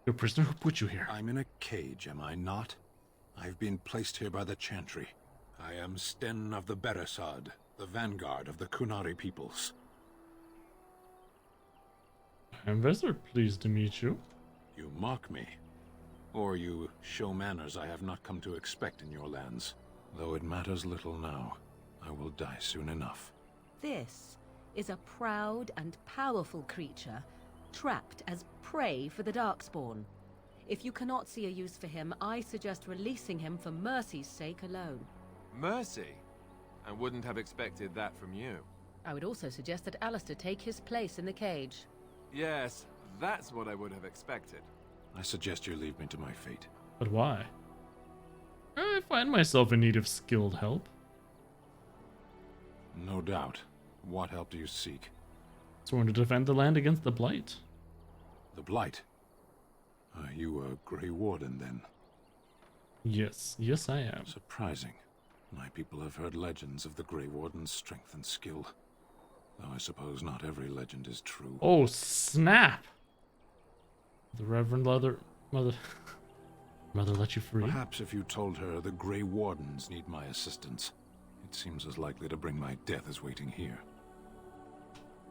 Your prisoner who put you here? I'm in a cage, am I not? I've been placed here by the Chantry. I am Sten of the Beresad, the vanguard of the Kunari peoples. I'm very pleased to meet you. You mock me. Or you show manners I have not come to expect in your lands. Though it matters little now. I will die soon enough. This is a proud and powerful creature, trapped as prey for the Darkspawn. If you cannot see a use for him, I suggest releasing him for mercy's sake alone. Mercy? I wouldn't have expected that from you. I would also suggest that Alistair take his place in the cage. Yes, that's what I would have expected. I suggest you leave me to my fate. But why? I find myself in need of skilled help. No doubt. What help do you seek? Sworn to defend the land against the Blight. The Blight? Are you a Grey Warden, then? Yes, yes I am. Surprising. My people have heard legends of the Grey Warden's strength and skill. Though I suppose not every legend is true. Oh, snap! The Reverend Mother let you free? Perhaps if you told her the Grey Wardens need my assistance, it seems as likely to bring my death as waiting here.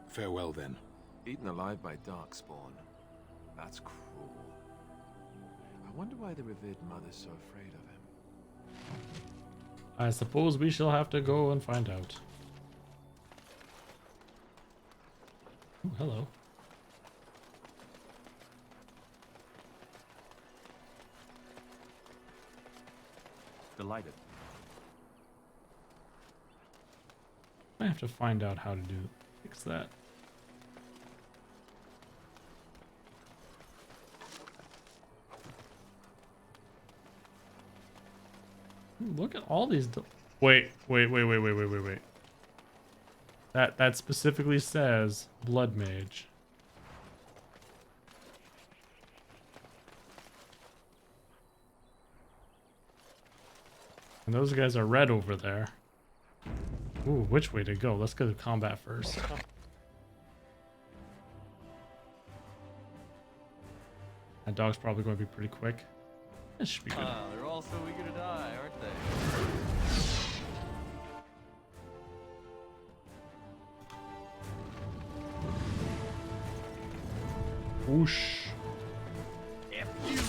Farewell, then. Eaten alive by Darkspawn. That's cruel. I wonder why the revered mother's so afraid of him. I suppose we shall have to go and find out. Oh, hello. Delighted. I have to find out how to fix that. Look at all these. Wait. That specifically says Blood Mage. And those guys are red over there. Ooh, which way to go? Let's go to combat first. That dog's probably going to be pretty quick. This should be good. They're all so eager to die, aren't they? Whoosh. If you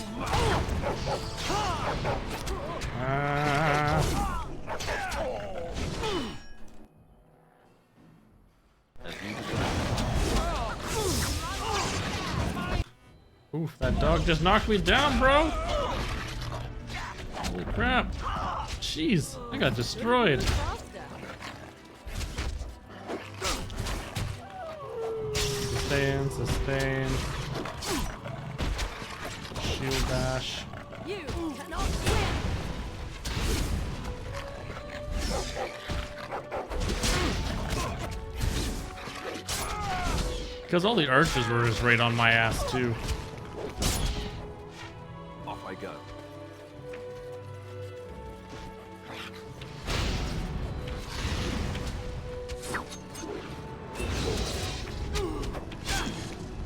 Oof, that dog just knocked me down, bro. Holy crap. Jeez, I got destroyed. Sustain. Shield dash. You cannot win. Because all the archers were just right on my ass too. Off I go.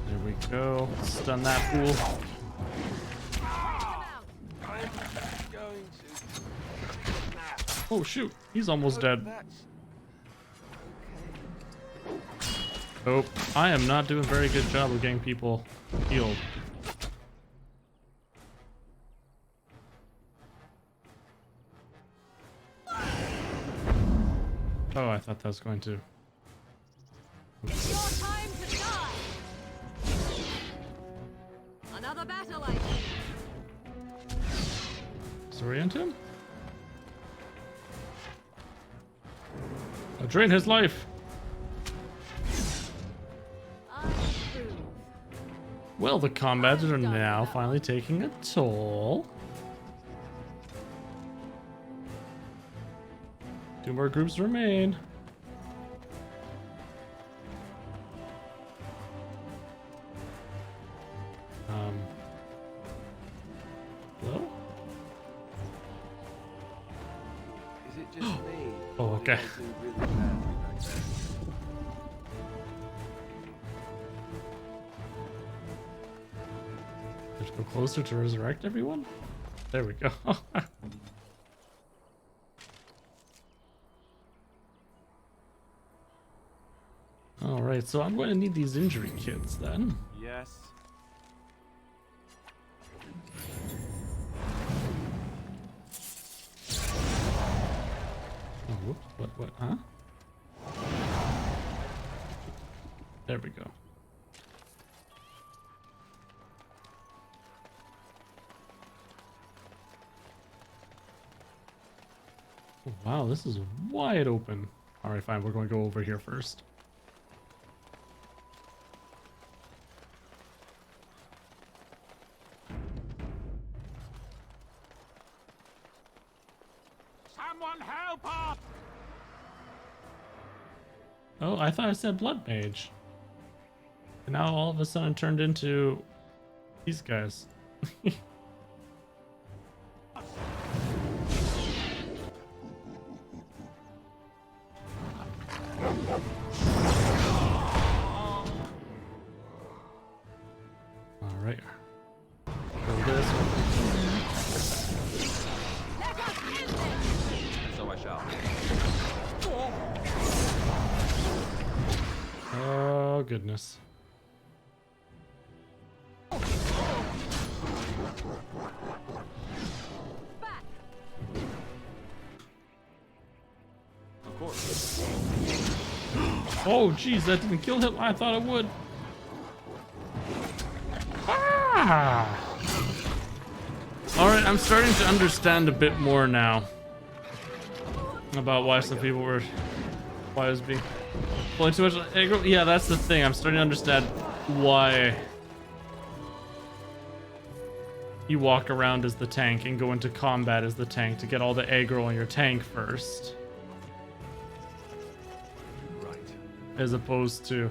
There we go. Stun that fool. Oh shoot, he's almost dead. Nope, I am not doing a very good job of getting people healed. Oh, I thought that was going to. It's your time to die. Another battle, I think. Disorient him? drain his life. Well, the combats are now finally taking a toll. 2 more groups remain. Hello? Is it just me? Oh, okay. Let's go closer to resurrect everyone. There we go. All right, so I'm going to need these injury kits then. Yes. Oh, whoops, what, huh? There we go. Oh, wow, this is wide open. All right, fine, we're going to go over here first. Someone help us! Oh, I thought I said blood mage. And now all of a sudden turned into these guys. All right. Go this one. So I shall. Oh, goodness. Of course. Oh, geez, that didn't kill him. I thought it would. Ah! Alright, I'm starting to understand a bit more now about why some people were... Why it was being... Pulling too much aggro. Yeah, that's the thing. I'm starting to understand why you walk around as the tank and go into combat as the tank to get all the aggro on your tank first. Right. As opposed to...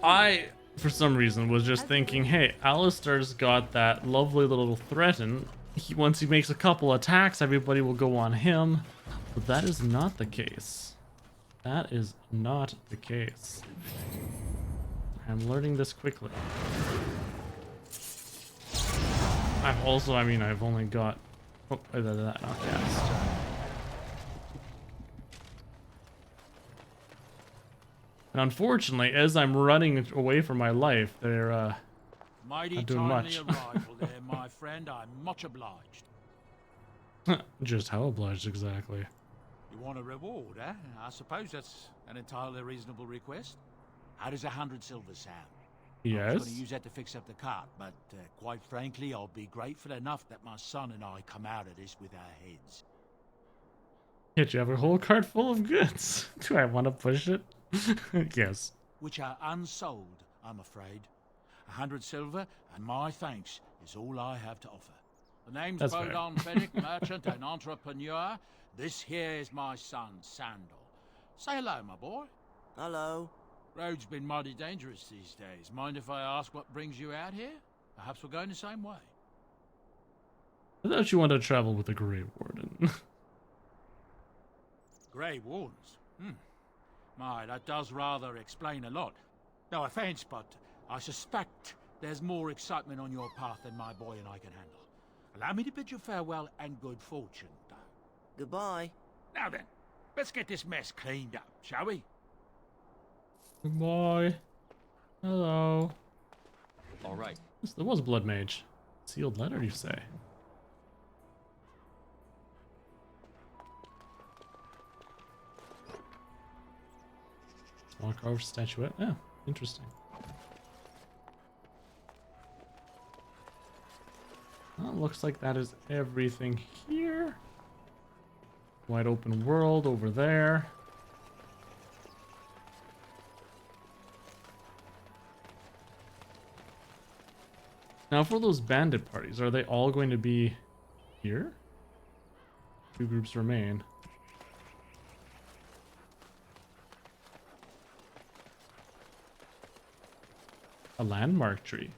I, for some reason, was just thinking, hey, Alistair's got that lovely little threaten. Once he makes a couple attacks, everybody will go on him. But that is not the case. That is not the case. I'm learning this quickly. I've also, I mean, I've only got... Oh, that not cast. And unfortunately, as I'm running away from my life, they're Mighty not doing timely much. arrival there, my friend. I'm much obliged. Just how obliged exactly? You want a reward, eh? I suppose that's an entirely reasonable request. How does 100 silver sound? I was Yes. going to use that to fix up the cart, but quite frankly, I'll be grateful enough that my son and I come out of this with our heads. Yet you have a whole cart full of goods. Do I want to push it? Yes. Which are unsold, I'm afraid. 100 silver, and my thanks is all I have to offer. The name's That's fair. Bodon Fennick, merchant and entrepreneur. This here is my son, Sandal. Say hello, my boy. Hello. Road's been mighty dangerous these days. Mind if I ask what brings you out here? Perhaps we're going the same way. I thought you wanted to travel with the Grey Warden. Grey Wardens? My, that does rather explain a lot. No offense, but I suspect there's more excitement on your path than my boy and I can handle. Allow me to bid you farewell and good fortune, though. Goodbye. Now then, let's get this mess cleaned up, shall we? Goodbye. Hello. All right. Yes, there was a blood mage. Sealed letter, you say? Small carved statuette. Yeah, interesting. Well, looks like that is everything here. Wide open world over there. Now for those bandit parties, are they all going to be here? 2 groups remain. A landmark tree.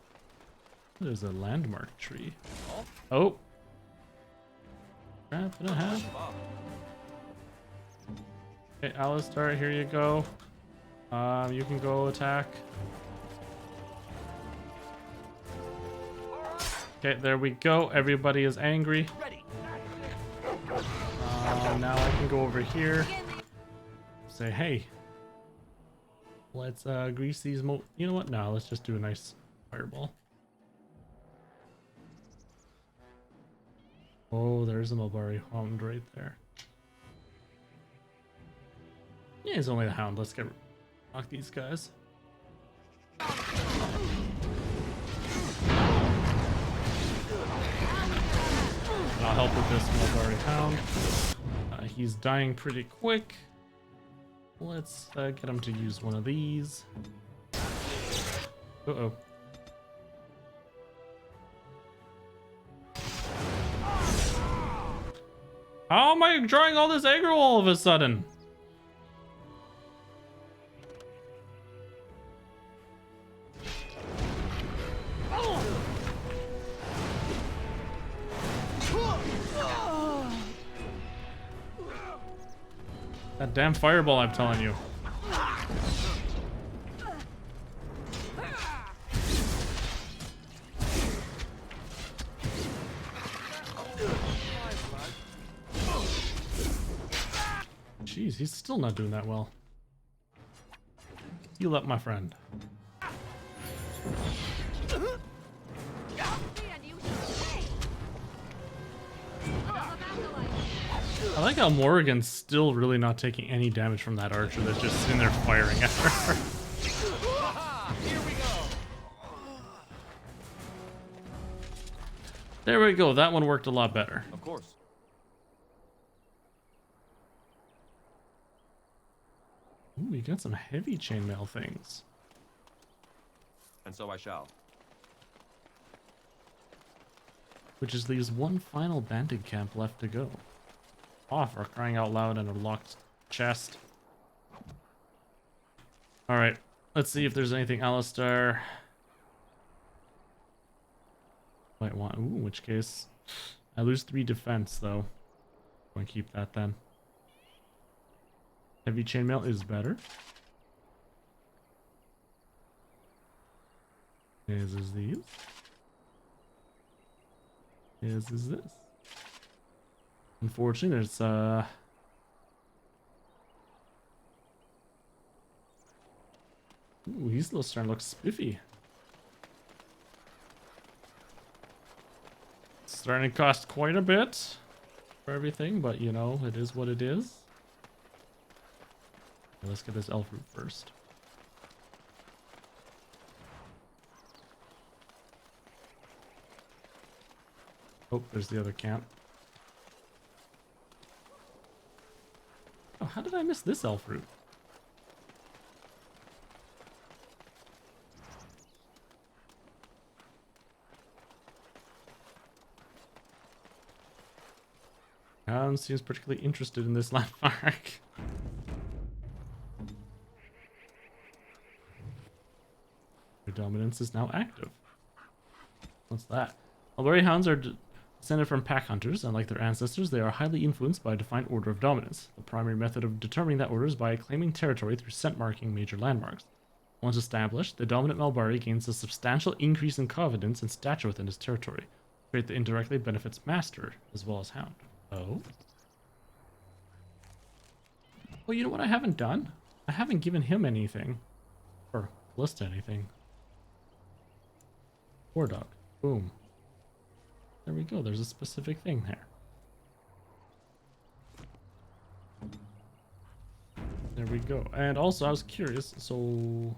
There's a landmark tree. Oh. Crap and a half. Okay, Alistar, here you go. You can go attack. Okay, there we go. Everybody is angry. Now I can go over here. Say, hey. Let's grease these you know what? No, let's just do a nice fireball. Oh, there's a Mulberry Hound right there. Yeah, it's only the Hound. Let's knock these guys. I'll help with this Mulberry Hound. He's dying pretty quick. Let's get him to use one of these. Uh-oh. How am I drawing all this aggro all of a sudden? That damn fireball, I'm telling you. Jeez, he's still not doing that well. Heal up, my friend. I like how Morrigan's still really not taking any damage from that archer that's just sitting there firing at her. There we go. That one worked a lot better. Of course. Ooh, we got some heavy chainmail things. And so I shall. Which just leaves one final bandit camp left to go. Oh, for crying out loud in a locked chest. Alright, let's see if there's anything Alistar might want. Ooh, in which case, I lose 3 defense though. I'm gonna keep that then. Heavy chainmail is better. As is these. As is this. Unfortunately, there's ooh, he's still starting to look spiffy. It's starting to cost quite a bit for everything, but you know, it is what it is. Okay, let's get this elf root first. Oh, there's the other camp. Oh, how did I miss this elf root? Hound seems particularly interested in this landmark. Their dominance is now active. What's that? Mulberry hounds are descended from pack hunters, and like their ancestors, they are highly influenced by a defined order of dominance. The primary method of determining that order is by claiming territory through scent marking major landmarks. Once established, the dominant Mulberry gains a substantial increase in confidence and stature within his territory, a trait that indirectly benefits Master as well as Hound. Oh? Well, you know what I haven't done? I haven't given him anything. Or listed anything. War dog. Boom. There we go, there's a specific thing there. There we go. And also, I was curious, so...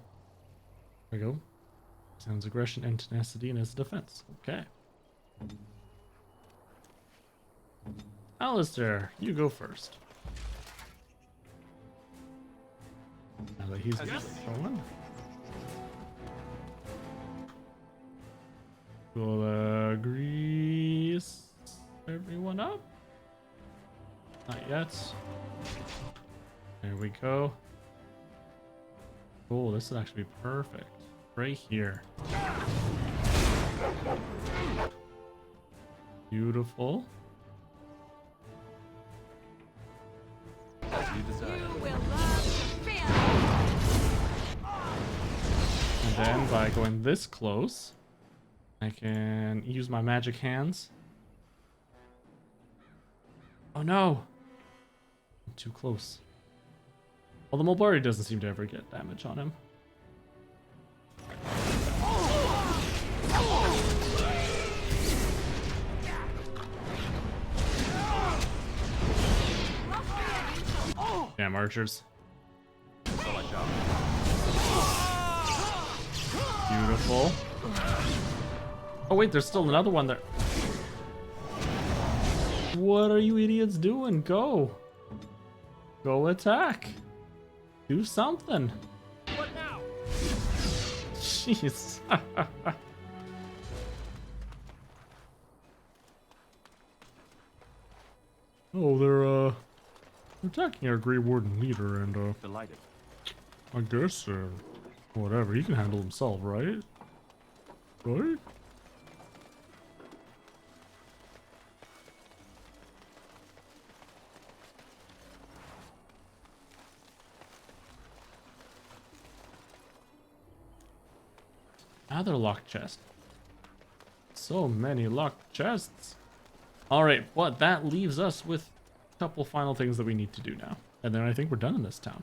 There we go. Sounds aggression and tenacity in his defense. Okay. Alistair, you go first. Now that he's going. We'll grease everyone up. Not yet. There we go. Oh, this would actually be perfect. Right here. Beautiful. As you desire. And then by going this close, I can use my magic hands. Oh no! I'm too close. Well, the Mulberry doesn't seem to ever get damage on him. Damn archers. So I shall. Beautiful. Oh wait, there's still another one there. What are you idiots doing? Go. Go attack. Do something. What now? Jeez. Oh, they're attacking our Grey Warden leader, and Delighted. I guess whatever, he can handle himself, right? Right? Another locked chest. So many locked chests. Alright, but that leaves us with a couple final things that we need to do now. And then I think we're done in this town.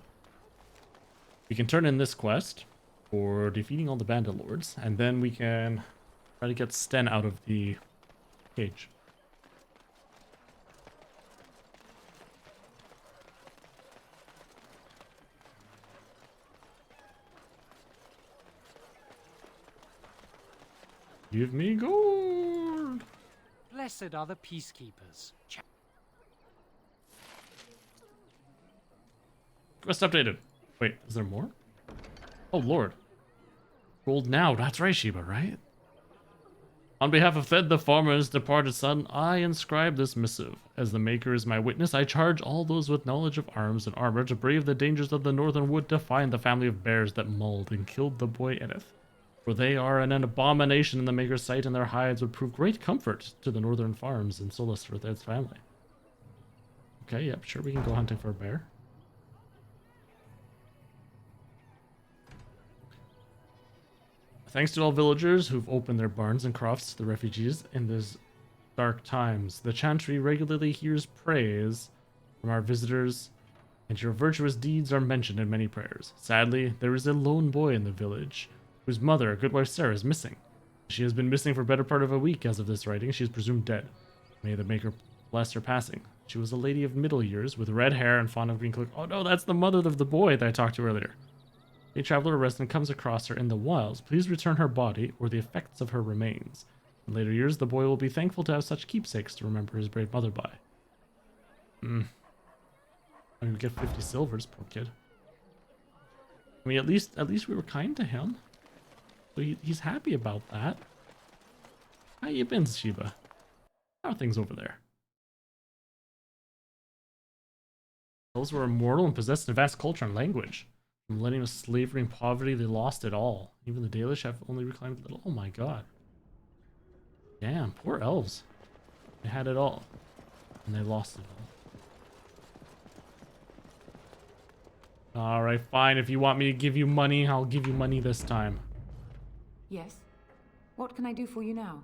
We can turn in this quest for defeating all the bandit lords, and then we can try to get Sten out of the cage. Give me gold! Blessed are the peacekeepers. Quest updated. Wait, is there more? Oh, Lord. Gold now. That's right, Sheba, right? On behalf of Thed the farmer's departed son, I inscribe this missive. As the Maker is my witness, I charge all those with knowledge of arms and armor to brave the dangers of the northern wood to find the family of bears that mauled and killed the boy Edith. For they are an abomination in the Maker's sight, and their hides would prove great comfort to the northern farms and solace for Thed's family. Okay, yep, sure, we can go hunting for a bear. Thanks to all villagers who've opened their barns and crofts to the refugees in these dark times. The Chantry regularly hears praise from our visitors, and your virtuous deeds are mentioned in many prayers. Sadly, there is a lone boy in the village, whose mother, Goodwife Sarah, is missing. She has been missing for a better part of a week as of this writing. She is presumed dead. May the Maker bless her passing. She was a lady of middle years, with red hair and fond of green cloak. Oh no, that's the mother of the boy that I talked to earlier. A traveler or resident comes across her in the wilds. Please return her body or the effects of her remains. In later years, the boy will be thankful to have such keepsakes to remember his brave mother by. I mean, we get 50 silvers, poor kid. I mean, at least we were kind to him. So he's happy about that. How you been, Sheba? How are things over there? Those were immortal and possessed advanced culture and language. From millennium of slavery and poverty, they lost it all. Even the Dalish have only reclaimed a little. Oh my god. Damn, poor elves. They had it all. And they lost it all. Alright, fine. If you want me to give you money, I'll give you money this time. Yes? What can I do for you now?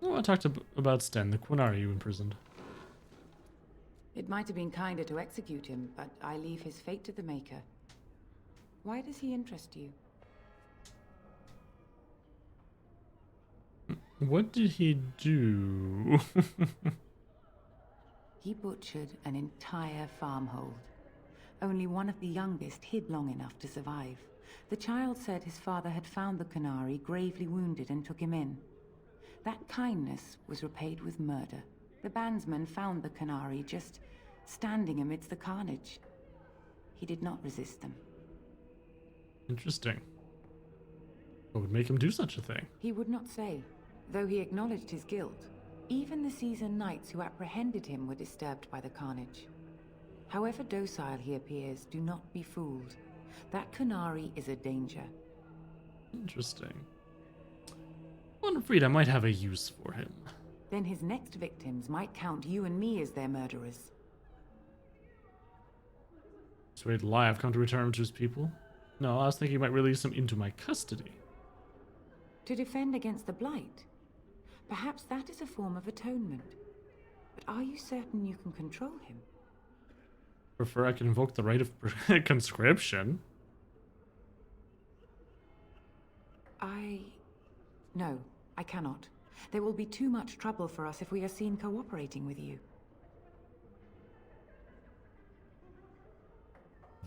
I want to talk about Sten, the Quinari you imprisoned. It might have been kinder to execute him, but I leave his fate to the Maker. Why does he interest you? What did he do? He butchered an entire farmhold. Only one of the youngest hid long enough to survive. The child said his father had found the Qunari gravely wounded and took him in. That kindness was repaid with murder. The bandsman found the Qunari just standing amidst the carnage. He did not resist them. Interesting. What would make him do such a thing? He would not say, though he acknowledged his guilt. Even the seasoned knights who apprehended him were disturbed by the carnage. However docile he appears, do not be fooled. That Kunari is a danger. Interesting. I'm afraid I might have a use for him. Then his next victims might count you and me as their murderers. Sorry to lie, I've come to return him to his people. No, I was thinking he might release him into my custody. To defend against the Blight? Perhaps that is a form of atonement. But are you certain you can control him? Prefer I can invoke the right of conscription. No, I cannot. There will be too much trouble for us if we are seen cooperating with you.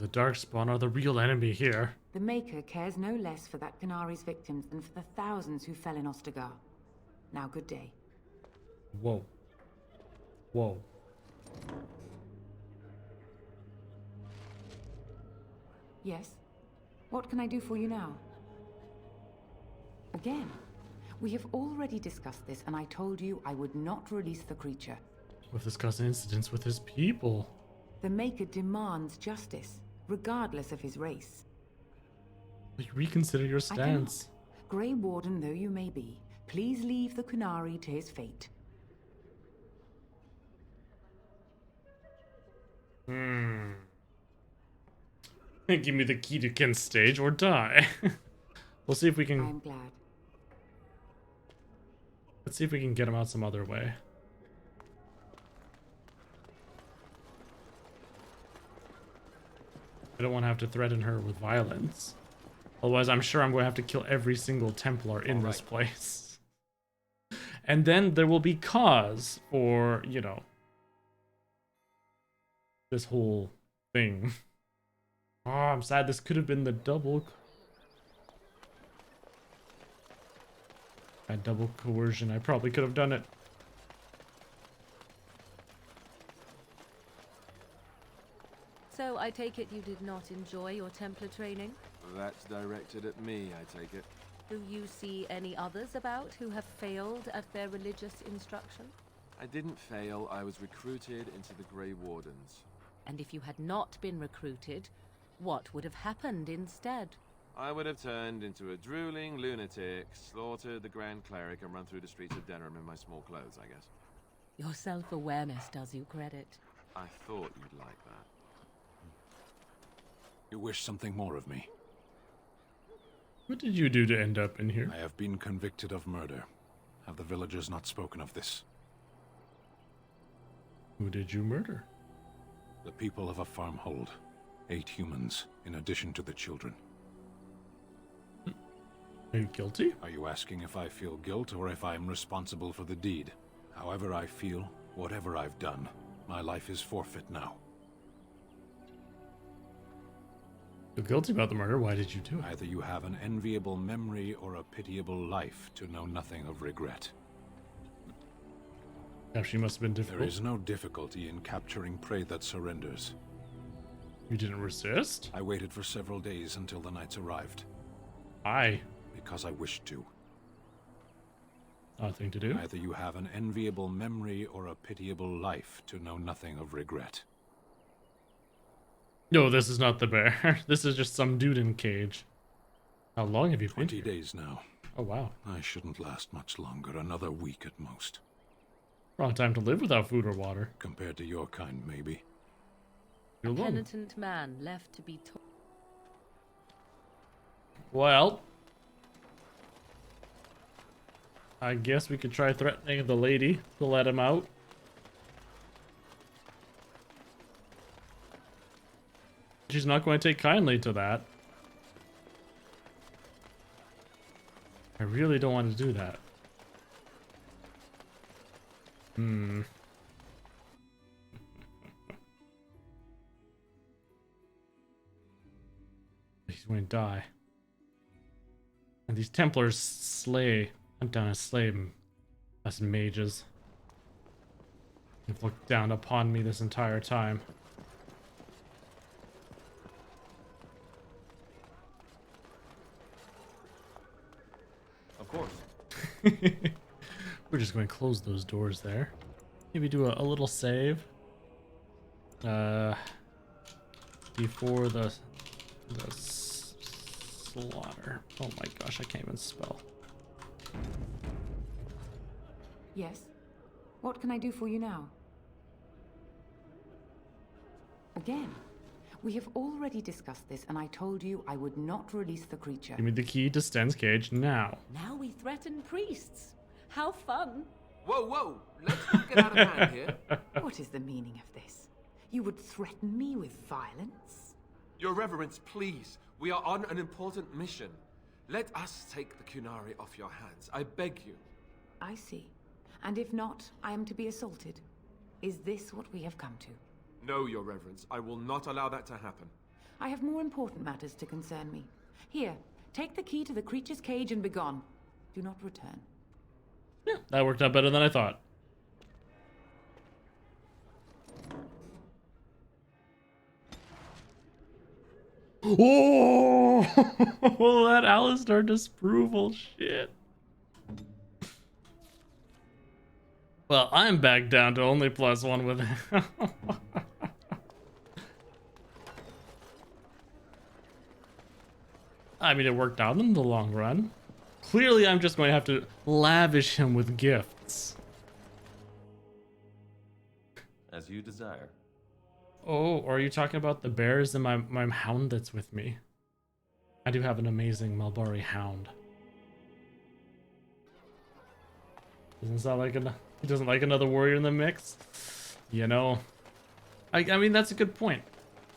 The Darkspawn are the real enemy here. The Maker cares no less for that Kunari's victims than for the thousands who fell in Ostagar. Now, good day. Whoa. Whoa. Yes? What can I do for you now? Again, we have already discussed this, and I told you I would not release the creature. We've discussed incidents with his people. The Maker demands justice, regardless of his race. Reconsider your stance. Grey Warden though you may be, please leave the Kunari to his fate. Give me the key to Ken's stage or die. We'll see if we can... I'm glad. Let's see if we can get him out some other way. I don't want to have to threaten her with violence. Otherwise, I'm sure I'm going to have to kill every single Templar in this place. And then there will be cause for, you know, this whole thing. Oh, I'm sad this could have been the double... That double coercion, I probably could have done it. So I take it you did not enjoy your Templar training? That's directed at me, I take it. Do you see any others about who have failed at their religious instruction? I didn't fail, I was recruited into the Grey Wardens. And if you had not been recruited, what would have happened instead? I would have turned into a drooling lunatic, slaughtered the Grand Cleric, and run through the streets of Denham in my small clothes, I guess. Your self-awareness does you credit. I thought you'd like that. You wish something more of me? What did you do to end up in here? I have been convicted of murder. Have the villagers not spoken of this? Who did you murder? The people of a farmhold. 8 humans, in addition to the children. Are you guilty? Are you asking if I feel guilt or if I am responsible for the deed? However I feel, whatever I've done, my life is forfeit now. You're guilty about the murder, why did you do it? Either you have an enviable memory or a pitiable life to know nothing of regret. Actually, must have been difficult. There is no difficulty in capturing prey that surrenders. You didn't resist? I waited for several days until the knights arrived. Why? Because I wished to. Nothing to do? Either you have an enviable memory or a pitiable life to know nothing of regret. No, this is not the bear. This is just some dude in cage. How long have you been 20 days now. Oh, wow. I shouldn't last much longer, another week at most. Wrong time to live without food or water. Compared to your kind, maybe. A penitent man left to be taught. Well, I guess we could try threatening the lady to let him out. She's not going to take kindly to that. I really don't want to do that. He's going to die. And these Templars hunt down and slay us mages. They've looked down upon me this entire time. We're just going to close those doors there. Maybe do a little save. Before the slaughter. Oh my gosh, I can't even spell. Yes? What can I do for you now? Again, we have already discussed this, and I told you I would not release the creature. Give me the key to Sten's cage now. Now we threaten priests. How fun. Whoa, whoa! Let's not get out of hand here. What is the meaning of this? You would threaten me with violence? Your Reverence, please. We are on an important mission. Let us take the Kunari off your hands. I beg you. I see. And if not, I am to be assaulted. Is this what we have come to? No, Your Reverence. I will not allow that to happen. I have more important matters to concern me. Here, take the key to the creature's cage and begone. Do not return. Yeah, that worked out better than I thought. Oh, that Alistar disapproval shit. Well, I'm back down to only +1 with it. I mean, it worked out in the long run. Clearly, I'm just going to have to lavish him with gifts. As you desire. Oh, or are you talking about the bears and my hound that's with me? I do have an amazing Malbari hound. Doesn't sound like he doesn't like another warrior in the mix. You know, I mean, that's a good point.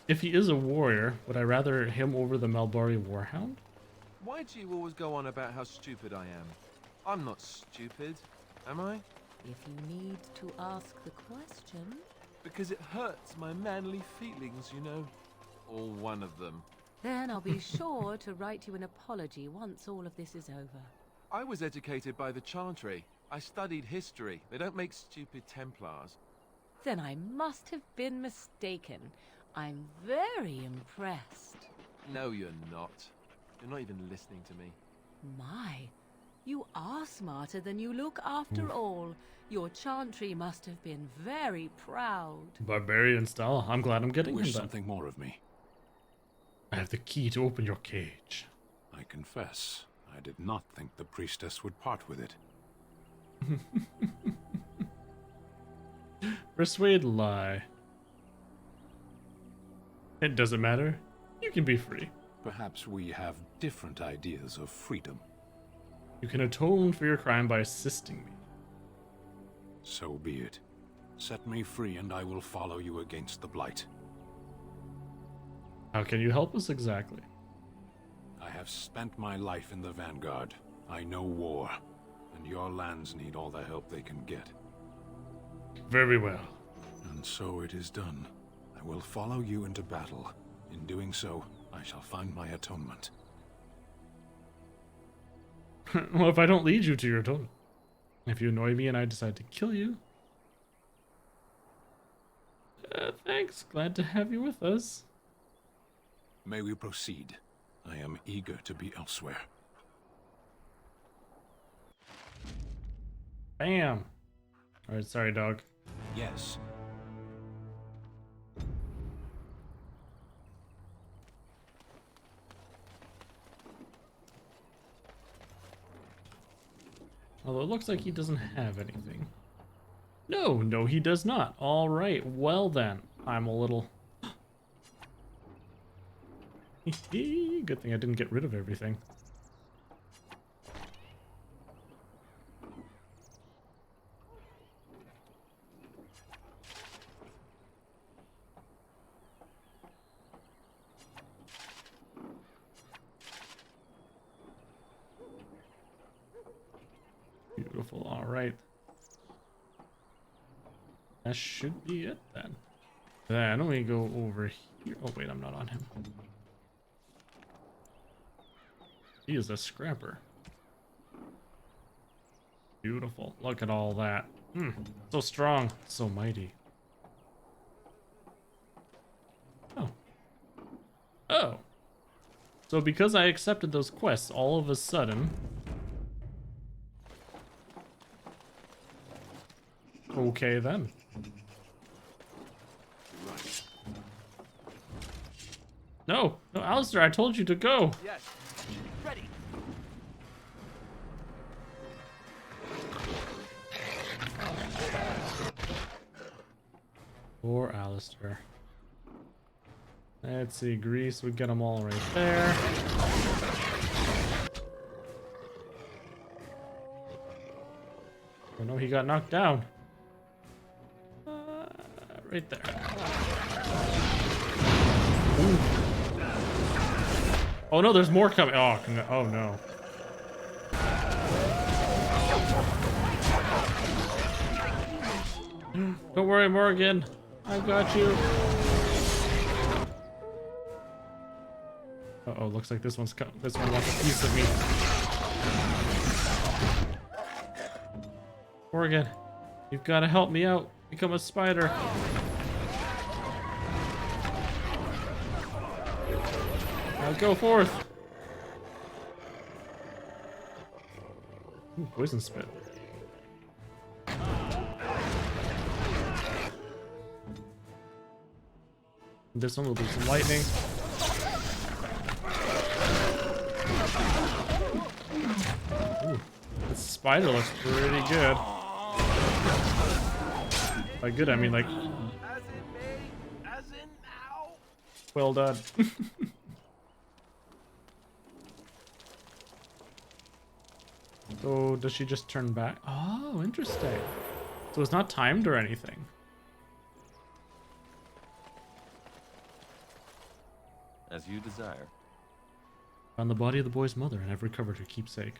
If he is a warrior, would I rather him over the Malbari warhound? Why do you always go on about how stupid I am? I'm not stupid, am I? If you need to ask the question... Because it hurts my manly feelings, you know. All one of them. Then I'll be sure to write you an apology once all of this is over. I was educated by the Chantry. I studied history. They don't make stupid Templars. Then I must have been mistaken. I'm very impressed. No, you're not. You're not even listening to me. My, you are smarter than you look after all. Your Chantry must have been very proud. Barbarian style. I'm glad I'm getting Wish him something more of me. I have the key to open your cage. I confess, I did not think the priestess would part with it. Persuade, lie. It doesn't matter. You can be free. Perhaps we have different ideas of freedom. You can atone for your crime by assisting me. So be it. Set me free and I will follow you against the Blight. How can you help us exactly? I have spent my life in the Vanguard. I know war, and your lands need all the help they can get. Very well. And so it is done. I will follow you into battle. In doing so, I shall find my atonement. Well, if I don't lead you to your atonement. If you annoy me and I decide to kill you. Thanks. Glad to have you with us. May we proceed? I am eager to be elsewhere. Bam. Alright, sorry, dog. Yes. Although it looks like he doesn't have anything. No, he does not. All right, well then. I'm a little... Good thing I didn't get rid of everything. Beautiful, all right. That should be it then. Then we go over here. Oh wait, I'm not on him. He is a scrapper. Beautiful. Look at all that. So strong, so mighty. Oh. So because I accepted those quests, all of a sudden... Okay then. No, no, Alistair, I told you to go. Yes. Ready. Poor Alistair. Let's see, Grease, we get them all right there. Oh no, he got knocked down. Right there. Ooh. Oh no, there's more coming. Oh no. Oh no. Don't worry, Morgan. I got you. Uh-oh, looks like this one wants a piece of me. Morgan, you've got to help me out. Become a spider. Now go forth. Ooh, poison spit. This one will do some lightning. Ooh, this spider looks pretty good. By good, I mean like... Well done. So, does she just turn back? Oh, interesting. So it's not timed or anything. As you desire. Found the body of the boy's mother and have recovered her keepsake.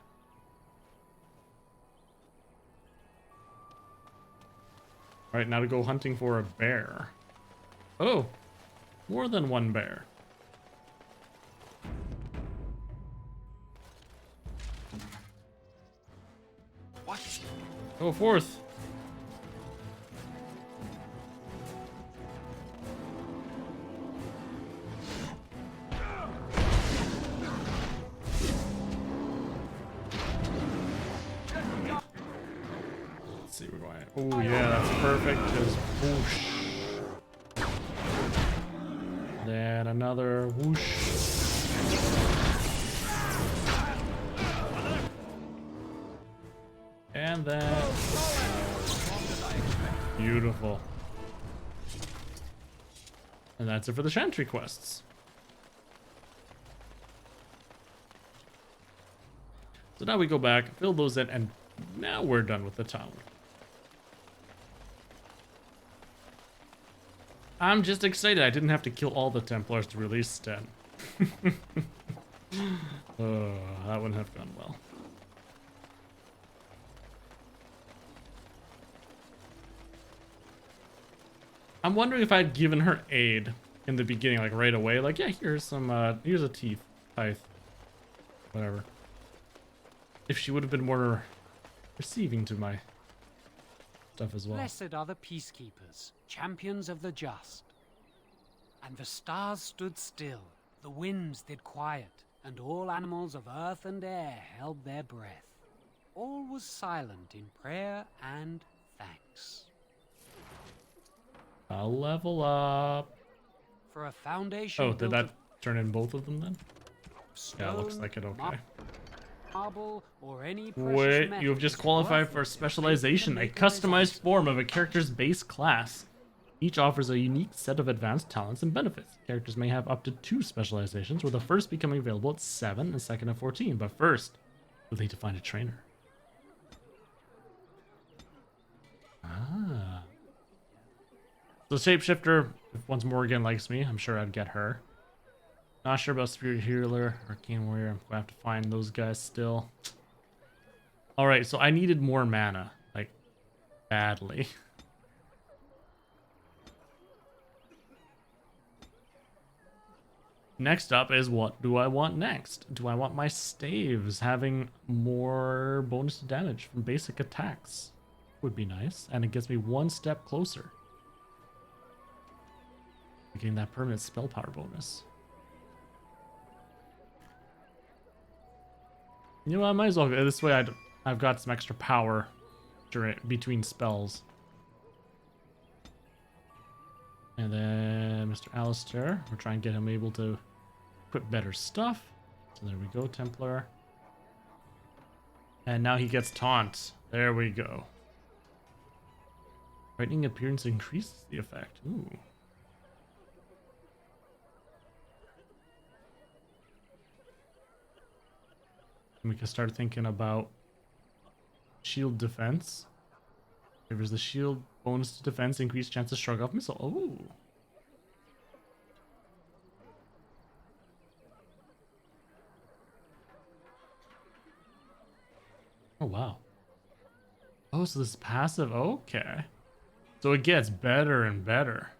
Alright, now to go hunting for a bear. Oh! More than one bear. What? Go forth! Let's see, we're going. Oh yeah, that's perfect. Just whoosh. Then another whoosh. And then beautiful. And that's it for the Chantry quests. So now we go back, fill those in, and now we're done with the town. I'm just excited I didn't have to kill all the Templars to release Sten. Oh, that wouldn't have gone well. I'm wondering if I'd given her aid in the beginning, like right away. Like, yeah, here's some, here's a tithe, whatever. If she would have been more receiving to my stuff as well. Blessed are the peacekeepers, champions of the just. And the stars stood still, the winds did quiet, and all animals of earth and air held their breath. All was silent in prayer and thanks. I'll level up. For a foundation. Oh, did that turn in both of them then? Stone, Yeah, looks like it. Okay. Marble, or any precious Wait, metal you have just qualified for specialization, a customized form of a character's base class. Each offers a unique set of advanced talents and benefits. Characters may have up to 2 specializations, with the first becoming available at 7 and second at 14. But first, you'll need to find a trainer. Ah. So Shapeshifter, if once Morgan likes me, I'm sure I'd get her. Not sure about Spirit Healer, Arcane Warrior. I'm gonna have to find those guys still. Alright, so I needed more mana. Like, badly. Next up is what do I want next? Do I want my staves having more bonus to damage from basic attacks? Would be nice, and it gets me one step closer. Getting that permanent spell power bonus. You know what, I might as well go this way. I've got some extra power during between spells. And then Mr. Alistair, we're trying to get him able to equip better stuff. So there we go, Templar. And now he gets taunt. There we go. Frightening appearance increases the effect. Ooh. And we can start thinking about shield defense. Favors the shield bonus to defense, increased chance to shrug off missile. Oh. Oh, wow. Oh, so this is passive. Okay. So it gets better and better.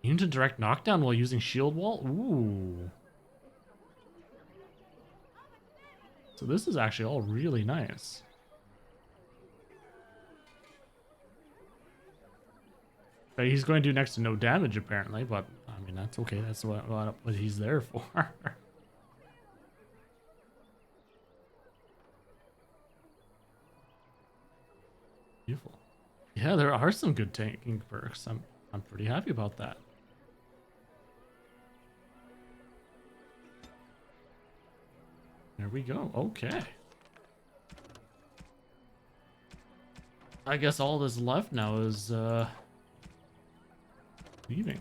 Immune to direct knockdown while using shield wall? Ooh. So this is actually all really nice. Okay, he's going to do next to no damage apparently, but I mean, that's okay. That's what he's there for. Beautiful. Yeah, there are some good tanking perks. I'm pretty happy about that. There we go. Okay. I guess all that's left now is leaving.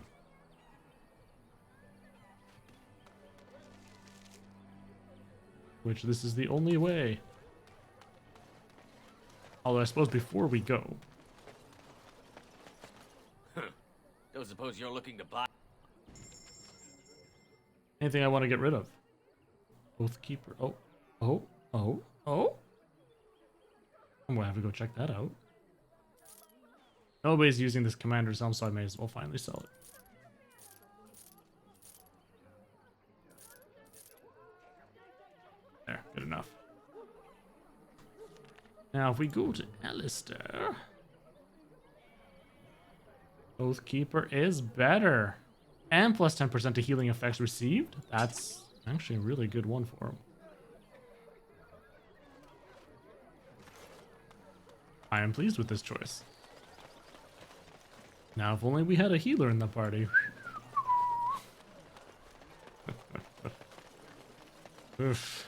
Which this is the only way. Although I suppose before we go. Don't suppose you're looking to buy. Anything I want to get rid of? Oathkeeper. Oh. I'm gonna have to go check that out. Nobody's using this commander's helm, so I may as well finally sell it. There, good enough. Now if we go to Alistair, Oathkeeper is better. And plus 10% to healing effects received. That's actually a really good one for him. I am pleased with this choice. Now if only we had a healer in the party. Oof.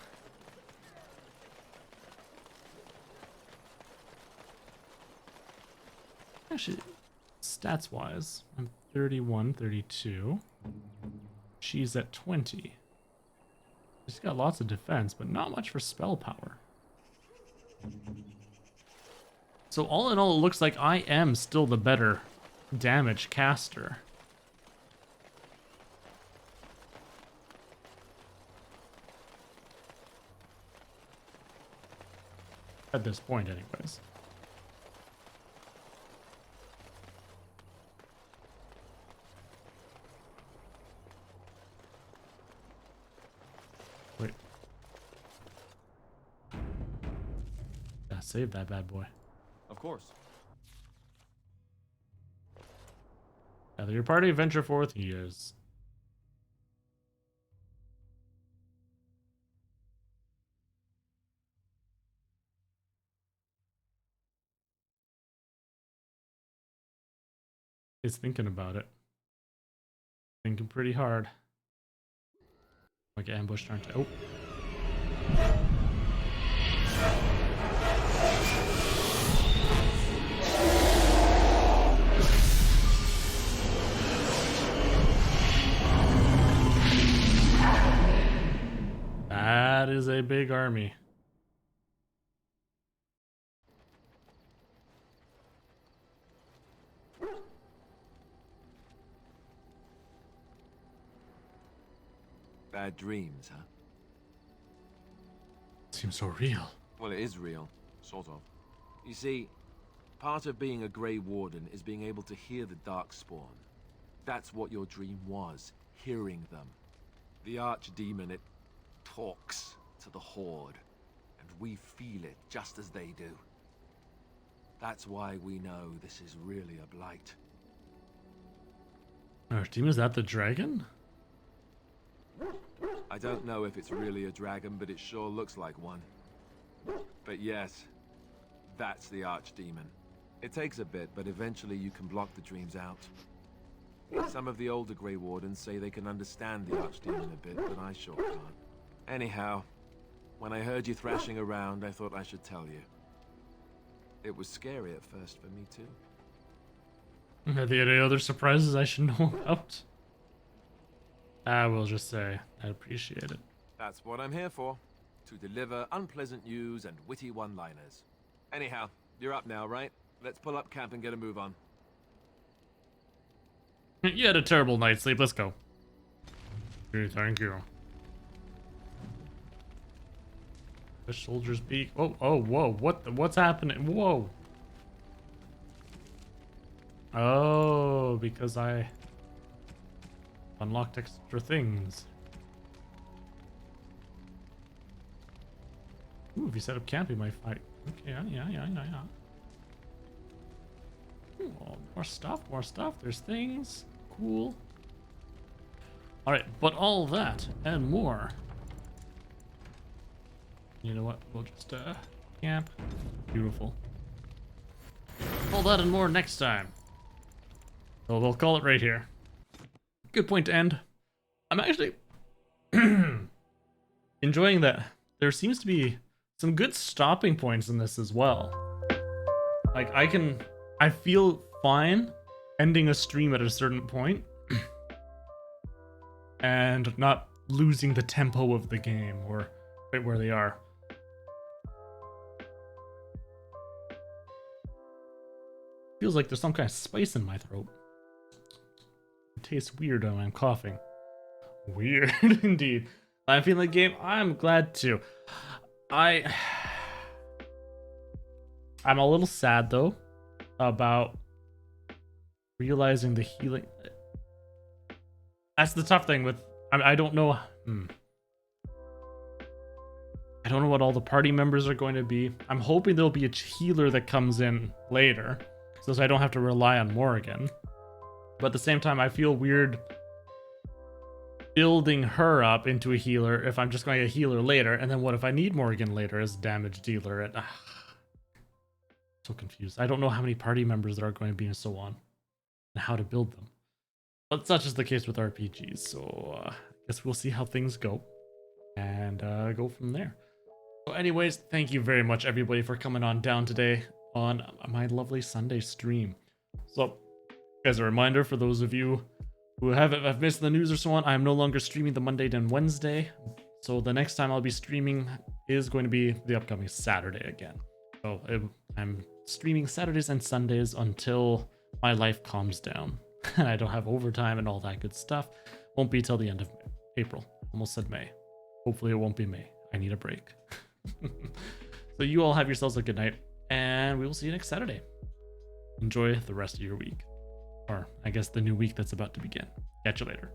Actually, stats wise, I'm 31, 32. She's at 20. She's got lots of defense, but not much for spell power. So all in all, it looks like I am still the better damage caster. At this point, anyways. Wait. Yeah, save that bad boy. Of course. Gather your party, venture forth. He is. He's thinking about it. Thinking pretty hard. Like ambush trying to. Oh. That is a big army. Bad dreams, huh? Seems so real. Well, it is real, sort of. You see, part of being a Grey Warden is being able to hear the Darkspawn. That's what your dream was, hearing them. The Archdemon, it talks to the Horde, and we feel it just as they do. That's why we know this is really a blight. Archdemon, is that the dragon? I don't know if it's really a dragon, but it sure looks like one. But yes, that's the Archdemon. It takes a bit, but eventually you can block the dreams out. Some of the older Grey Wardens say they can understand the Archdemon a bit, but I sure can't. Anyhow, when I heard you thrashing around, I thought I should tell you. It was scary at first for me too. Are there any other surprises I should know about? I will just say, I appreciate it. That's what I'm here for. To deliver unpleasant news and witty one-liners. Anyhow, you're up now, right? Let's pull up camp and get a move on. You had a terrible night's sleep. Let's go. Okay, thank you. The soldier's beak. Oh, whoa. What's happening? Whoa. Oh, because I unlocked extra things. Ooh, if you set up camp, you might fight. Okay, yeah. Ooh, more stuff. There's things. Cool. Alright, but all that and more. You know what? We'll just, camp. Beautiful. All that and more next time. So we'll call it right here. Good point to end. I'm actually enjoying that there seems to be some good stopping points in this as well. Like, I feel fine ending a stream at a certain point and not losing the tempo of the game or right where they are. Feels like there's some kind of spice in my throat. It tastes weird when I'm coughing. Weird indeed. I'm feeling the game. I'm glad to. I'm a little sad though about realizing the healing. That's the tough thing with. I don't know. I don't know what all the party members are going to be. I'm hoping there'll be a healer that comes in later, so I don't have to rely on Morrigan. But at the same time, I feel weird building her up into a healer if I'm just going to get a healer later, and then what if I need Morrigan later as a damage dealer? And so confused. I don't know how many party members there are going to be and so on, and how to build them. But such is the case with RPGs, so I guess we'll see how things go and go from there. So anyways, thank you very much everybody for coming on down today on my lovely Sunday stream. So as a reminder for those of you who have missed the news or so on, I am no longer streaming the Monday and Wednesday. So the next time I'll be streaming is going to be the upcoming Saturday again. So I'm streaming Saturdays and Sundays until my life calms down and I don't have overtime and all that good stuff. Won't be till the end of April. Almost said May. Hopefully it won't be May. I need a break. So you all have yourselves a good night, and we will see you next Saturday. Enjoy the rest of your week. Or I guess the new week that's about to begin. Catch you later.